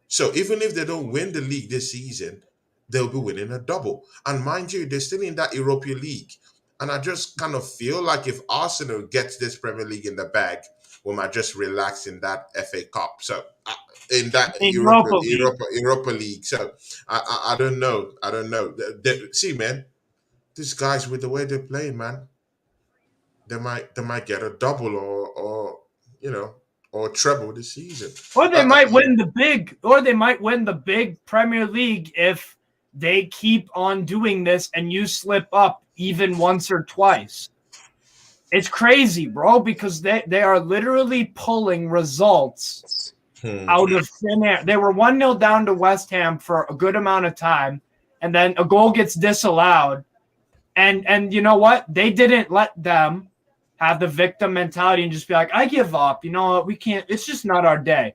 So even if they don't win the league this season, they'll be winning a double. And mind you, they're still in that Europa League. And I just kind of feel like if Arsenal gets this Premier League in the bag, we might just relax in that FA Cup. So in that Europa League. So I don't know. See, man. These guys, with the way they're playing, man, they might get a double or treble this season. Or they might win the big Premier League if they keep on doing this and you slip up even once or twice. It's crazy, bro, because they are literally pulling results out of thin air. They were 1-0 down to West Ham for a good amount of time, and then a goal gets disallowed. And you know what? They didn't let them have the victim mentality and just be like, I give up. You know what? We can't. It's just not our day.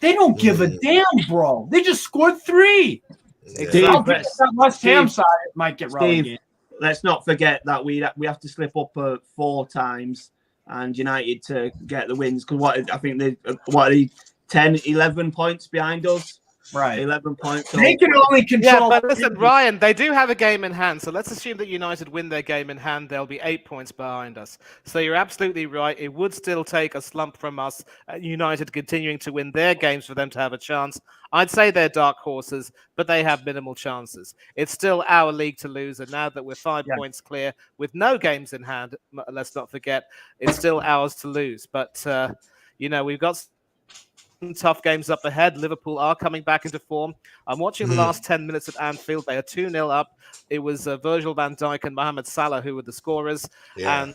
They don't give a damn, bro. They just scored 3. Steve, I'll give it that West Ham side might get relegated. Let's not forget that we have to slip up 4 times and United to get the wins, because I think they 10, 11 points behind us. Right. 11 points. They can only control. Yeah, but listen, Ryan, they do have a game in hand. So let's assume that United win their game in hand. They'll be 8 points behind us. So you're absolutely right. It would still take a slump from us, United continuing to win their games for them to have a chance. I'd say they're dark horses, but they have minimal chances. It's still our league to lose. And now that we're 5 points clear with no games in hand, let's not forget, it's still ours to lose. But, we've got tough games up ahead. Liverpool are coming back into form. I'm watching the last 10 minutes at Anfield. They are 2-0 up. It was Virgil van Dijk and Mohamed Salah who were the scorers. Yeah. And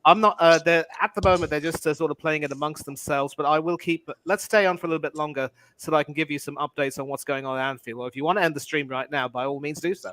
I'm not at the moment. They're just sort of playing it amongst themselves. But I will let's stay on for a little bit longer so that I can give you some updates on what's going on at Anfield. Or if you want to end the stream right now, by all means do so.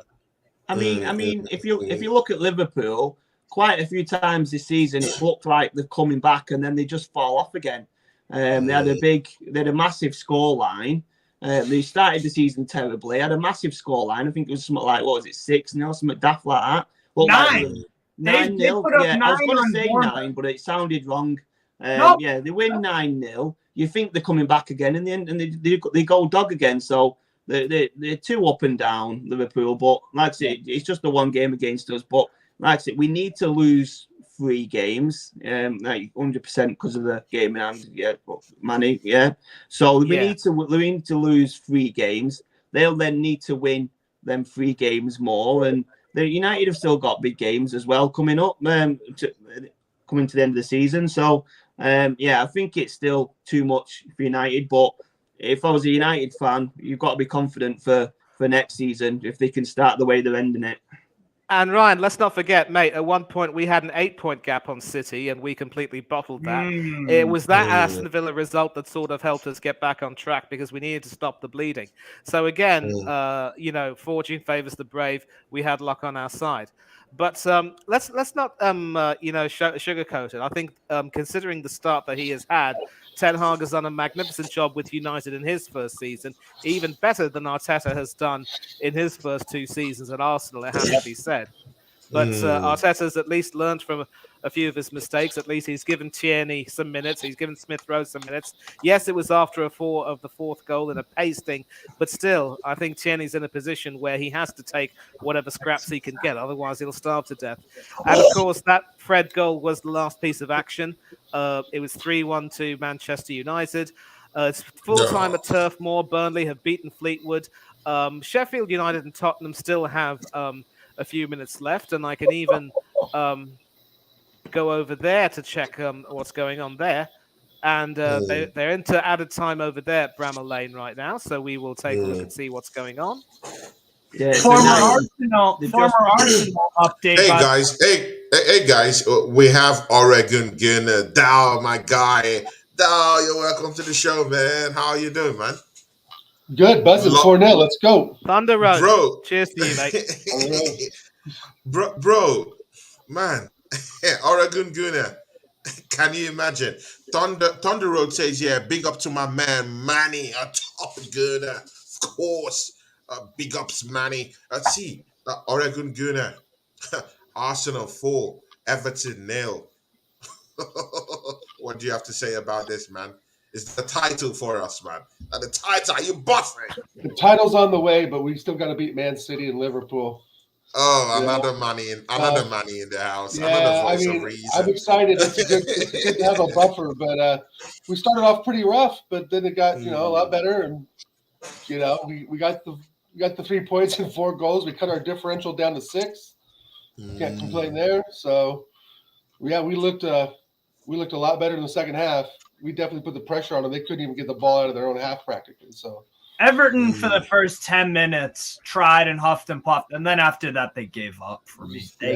I mean, if you look at Liverpool, quite a few times this season, it looked like they're coming back and then they just fall off again. They had a massive scoreline. They started the season terribly. Had a massive scoreline. I think it was something like, what was it, 6-0, something daft like that. Well, 9. 9-0. Yeah, I was going to say 9, but it sounded wrong. Yeah, they win 9-0. You think they're coming back again in the end, and they go dog again. So they're 2 up and down, Liverpool. But like I said, it's just the one game against us. But like I said, we need to lose 3 games, like 100% because of the game in hand. Yeah, money. Yeah. So we need to lose 3 games. They'll then need to win them 3 games more, and the United have still got big games as well coming up, coming to the end of the season. So I think it's still too much for United. But if I was a United fan, you've got to be confident for next season if they can start the way they're ending it. And Ryan, let's not forget, mate, at one point we had an 8-point gap on City and we completely bottled that. It was that Aston Villa result that sort of helped us get back on track because we needed to stop the bleeding. So again, fortune favors the brave. We had luck on our side. But let's not sugarcoat it. I think considering the start that he has had, Ten Hag has done a magnificent job with United in his first season, even better than Arteta has done in his first 2 seasons at Arsenal, it has to be said. But Arteta's at least learned from a few of his mistakes. At least he's given Tierney some minutes. He's given Smith Rowe some minutes. Yes, it was after the 4th goal in a pasting, but still, I think Tierney's in a position where he has to take whatever scraps he can get. Otherwise, he'll starve to death. And of course, that Fred goal was the last piece of action. It was 3-1 to Manchester United. It's full time at Turf Moor. Burnley have beaten Fleetwood. Sheffield United and Tottenham still have a few minutes left, and I can even go over there to check what's going on there. And they're into added time over there at Bramall Lane right now, so we will take a look and see what's going on. Yeah, former Arsenal update. Hey guys, we have Oregon Gunner. Dow, my guy. Dow, you're welcome to the show, man. How are you doing, man? Good, buzzing 4-0. Let's go. Thunder Road. Bro. Cheers to you, mate. bro, man. Oregon Gunner. Can you imagine? Thunder Road says, yeah, big up to my man, Manny, a top Gunner. Of course. Big ups, Manny. Let's see. Oregon Gunner. Arsenal 4. Everton 0. What do you have to say about this, man? It's the title for us, man. The title, are you busting? The title's on the way, but we still got to beat Man City and Liverpool. Oh, another money in the house. Yeah, another voice of reason. I'm excited. It's good to have a buffer, but we started off pretty rough, but then it got a lot better, and we got the 3 points and 4 goals. We cut our differential down to 6. Can't complain there. So yeah, we looked a lot better in the second half. We definitely put the pressure on them. They couldn't even get the ball out of their own half practically. So Everton for the first 10 minutes tried and huffed and puffed, and then after that they gave up for me. They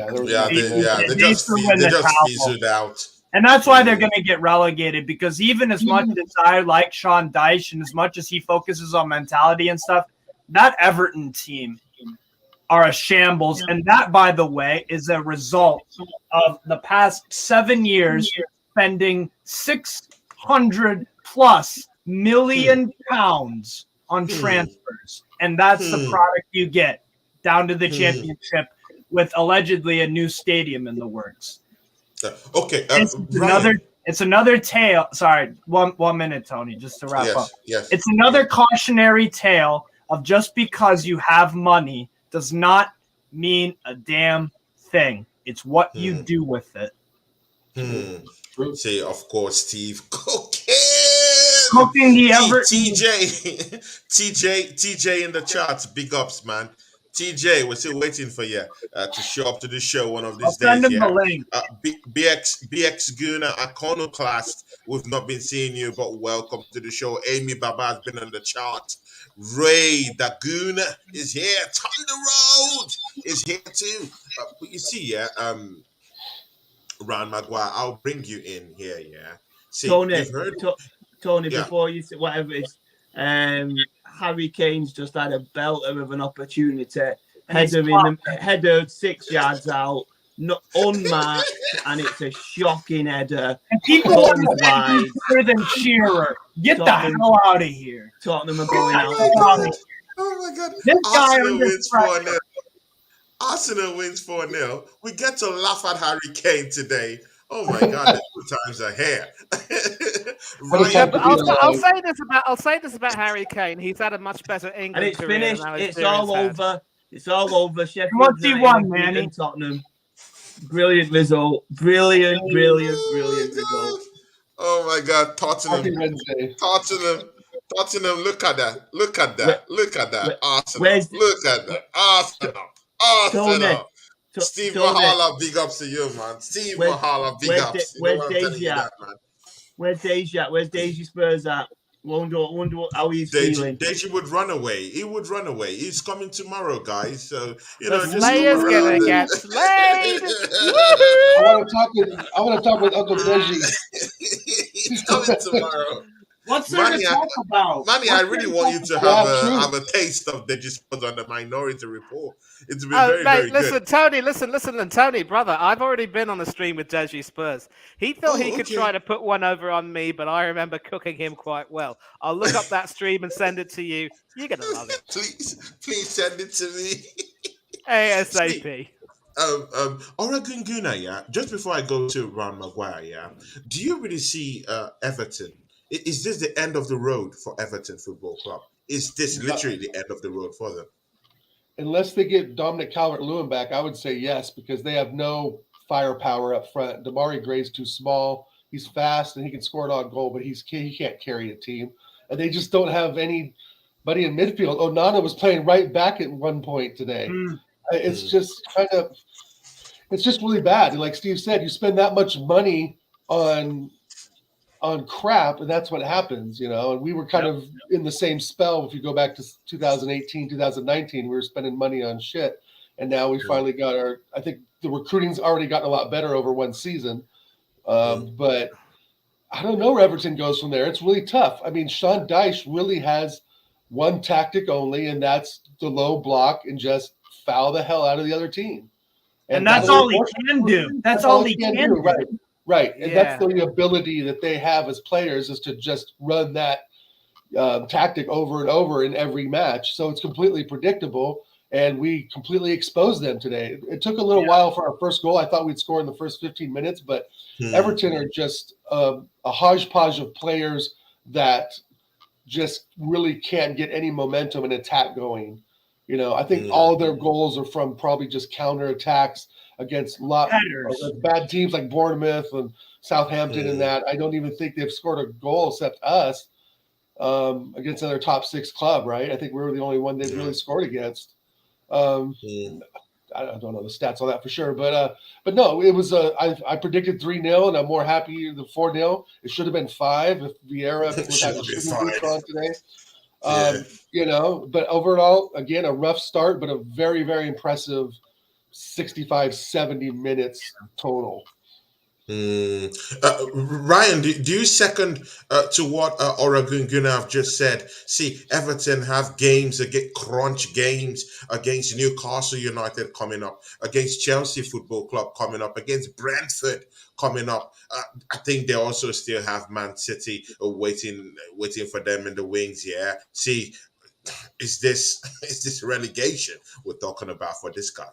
just threw in the towel. fizzled out. And that's why they're going to get relegated, because even as much as I like Sean Dyche and as much as he focuses on mentality and stuff, that Everton team are a shambles. And that, by the way, is a result of the past 7 years spending £600+ million on transfers. And that's the product you get down to the championship with allegedly a new stadium in the works. Okay. It's another tale. Sorry, one minute, Tony, just to wrap up. Yes. It's another cautionary tale of just because you have money does not mean a damn thing. It's what you do with it. Say, of course, Steve cooking the Everton. TJ in the charts. Big ups, man. TJ, we're still waiting for you to show up to the show one of these days. Send him the link. BX Guna, Iconoclast, we've not been seeing you, but welcome to the show. Amy Baba has been on the chart. Ray Daguna is here. Thunder Road is here too. But you see, Ron Maguire, I'll bring you in here, See, Tony, you've heard... Tony, before you say whatever it is, Harry Kane's just had a belter of an opportunity. Header 6 yards out, not unmarked, and it's a shocking header. And people want to say he's better than Shearer. Get the hell out of here. Tottenham are going out. Oh my God! This guy Arsenal wins 4-0. Arsenal wins 4-0. We get to laugh at Harry Kane today. Oh my God, the good times are here. I'll say this about Harry Kane. He's had a much better England and it's career finished. than It's all over. It's all over. Sheffield What's he won, United Manny? and Tottenham. Brilliant result. Brilliant result. Oh my God, Tottenham. Look at that. Arsenal. Look at that. Arsenal. Steve Mahala, big ups to you, man. Steve Mahala, big ups. Where's Daisy at? Where's Daisy at? Where's Daisy Spurs at? Wonder how he's feeling. Daisy would run away. He would run away. He's coming tomorrow, guys. So Slayer's gonna get slayed. I want to talk with Uncle Deji. He's coming tomorrow. What's there to talk about? Manny, I really want you to have a taste of Deji Spurs on the Minority Report. It's been very listen, good. Tony, listen, Tony, brother. I've already been on a stream with Deji Spurs. He thought he could try to put one over on me, but I remember cooking him quite well. I'll look up that stream and send it to you. You're gonna love it. Please send it to me. ASAP. Oregon Guna, just before I go to Ron Maguire, do you really see Everton? Is this the end of the road for Everton Football Club? Is this literally the end of the road for them? Unless they get Dominic Calvert-Lewin back, I would say yes, because they have no firepower up front. Damari Gray's too small. He's fast and he can score an odd goal, but he can't carry a team. And they just don't have anybody in midfield. Onana was playing right back at one point today. It's just it's just really bad. And like Steve said, you spend that much money on crap, and that's what happens, and we were kind of in the same spell. If you go back to 2018, 2019, we were spending money on shit, and now we finally got I think the recruiting's already gotten a lot better over one season, but I don't know where Everton goes from there. It's really tough. I mean, Sean Dyche really has one tactic only, and that's the low block and just foul the hell out of the other team, and that's all he can do. That's all he can do. Right. And that's the ability that they have as players, is to just run that tactic over and over in every match. So it's completely predictable, and we completely exposed them today. It took a little while for our first goal. I thought we'd score in the first 15 minutes, but Everton are just a hodgepodge of players that just really can't get any momentum and attack going. I think all of their goals are from probably just counter attacks against a lot of bad teams like Bournemouth and Southampton and that. I don't even think they've scored a goal except us against another top 6 club, right? I think we were the only one they've really scored against. I don't know the stats on that for sure, but no, it was I predicted 3-0, and I'm more happy than 4-0. It should have been 5 if Vieira would have shooting boots on today. Yeah. But overall, again, a rough start, but a very, very impressive 65, 70 minutes total. Ryan, do you second to what Oregon Gunnar have just said? See, Everton have games, they get crunch games against Newcastle United coming up, against Chelsea Football Club coming up, against Brentford coming up. I think they also still have Man City waiting for them in the wings. Yeah. See, is this is this relegation we're talking about for this guy?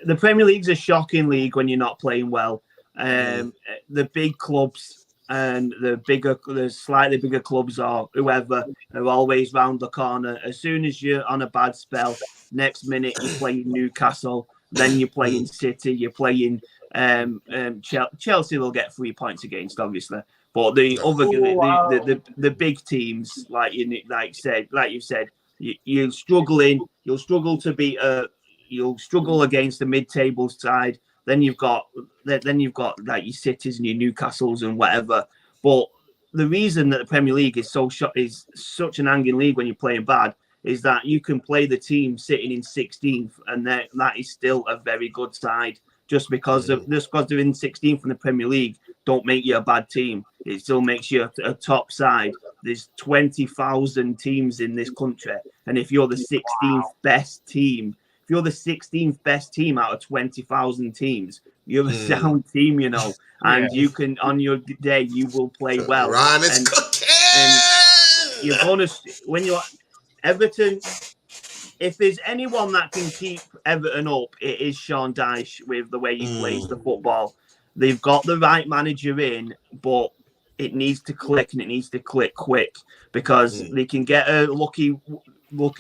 The Premier League's a shocking league when you're not playing well. The big clubs and the slightly bigger clubs or whoever are always round the corner. As soon as you're on a bad spell, next minute you're playing Newcastle, then you're playing City, you're playing Chelsea. Will get 3 points against, obviously, but the big teams like you said, you're struggling. You'll struggle to beat you'll struggle against the mid-table side. Then you've got like your Cities and your Newcastles and whatever. But the reason that the Premier League is such an hanging league when you're playing bad is that you can play the team sitting in 16th, and that is still a very good side. Just because they're in 16th in the Premier League, don't make you a bad team. It still makes you a top side. There's 20,000 teams in this country, and if you're the 16th best team. If you're the 16th best team out of 20,000 teams, you're a sound team, and you can, on your day, you will play well. Ryan is cooking! And you're going to, when you're Everton, if there's anyone that can keep Everton up, it is Sean Dyche with the way he plays the football. They've got the right manager in, but it needs to click, and it needs to click quick, because they can get a lucky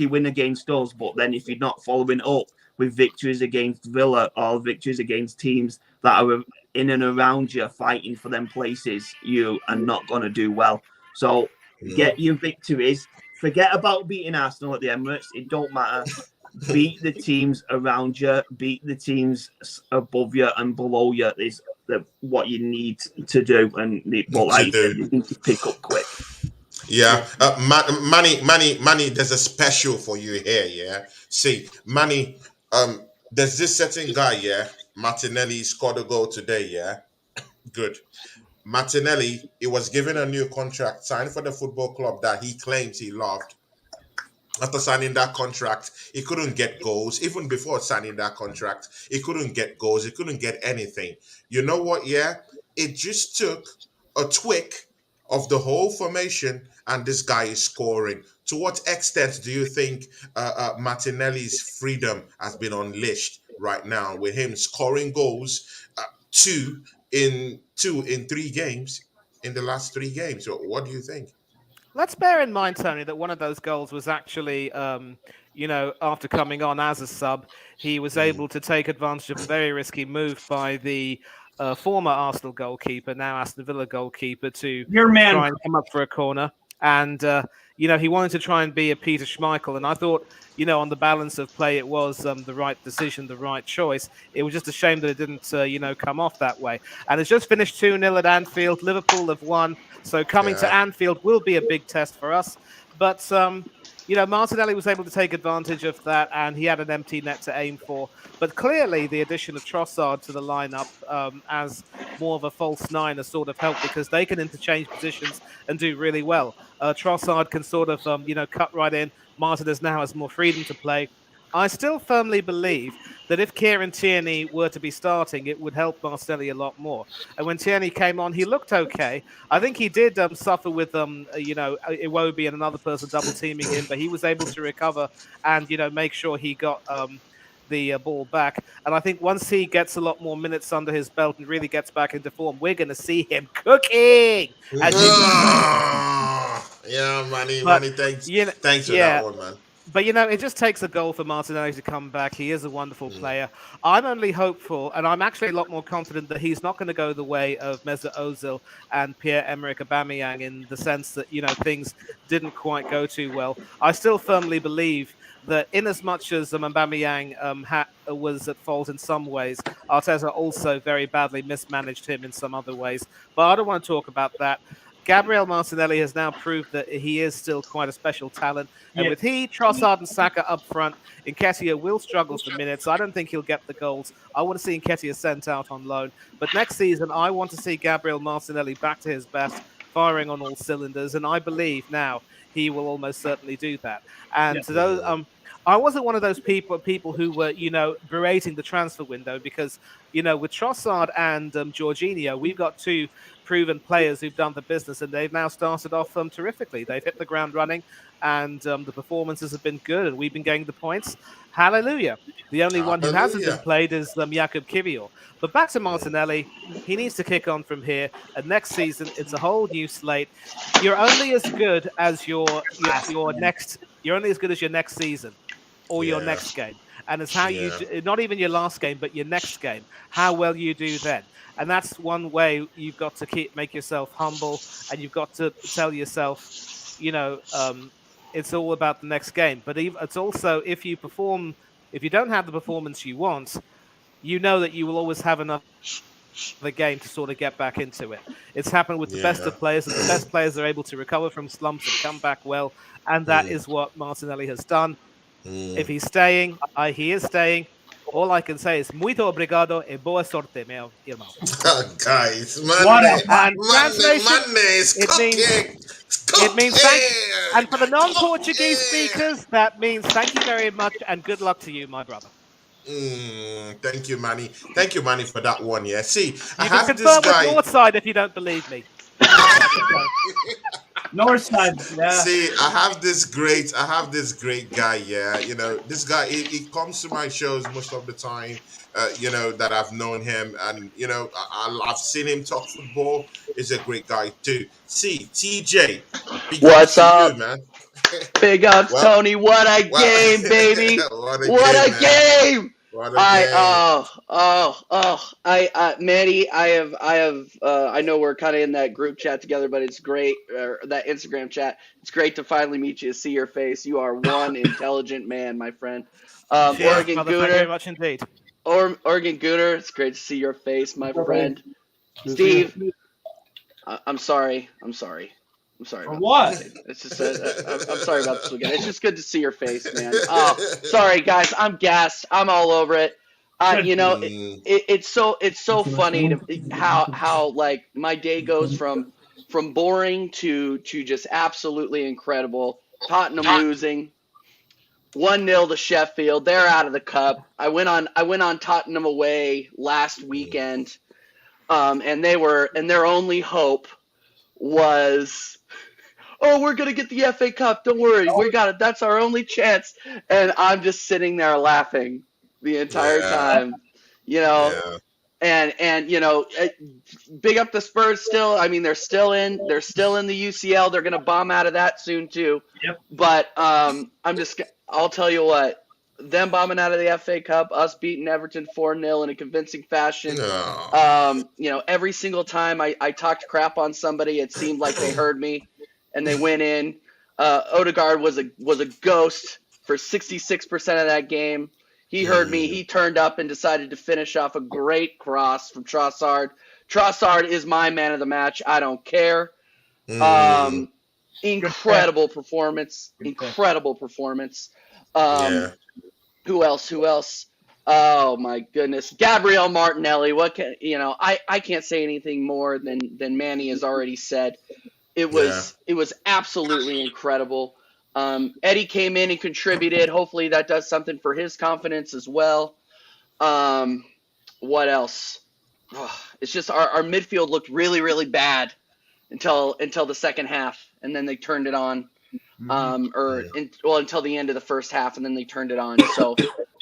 win against us, but then if you're not following up with victories against Villa or victories against teams that are in and around you fighting for them places, you are not going to do well. So get your victories. Forget about beating Arsenal at the Emirates. It don't matter. Beat the teams around you. Beat the teams above you and below you is what you need to do. And you need to pick up quick. Yeah, Manny, there's a special for you here, yeah? See, Manny, there's this certain guy, yeah? Martinelli scored a goal today, yeah? Good. Martinelli, he was given a new contract, signed for the football club that he claims he loved. After signing that contract, he couldn't get goals. Even before signing that contract, he couldn't get goals. He couldn't get anything. You know what, yeah? It just took a tweak of the whole formation, and this guy is scoring. To what extent do you think Martinelli's freedom has been unleashed right now with him scoring goals, two in 3 games in the last 3 games? So what do you think? Let's bear in mind, Tony, that one of those goals was actually, after coming on as a sub, he was able to take advantage of a very risky move by the former Arsenal goalkeeper, now Aston Villa goalkeeper, to try and come up for a corner. And, he wanted to try and be a Peter Schmeichel. And I thought, on the balance of play, it was the right decision, the right choice. It was just a shame that it didn't, come off that way. And it's just finished 2-0 at Anfield. Liverpool have won. So coming to Anfield will be a big test for us. But, Martinelli was able to take advantage of that, and he had an empty net to aim for. But clearly, the addition of Trossard to the lineup as more of a false 9 has sort of helped, because they can interchange positions and do really well. Trossard can sort of, cut right in. Martinez now has more freedom to play. I still firmly believe that if Kieran Tierney were to be starting, it would help Martinelli a lot more. And when Tierney came on, he looked okay. I think he did suffer with, Iwobi and another person double teaming him, but he was able to recover and, make sure he got the ball back. And I think once he gets a lot more minutes under his belt and really gets back into form, we're going to see him cooking. Yeah, Manny, thanks for that one, man. But, it just takes a goal for Martinelli to come back. He is a wonderful player. I'm only hopeful, and I'm actually a lot more confident that he's not going to go the way of Mesut Ozil and Pierre-Emerick Aubameyang, in the sense that, things didn't quite go too well. I still firmly believe that in as much as Aubameyang was at fault in some ways, Arteta also very badly mismanaged him in some other ways. But I don't want to talk about that. Gabriel Martinelli has now proved that he is still quite a special talent. And Yeah. with Trossard, and Saka up front, Nketiah will struggle for minutes. I don't think he'll get the goals. I want to see Nketiah sent out on loan. But next season, I want to see Gabriel Martinelli back to his best, firing on all cylinders. And I believe now he will almost certainly do that. And to those, I wasn't one of those people who were, berating the transfer window because, with Trossard and Jorginho, we've got two proven players who've done the business, and they've now started off terrifically. They've hit the ground running, and the performances have been good, and we've been getting the points. Hallelujah. The only one who hasn't been played is Jakub Kiwior. But back to Martinelli, he needs to kick on from here. And next season, it's a whole new slate. You're only as good as your next. You're only as good as your next season or your next game. And it's how you do, not even your last game, but your next game, how well you do then. And that's one way you've got to make yourself humble, and you've got to tell yourself, it's all about the next game. But it's also, if you don't have the performance you want, you know that you will always have another game to sort of get back into it. It's happened with the best of players, and the best players are able to recover from slumps and come back well. And that is what Martinelli has done. If he's staying, he is staying. All I can say is muito obrigado e boa sorte, meu irmão. Guys, it means thank. And for the non-Portuguese speakers, that means thank you very much and good luck to you, my brother. Thank you, Manny. Thank you, Manny, for that one. Yeah. See, I you have can this confirm guy. with North side if you don't believe me. North side, yeah. See, I have this great guy. Yeah, this guy. He comes to my shows most of the time. That I've known him, and I've seen him talk football. He's a great guy too. See, TJ, what's up, you, man? Big ups, Tony. What a game, baby! What a game! Manny, I know we're kind of in that group chat together, but it's great, that Instagram chat. It's great to finally meet you, see your face. You are one intelligent man, my friend. Oregon Gooder. Thank you very much indeed. Oregon Gooder, it's great to see your face, my friend. Steve, I'm sorry. For what? It's just I'm sorry about this again. It's just good to see your face, man. Oh, sorry guys, I'm gassed. I'm all over it. It's so funny how like my day goes from boring to just absolutely incredible. Tottenham losing 1-0 to Sheffield. They're out of the cup. I went on Tottenham away last weekend, and their only hope was, oh, we're gonna get the FA Cup. Don't worry, we got it. That's our only chance. And I'm just sitting there laughing the entire time, And big up the Spurs still. I mean, they're still in the UCL. They're gonna bomb out of that soon too. Yep. But I'll tell you what. Them bombing out of the FA Cup, us beating Everton 4-0 in a convincing fashion. Every single time I talked crap on somebody, it seemed like they heard me and they went in. Odegaard was a ghost for 66% of that game. He heard me. He turned up and decided to finish off a great cross from Trossard. Trossard is my man of the match. I don't care. Incredible performance. Incredible performance. Who else? Oh my goodness. Gabriel Martinelli. I can't say anything more than Manny has already said. It was absolutely incredible. Eddie came in and contributed. Hopefully that does something for his confidence as well. What else? It's just our midfield looked really, really bad until the second half, and then they turned it on. Until the end of the first half, and then they turned it on. So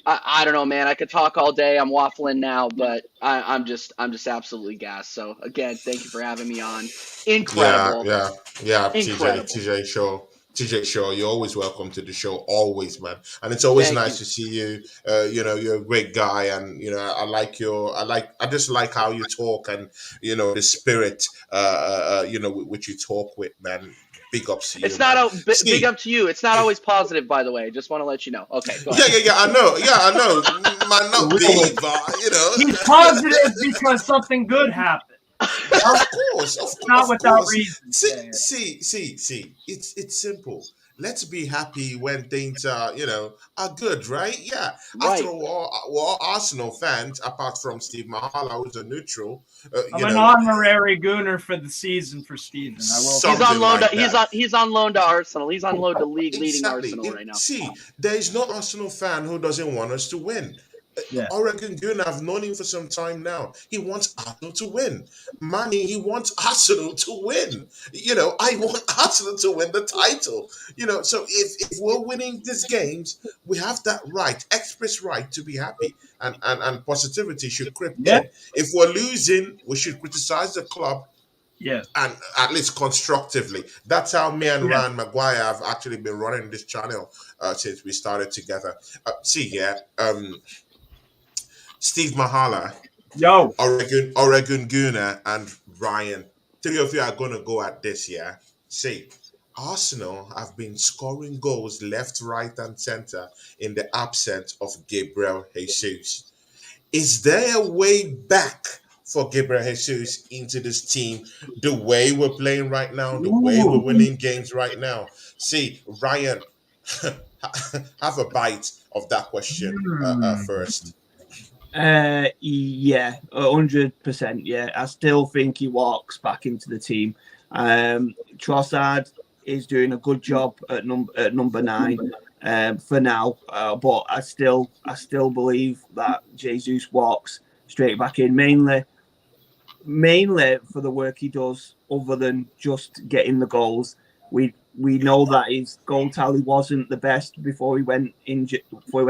I don't know, man. I could talk all day. I'm waffling now, but I'm just absolutely gassed. So again, thank you for having me on. Incredible. Yeah. TJ Shaw, you're always welcome to the show, always, man. And it's always nice to see you. You're a great guy, and I just like how you talk, and the spirit which you talk with, man. Big ups to you. It's not big up to you. It's not always positive, by the way. Just want to let you know. Okay, go ahead. Yeah, I know. Man, not big, but He's positive because something good happened. Of course, Not of without course. reason. See. It's simple. Let's be happy when things are good, right? Yeah. After Right. all, we're all Arsenal fans, apart from Steve Mahala, who's a neutral. I'm an honorary gooner for the season for Steven. I will. He's on Something loan. like that. He's on loan to Arsenal. He's on loan to league leading Exactly. Arsenal right now. See, there is no Arsenal fan who doesn't want us to win. Yeah. Oregon Gunnar, I've known him for some time now. He wants Arsenal to win. Manny, he wants Arsenal to win. I want Arsenal to win the title. So if we're winning these games, we have that right, express right to be happy. And positivity should creep in. If we're losing, we should criticize the club. Yeah. And at least constructively. That's how me and Ryan Maguire have actually been running this channel since we started together. Steve Mahala, Yo. Oregon Guna, and Ryan. Three of you are going to go at this, yeah? See, Arsenal have been scoring goals left, right, and center in the absence of Gabriel Jesus. Is there a way back for Gabriel Jesus into this team the way we're playing right now, the way we're winning games right now? See, Ryan, have a bite of that question first. Yeah, 100%. Yeah, I still think he walks back into the team. Trossard is doing a good job at number 9 for now, but I still believe that Jesus walks straight back in, mainly for the work he does, other than just getting the goals. We know that his goal tally wasn't the best before he went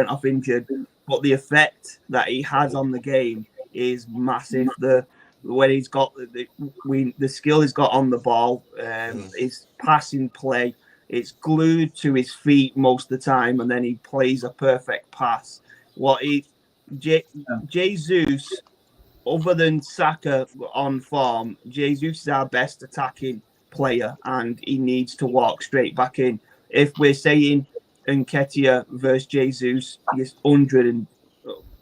off injured. But the effect that he has on the game is massive. When he's got the skill he's got on the ball, his passing play, it's glued to his feet most of the time, and then he plays a perfect pass. Jesus, other than Saka on form, Jesus is our best attacking player, and he needs to walk straight back in. If we're saying Nketiah versus Jesus, he's more than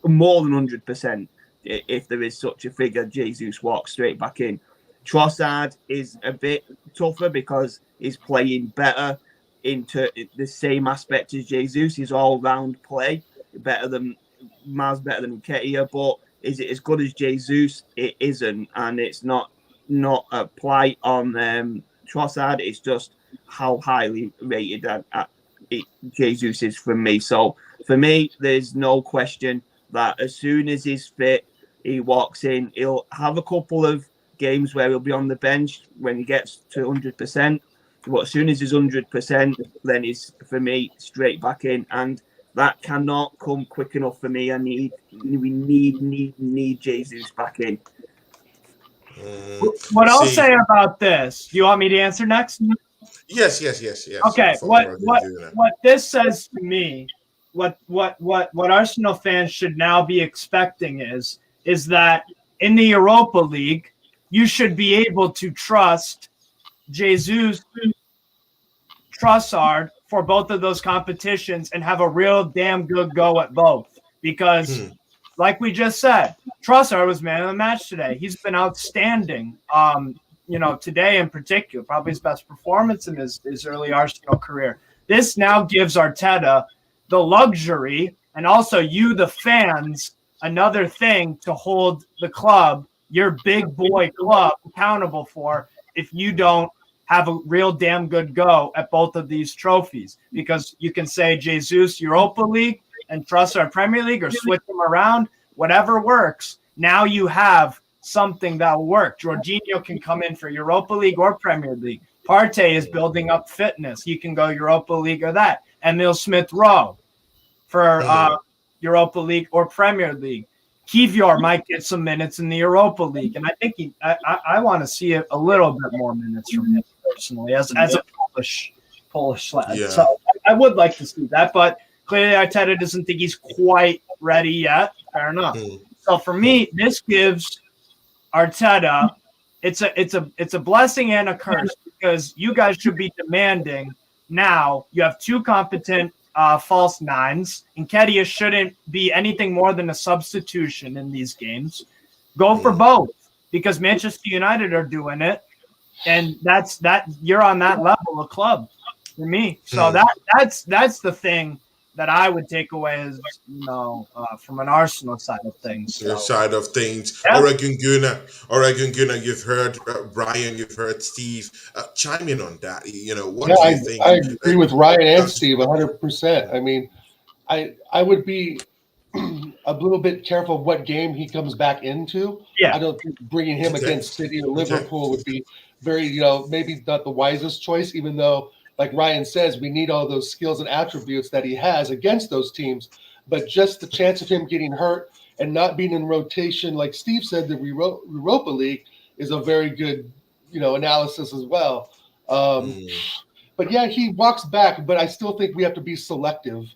100%. If there is such a figure, Jesus walks straight back in. Trossard is a bit tougher because he's playing better into the same aspect as Jesus. His all-round play better than Nketiah, but is it as good as Jesus? It isn't, and it's not a plight on Trossard. It's just how highly rated Jesus is from me. So for me, there's no question that as soon as he's fit, he walks in. He'll have a couple of games where he'll be on the bench when he gets to 100%. But as soon as he's 100%, then he's, for me, straight back in. And that cannot come quick enough for me. We need Jesus back in. What I'll say about this, do you want me to answer next? Yes. Okay, what this says to me, what Arsenal fans should now be expecting is that in the Europa League, you should be able to trust Jesus, Trossard for both of those competitions and have a real damn good go at both. Because, like we just said, Trossard was man of the match today. He's been outstanding. Today in particular, probably his best performance in his early Arsenal career. This now gives Arteta the luxury, and also you, the fans, another thing to hold the club, your big boy club, accountable for if you don't have a real damn good go at both of these trophies. Because you can say Jesus Europa League and Trossard Premier League, or switch them around, whatever works. Now you have something that will work. Jorginho can come in for Europa League or Premier League. Partey is building up fitness. He can go Europa League or that. Emil Smith-Rowe for Europa League or Premier League. Kivior might get some minutes in the Europa League, and I think I want to see a little bit more minutes from him personally as a Polish lad. Yeah. So I would like to see that, but clearly Arteta doesn't think he's quite ready yet. Fair enough. So for me, this gives Arteta, it's a blessing and a curse, because you guys should be demanding now. You have two competent false nines. Nketiah shouldn't be anything more than a substitution in these games. Go for both, because Manchester United are doing it, and that's you're on that level of club for me. So that's the thing that I would take away as from an Arsenal side of things. Your So, side of things. yeah. Oregon Gunner, you've heard Brian, you've heard Steve. Chime in on that. What Yeah, do you think? I agree with Ryan and Steve 100%. I mean, I would be a little bit careful of what game he comes back into. Yeah. I don't think bringing him Okay. against City or Liverpool would be very, maybe not the wisest choice, even though, like Ryan says, we need all those skills and attributes that he has against those teams. But just the chance of him getting hurt and not being in rotation, like Steve said, the Europa League is a very good, analysis as well. But yeah, he walks back, but I still think we have to be selective.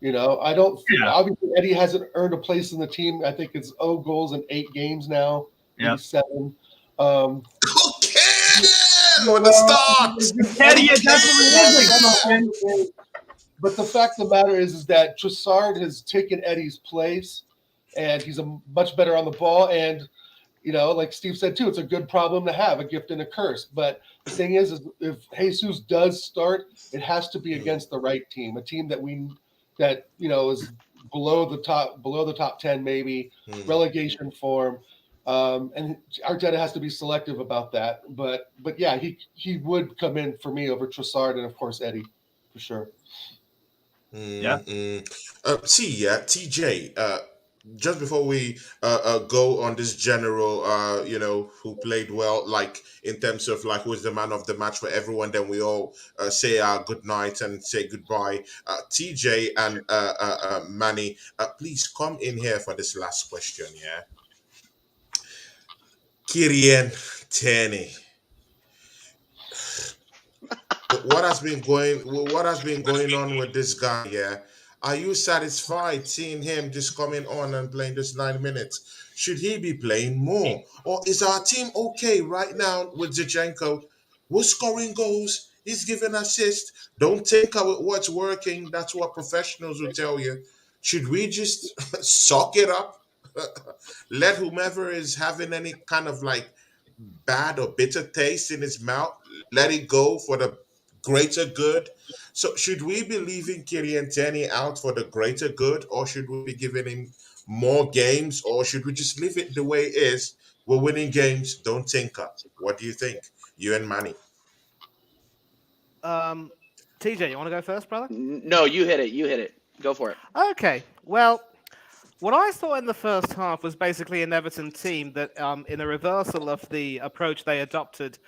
I don't think, obviously Eddie hasn't earned a place in the team. I think it's 0 goals in 8 games now, maybe 7. Okay, with the stars. Eddie definitely is. But the fact of the matter is that Trossard has taken Eddie's place, and he's much better on the ball. And like Steve said too, it's a good problem to have, a gift and a curse. But the thing is if Jesus does start, it has to be against the right team, a team that is below the top 10, maybe relegation form. And Arteta has to be selective about that. But yeah, he would come in for me over Trossard and of course Eddie, for sure. TJ, just before we go on this general, who played well, like in terms of like who's the man of the match for everyone, then we all say our good night and say goodbye. TJ and Manny, please come in here for this last question. Yeah, Kieran Tierney. What has been going on with this guy? Yeah, are you satisfied seeing him just coming on and playing this 9 minutes? Should he be playing more, or is our team okay right now with Zinchenko? We're scoring goals. He's giving assists. Don't tinker with what's working. That's what professionals will tell you. Should we just suck it up? Let whomever is having any kind of like bad or bitter taste in his mouth, let it go for the greater good. So should we be leaving Kylian Tierney out for the greater good, or should we be giving him more games, or should we just leave it the way it is? We're winning games, don't tinker. What do you think? You and Manny. TJ, you want to go first, brother? No, you hit it. Go for it. Okay. Well, what I saw in the first half was basically an Everton team that, in a reversal of the approach they adopted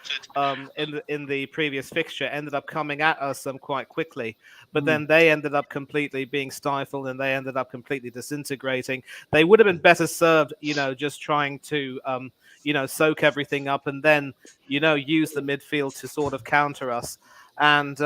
in the previous fixture, ended up coming at us quite quickly. But then they ended up completely being stifled, and they ended up completely disintegrating. They would have been better served, just trying to, soak everything up and then, use the midfield to sort of counter us. And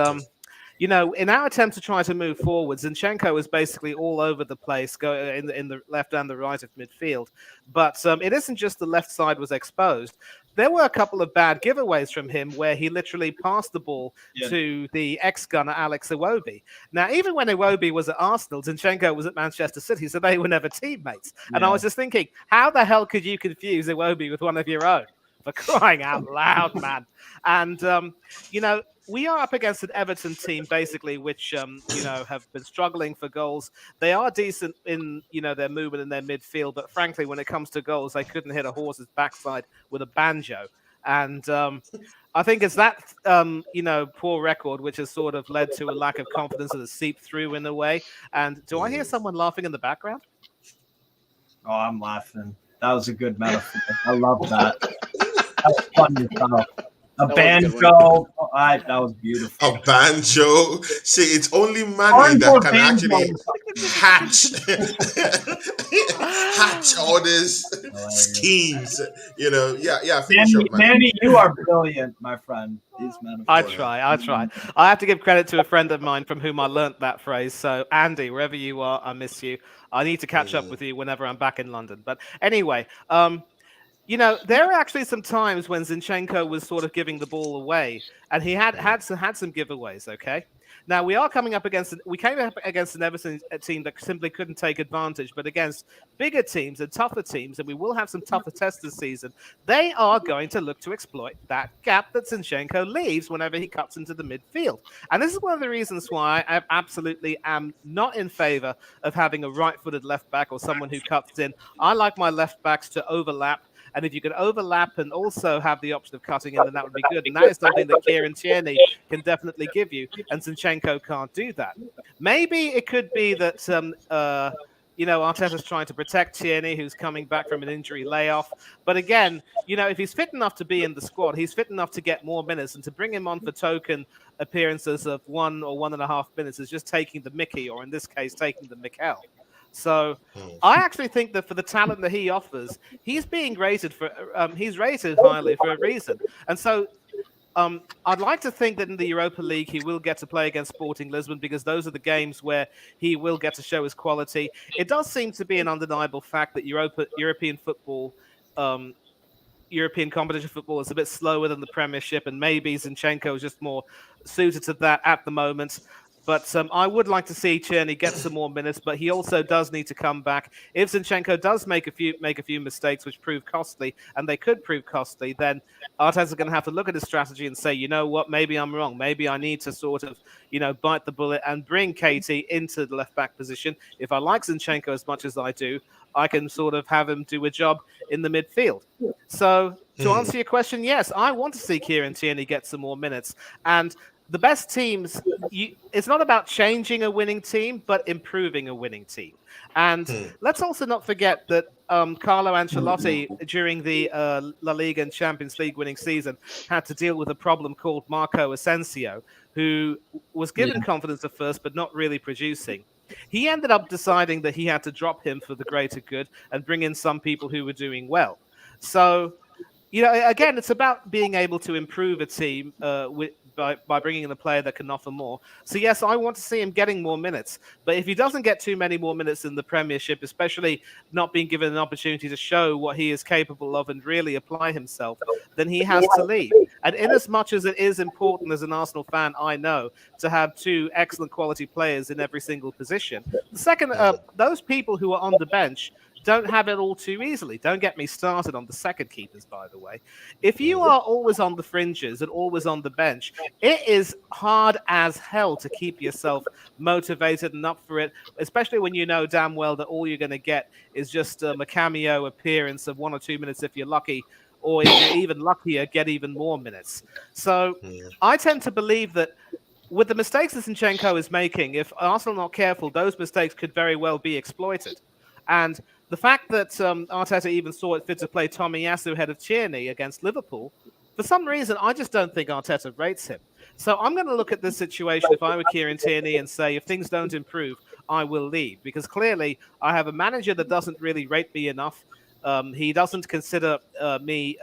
in our attempt to try to move forward, Zinchenko was basically all over the place, going in the left and the right of midfield. But it isn't just the left side was exposed. There were a couple of bad giveaways from him where he literally passed the ball to the ex-gunner Alex Iwobi. Now, even when Iwobi was at Arsenal, Zinchenko was at Manchester City, so they were never teammates. And I was just thinking, how the hell could you confuse Iwobi with one of your own? For crying out loud, man. And, we are up against an Everton team, basically, which, have been struggling for goals. They are decent in, their movement in their midfield, but frankly, when it comes to goals, they couldn't hit a horse's backside with a banjo. And I think it's that, poor record which has sort of led to a lack of confidence that has seeped through in a way. And do I hear someone laughing in the background? Oh, I'm laughing. That was a good metaphor. I love that. That was funny stuff. A banjo. That was beautiful. A banjo. See, it's only Manny that can actually hatch all these schemes. Manny, you are brilliant, my friend. These metaphors. I try. I have to give credit to a friend of mine from whom I learnt that phrase. So, Andy, wherever you are, I miss you. I need to catch up with you whenever I'm back in London. But anyway, there are actually some times when Zinchenko was sort of giving the ball away, and he had some giveaways. Okay, now we came up against an Everton team that simply couldn't take advantage, but against bigger teams and tougher teams, and we will have some tougher tests this season. They are going to look to exploit that gap that Zinchenko leaves whenever he cuts into the midfield, and this is one of the reasons why I absolutely am not in favour of having a right-footed left back or someone who cuts in. I like my left backs to overlap. And if you could overlap and also have the option of cutting in, then that would be good. And that is something that Kieran Tierney can definitely give you, and Zinchenko can't do that. Maybe it could be that Arteta's trying to protect Tierney, who's coming back from an injury layoff. But again, if he's fit enough to be in the squad, he's fit enough to get more minutes, and to bring him on for token appearances of 1 or 1.5 minutes is just taking the mickey, or in this case, taking the Mikel. So I actually think that for the talent that he offers, he's being rated he's rated highly for a reason. And so I'd like to think that in the Europa League, he will get to play against Sporting Lisbon, because those are the games where he will get to show his quality. It does seem to be an undeniable fact that European football, European competition football is a bit slower than the Premiership, and maybe Zinchenko is just more suited to that at the moment. But I would like to see Tierney get some more minutes, but he also does need to come back. If Zinchenko does make a few mistakes which prove costly, and they could prove costly, then Arteta's going to have to look at his strategy and say, you know what, maybe I'm wrong. Maybe I need to sort of, bite the bullet and bring Katie into the left-back position. If I like Zinchenko as much as I do, I can sort of have him do a job in the midfield. So to answer your question, yes, I want to see Kieran Tierney get some more minutes. And the best teams, it's not about changing a winning team, but improving a winning team. And let's also not forget that Carlo Ancelotti, during the La Liga and Champions League winning season, had to deal with a problem called Marco Asensio, who was given confidence at first, but not really producing. He ended up deciding that he had to drop him for the greater good and bring in some people who were doing well. So, again, it's about being able to improve a team by bringing in a player that can offer more. So, yes, I want to see him getting more minutes. But if he doesn't get too many more minutes in the Premiership, especially not being given an opportunity to show what he is capable of and really apply himself, then he has to leave. And in as much as it is important as an Arsenal fan, I know, to have 2 excellent quality players in every single position, the second, those people who are on the bench don't have it all too easily. Don't get me started on the second keepers, by the way. If you are always on the fringes and always on the bench, it is hard as hell to keep yourself motivated and up for it, especially when you know damn well that all you're going to get is just a cameo appearance of 1 or 2 minutes if you're lucky, or if you're even luckier, get even more minutes. So I tend to believe that with the mistakes that Zinchenko is making, if Arsenal are not careful, those mistakes could very well be exploited. And the fact that Arteta even saw it fit to play Tomiyasu ahead of Tierney against Liverpool, for some reason, I just don't think Arteta rates him. So I'm going to look at this situation, if I were Kieran Tierney, and say, if things don't improve, I will leave. Because clearly, I have a manager that doesn't really rate me enough. He doesn't consider me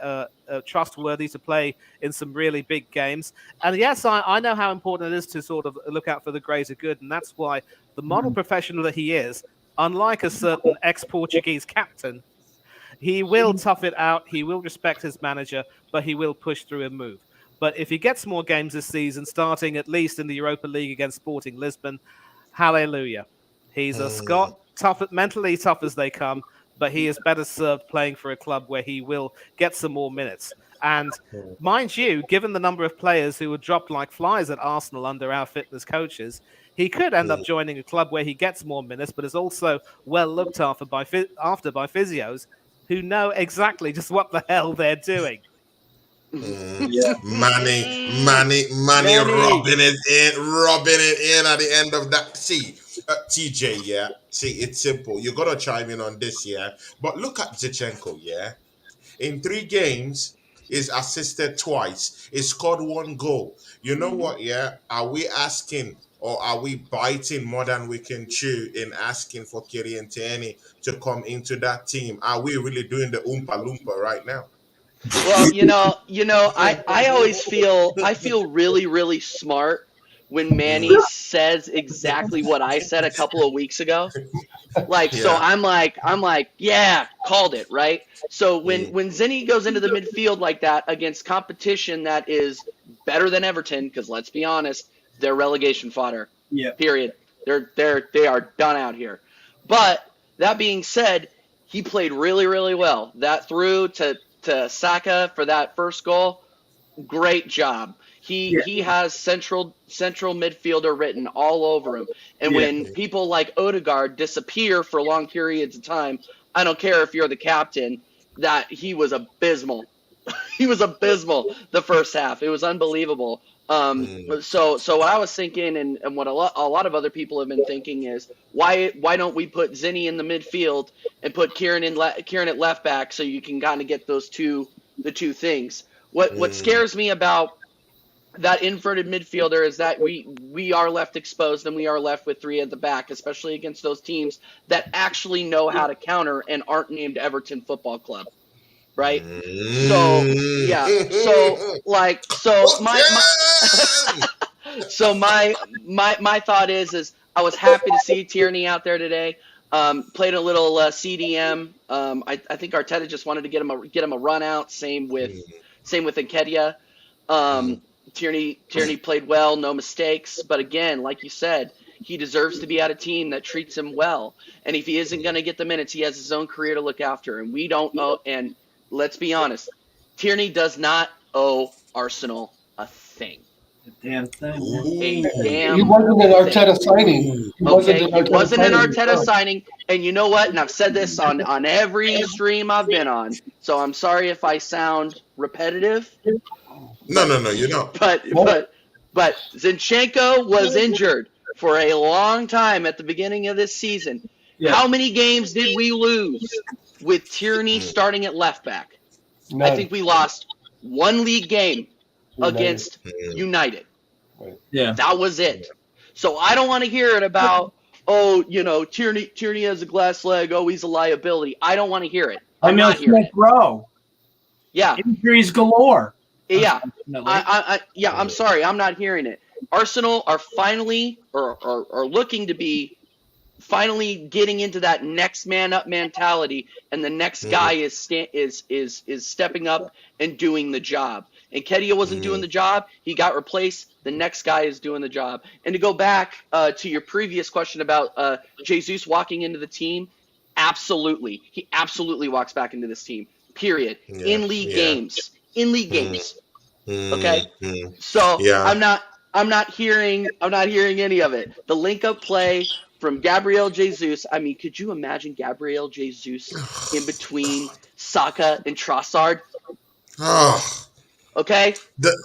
trustworthy to play in some really big games. And yes, I know how important it is to sort of look out for the greater good. And that's why the model professional that he is, unlike a certain ex-Portuguese captain, he will tough it out. He will respect his manager, but he will push through and move. But if he gets more games this season, starting at least in the Europa League against Sporting Lisbon, hallelujah. He's a Scot, mentally tough as they come, but he is better served playing for a club where he will get some more minutes. And mind you, given the number of players who were dropped like flies at Arsenal under our fitness coaches, he could end up joining a club where he gets more minutes, but is also well looked after by physios who know exactly just what the hell they're doing. Manny, rubbing it in at the end of that. See, TJ, yeah. See, it's simple. You gotta chime in on this, yeah. But look at Zinchenko, yeah. In 3 games, he's assisted twice. He scored 1 goal. You know what, yeah? Are we asking, or are we biting more than we can chew in asking for Kieran Tierney to come into that team? Are we really doing the Oompa Loompa right now? Well, I always feel really, really smart when Manny says exactly what I said a couple of weeks ago. Like, so I'm like, yeah, called it, right? So when Zinni goes into the midfield like that against competition that is better than Everton, because let's be honest, they're relegation fodder. Yeah. Period. They are done out here. But that being said, he played really, really well. That through to Saka for that first goal, great job. He has central midfielder written all over him. And when people like Odegaard disappear for long periods of time, I don't care if you're the captain, that he was abysmal. He was abysmal the first half. It was unbelievable. So what I was thinking, and what a lot of other people have been thinking is why don't we put Zinni in the midfield and put Kieran at left back so you can kind of get the two things. What scares me about that inverted midfielder is that we are left exposed and we are left with three at the back, especially against those teams that actually know how to counter and aren't named Everton Football Club. Right. So yeah. So my thought is I was happy to see Tierney out there today. Played a little CDM. I think Arteta just wanted to get him a run out. Same with Nketiah. Tierney played well, no mistakes. But again, like you said, he deserves to be at a team that treats him well. And if he isn't going to get the minutes, he has his own career to look after. And we don't know. And let's be honest, Tierney does not owe Arsenal a thing. Damn thing. He wasn't an Arteta signing. He wasn't an Arteta signing. And you know what? And I've said this on every stream I've been on. So I'm sorry if I sound repetitive. No, you're not. But Zinchenko was injured for a long time at the beginning of this season. Yeah. How many games did we lose with Tierney starting at left back? None. I think we lost one league game against United. Yeah. That was it. So I don't want to hear it about, Tierney has a glass leg, he's a liability. I don't want to hear it. I'm not hearing it. Bro. Yeah. Injuries galore. Yeah. I'm sorry. I'm not hearing it. Arsenal are finally or looking to be finally getting into that next man up mentality, and the next guy is stepping up and doing the job. And Nketiah wasn't doing the job. He got replaced. The next guy is doing the job. And to go back to your previous question about Jesus walking into the team, absolutely. He absolutely walks back into this team, period. Yeah. In league games. Okay? So I'm not hearing any of it. The link-up play from Gabriel Jesus. I mean, could you imagine Gabriel Jesus in between Saka and Trossard? Oh. Okay?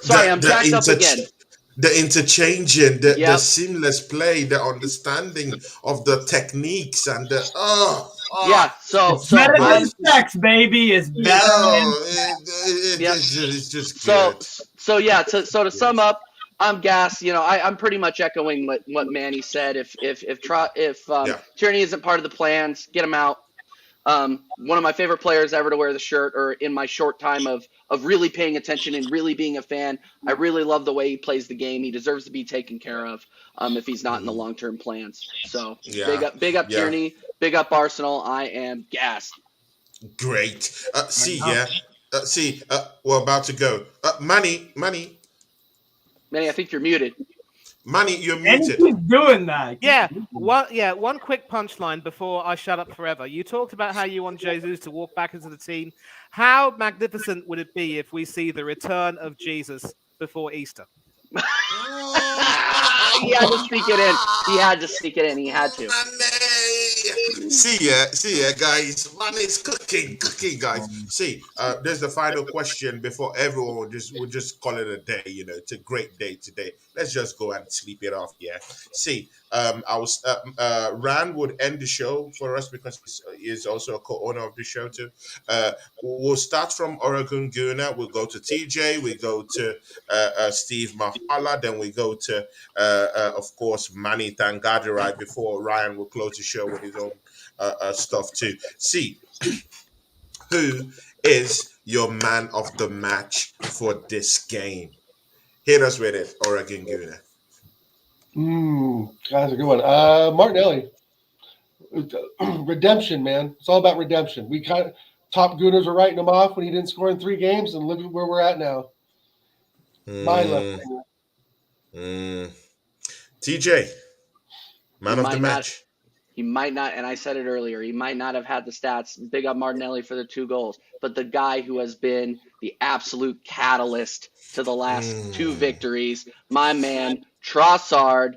I'm jacked up again. The interchanging, the seamless play, the understanding of the techniques and the yeah. So better than sex, baby. Is better than it's just good. So to sum up, I'm gassed. I'm pretty much echoing what Manny said. If Tierney isn't part of the plans, get him out. One of my favorite players ever to wear the shirt, or in my short time of really paying attention and really being a fan. I really love the way he plays the game. He deserves to be taken care of if he's not in the long-term plans. So big up Tierney, big up Arsenal. I am gassed. Great. We're about to go. Manny, I think you're muted. Manny, you're muted. He's doing that. Yeah. One quick punchline before I shut up forever. You talked about how you want Jesus to walk back into the team. How magnificent would it be if we see the return of Jesus before Easter? He had to sneak it in. He had to. See ya, guys. Man, it's cooking, guys. See, there's the final question before everyone we'll just call it a day. It's a great day today. Let's just go and sleep it off. Yeah. See, Rand would end the show for us because he is also a co-owner of the show too. We'll start from Oregon Guna. We'll go to TJ. We go to Steve Mahala. Then we go to, of course, Manny Tangadi right before Ryan will close the show with his own stuff too. See, who is your man of the match for this game? Hit us with it, Oregon Guna. That's a good one. Martinelli. Redemption, man. It's all about redemption. We kind of top gooners were writing him off when he didn't score in 3 games, and look at where we're at now. My left Mm, finger. TJ, He man of the might not. match. He might not, and I said it earlier, he might not have had the stats. Big up Martinelli for the 2 goals, but the guy who has been the absolute catalyst to the last 2 victories, my man, Trossard,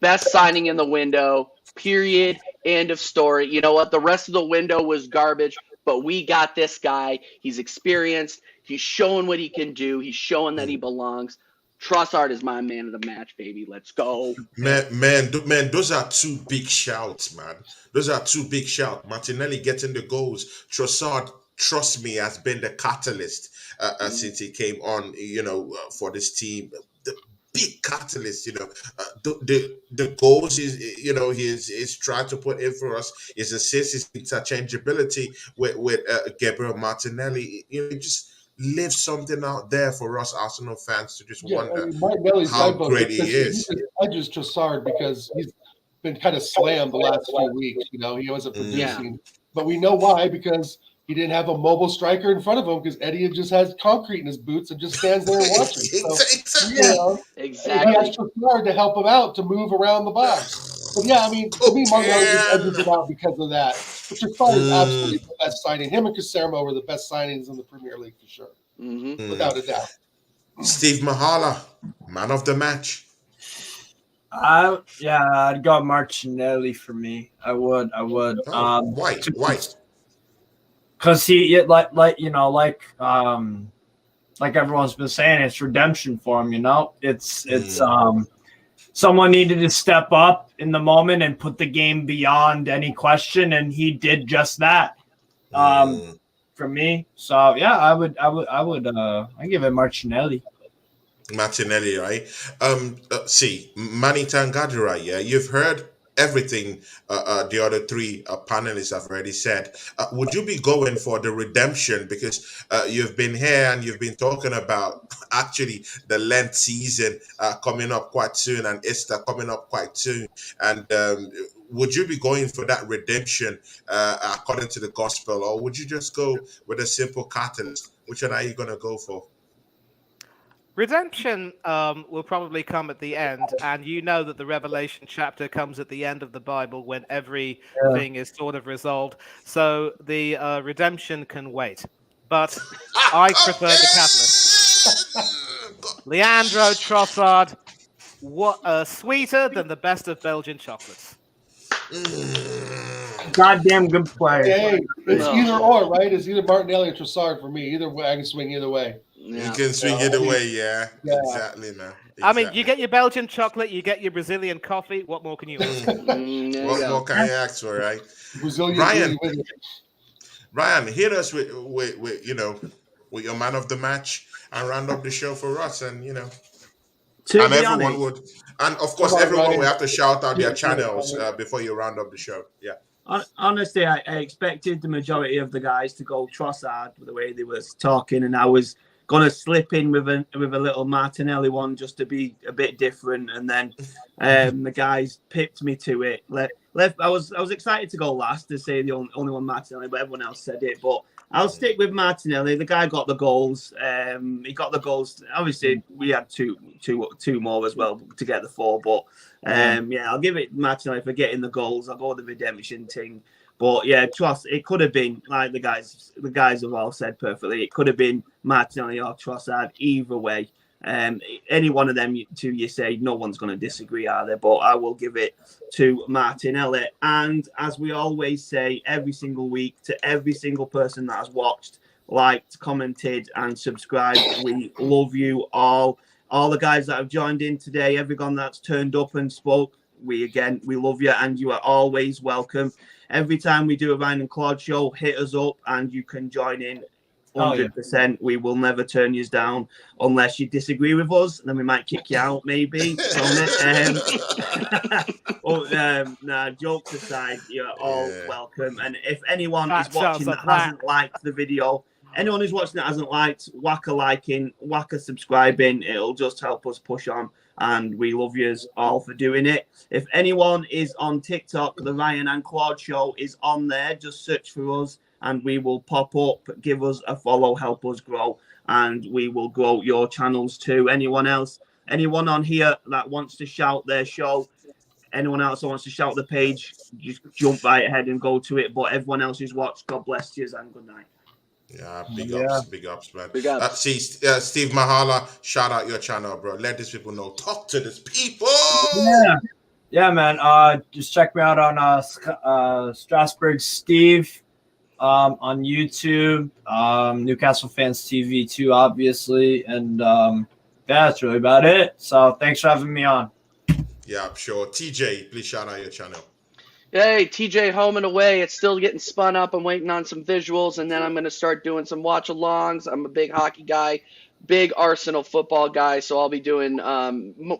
best signing in the window, period, end of story. You know what? The rest of the window was garbage, but we got this guy. He's experienced. He's showing what he can do. He's showing that he belongs. Trossard is my man of the match, baby. Let's go. Man, those are 2 big shouts, man. Those are 2 big shouts. Martinelli getting the goals. Trossard, trust me, has been the catalyst since he came on, for this team. The big catalyst, the goals he's trying to put in for us, his assists, his interchangeability with Gabriel Martinelli. Just live something out there for us Arsenal fans to just Yeah, I wonder mean, Martinelli's how my vote. great he is. I just Trossard because he's been kind of slammed the last few weeks. He wasn't producing, but we know why, because he didn't have a mobile striker in front of him, because Eddie just has concrete in his boots and just stands there and watches. So, Exactly. he has Trossard to help him out to move around the box. But yeah, I mean, to me, Martinelli just edges it out because of that. But Trossard is absolutely the best signing. Him and Casermo were the best signings in the Premier League for sure, without a doubt. Steve Mahala, man of the match. I'd go Martinelli for me. I would. Why? Because he like everyone's been saying, it's redemption for him. It's someone needed to step up in the moment and put the game beyond any question, and he did just that. For me, so yeah, I give it Martinelli. Martinelli, right? See, Manny Tangadura, yeah, you've heard everything the other 3 panelists have already said. Would you be going for the redemption? Because you've been here and you've been talking about actually the Lent season coming up quite soon, and Easter coming up quite soon. And would you be going for that redemption according to the gospel, or would you just go with a simple catalyst? Which one are you going to go for? Redemption will probably come at the end, and you know that the Revelation chapter comes at the end of the Bible when everything is sort of resolved. So the redemption can wait. But I prefer the catalyst. Leandro Trossard, what sweeter than the best of Belgian chocolates. Goddamn good player. Hey, it's either or, right? It's either Martinelli or Trossard for me. Either way, I can swing either way. Yeah. You can swing either way, yeah. Exactly, man. Exactly. I mean, you get your Belgian chocolate, you get your Brazilian coffee. What more can you ask? What more can you ask for, right? Brazilian Ryan, hit us with your man of the match and round up the show for us, and and everyone would, and of course everyone will have to shout out their channels before you round up the show. Yeah. Honestly, I expected the majority of the guys to go Trossard with the way they were talking, and I was going to slip in with a little Martinelli one just to be a bit different, and then the guys pipped me to it. I was excited to go last to say the only one Martinelli, but everyone else said it. But I'll stick with Martinelli. The guy got the goals. He got the goals. Obviously, we had two more as well to get the 4. But I'll give it Martinelli for getting the goals. I'll go with the redemption thing. But yeah, it could have been, like the guys have all said perfectly, it could have been Martinelli or Trossard either way. Any one of them you say, no one's going to disagree, are they? But I will give it to Martinelli. And as we always say every single week, to every single person that has watched, liked, commented and subscribed, we love you all. All the guys that have joined in today, everyone that's turned up and spoke, we love you, and you are always welcome. Every time we do a Ryan and Claude show, hit us up and you can join in 100%. We will never turn you down unless you disagree with us. Then we might kick you out, maybe. Jokes aside, you're all welcome. And if anyone is watching that hasn't liked the video, anyone who's watching that hasn't liked, whack a liking, whack a subscribing. It'll just help us push on. And we love you all for doing it. If anyone is on TikTok, the Ryan and Claude Show is on there. Just search for us and we will pop up. Give us a follow, help us grow, and we will grow your channels too. Anyone else? Anyone on here that wants to shout their show? Anyone else that wants to shout the page? Just jump right ahead and go to it. But everyone else who's watched, God bless you and good night. Yeah, big ups, man. Big ups. Steve Mahala, shout out your channel, bro. Let these people know. Talk to these people. Yeah, man. Just check me out on Strasbourg Steve on YouTube, Newcastle Fans TV too, obviously, and yeah, that's really about it. So thanks for having me on. Yeah, I'm sure. TJ, please shout out your channel. Hey, TJ Home and Away. It's still getting spun up. I'm waiting on some visuals, and then I'm going to start doing some watch-alongs. I'm a big hockey guy, big Arsenal football guy, so I'll be doing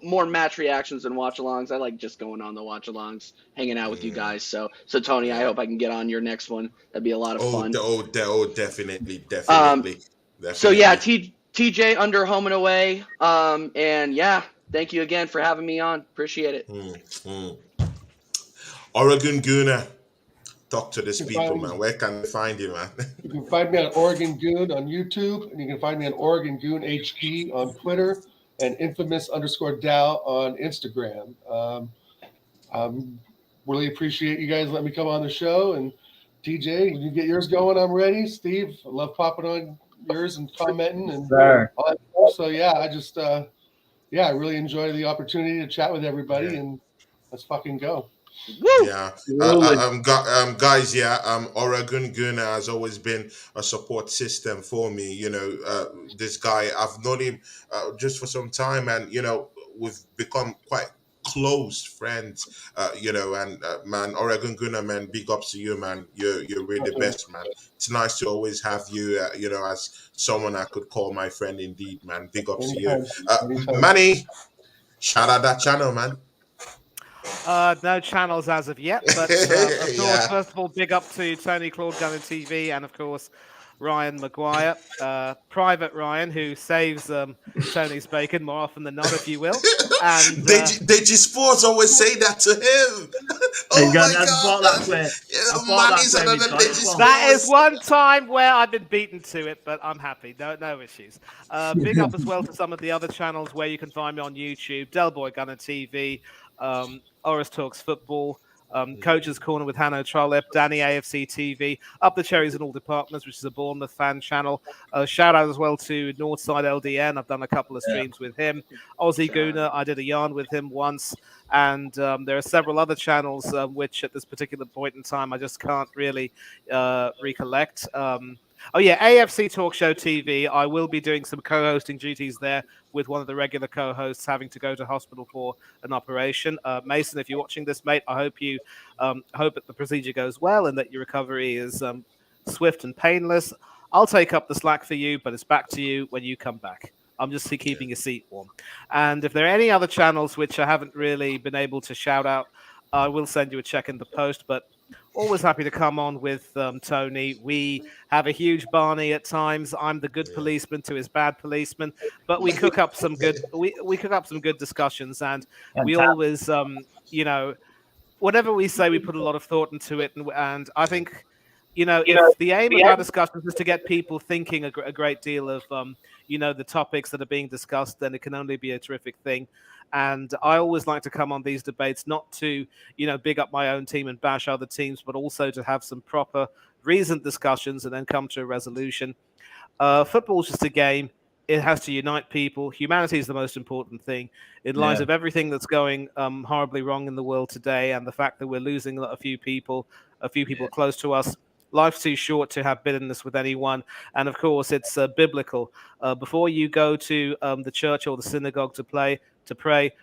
more match reactions than watch-alongs. I like just going on the watch-alongs, hanging out with you guys. So Tony, I hope I can get on your next one. That'd be a lot of fun. Definitely. So yeah, TJ under Home and Away. And yeah, thank you again for having me on. Appreciate it. Oregon Gooner, talk to these people, man. Where can they find you, man? You can find me on Oregon Goon on YouTube, and you can find me on Oregon Goon HG on Twitter, and infamous_Dow on Instagram. Really appreciate you guys letting me come on the show. And TJ, when you get yours going, I'm ready. Steve, I love popping on yours and commenting and all that stuff. So yeah, I just I really enjoy the opportunity to chat with everybody, and let's fucking go. Woo! Yeah, guys. Yeah, Oregon Gunner has always been a support system for me. You know, this guy, I've known him just for some time, and you know, we've become quite close friends. You know, and man, Oregon Gunner, man, big ups to you, man. You're really the best, man. It's nice to always have you, you know, as someone I could call my friend. Indeed, man. Big ups to you, Manny. Shout out that channel, man. No channels as of yet, but of course, first of all, big up to Tony, Claude, Gunner TV, and of course, Ryan Maguire, Private Ryan, who saves Tony's bacon more often than not, if you will. And Deji Sports always say that to him. Oh my God! That is one time where I've been beaten to it, but I'm happy. No issues. Big up as well to some of the other channels where you can find me on YouTube: Del Boy Gunner TV, Oris Talks Football, Coach's Corner with Hanno Trollip, Danny AFC TV, Up the Cherries in All Departments, which is a Bournemouth fan channel. Shout out as well to Northside LDN. I've done a couple of streams with him. Aussie Gooner, I did a yarn with him once. And there are several other channels which at this particular point in time I just can't really recollect. AFC Talk Show TV. I will be doing some co-hosting duties there with one of the regular co-hosts having to go to hospital for an operation. Mason, if you're watching this, mate, I hope you hope that the procedure goes well and that your recovery is swift and painless. I'll take up the slack for you, but it's back to you when you come back. I'm just keeping your seat warm. And if there are any other channels which I haven't really been able to shout out, I will send you a check in the post, but always happy to come on with Tony. We have a huge Barney at times. I'm the good policeman to his bad policeman, but we cook up some good we cook up some good discussions, and we always you know, whatever we say, we put a lot of thought into it, and I think if the aim of our discussions is to get people thinking a great deal of the topics that are being discussed, then it can only be a terrific thing. And I always like to come on these debates not to, big up my own team and bash other teams, but also to have some proper, reasoned discussions and then come to a resolution. Football's just a game. It has to unite people. Humanity is the most important thing. In light of everything that's going horribly wrong in the world today, and the fact that we're losing a few people close to us, life's too short to have bitterness with anyone. And of course, it's biblical. Before you go to the church or the synagogue to pray,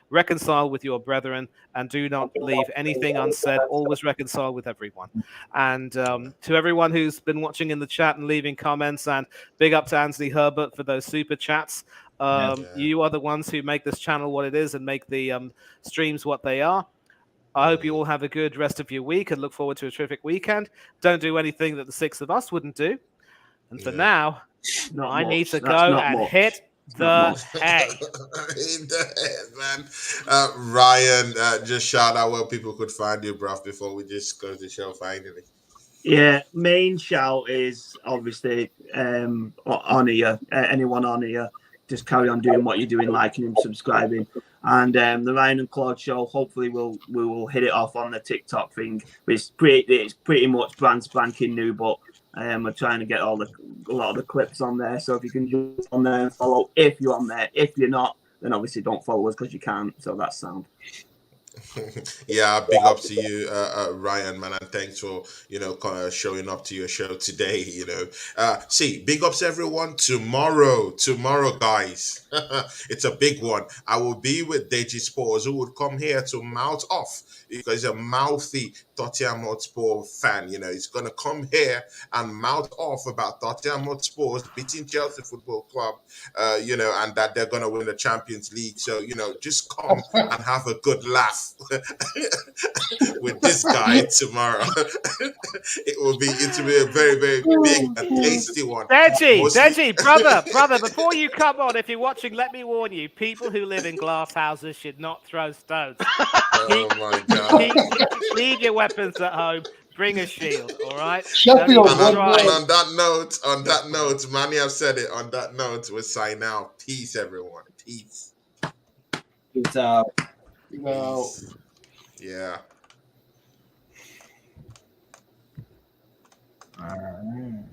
reconcile with your brethren, and do not leave anything unsaid. Always reconcile with everyone. And to everyone who's been watching in the chat and leaving comments, and big up to Anthony Herbert for those super chats. You are the ones who make this channel what it is and make the streams what they are. I hope you all have a good rest of your week and look forward to a terrific weekend. Don't do anything that the six of us wouldn't do. And for now, Not I much. need to That's go not and much. hit the Not hay. In the head, man. Ryan, just shout out where people could find you, bruv, before we just close the show finally. Yeah, main shout is obviously on here. Anyone on here, just carry on doing what you're doing, liking and subscribing. And the Ryan and Claude show, hopefully we will hit it off on the TikTok thing. It's pretty much brand spanking new, but we're trying to get a lot of the clips on there. So if you can jump on there and follow, if you're on there, if you're not, then obviously don't follow us because you can't. So that's sound. Yeah, big up to you, Ryan, man, and thanks for showing up to your show today. See, big ups everyone. Tomorrow, guys, it's a big one. I will be with Deji Spores, who would come here to mouth off because he's a mouthy Tottenham Hotspur fan. He's gonna come here and mouth off about Tottenham Hotspur beating Chelsea Football Club, and that they're gonna win the Champions League. So just come and have a good laugh with this guy tomorrow. it will be a very, very big and tasty one. Deji, brother, before you come on, if you're watching, let me warn you, people who live in glass houses should not throw stones. Oh my God. Leave your weapons at home. Bring a shield, all right? Sheffield, And on that note, Manny have said it. On that note, we'll sign out. Peace, everyone. Peace. Peace out. No. Peace. Yeah. All right.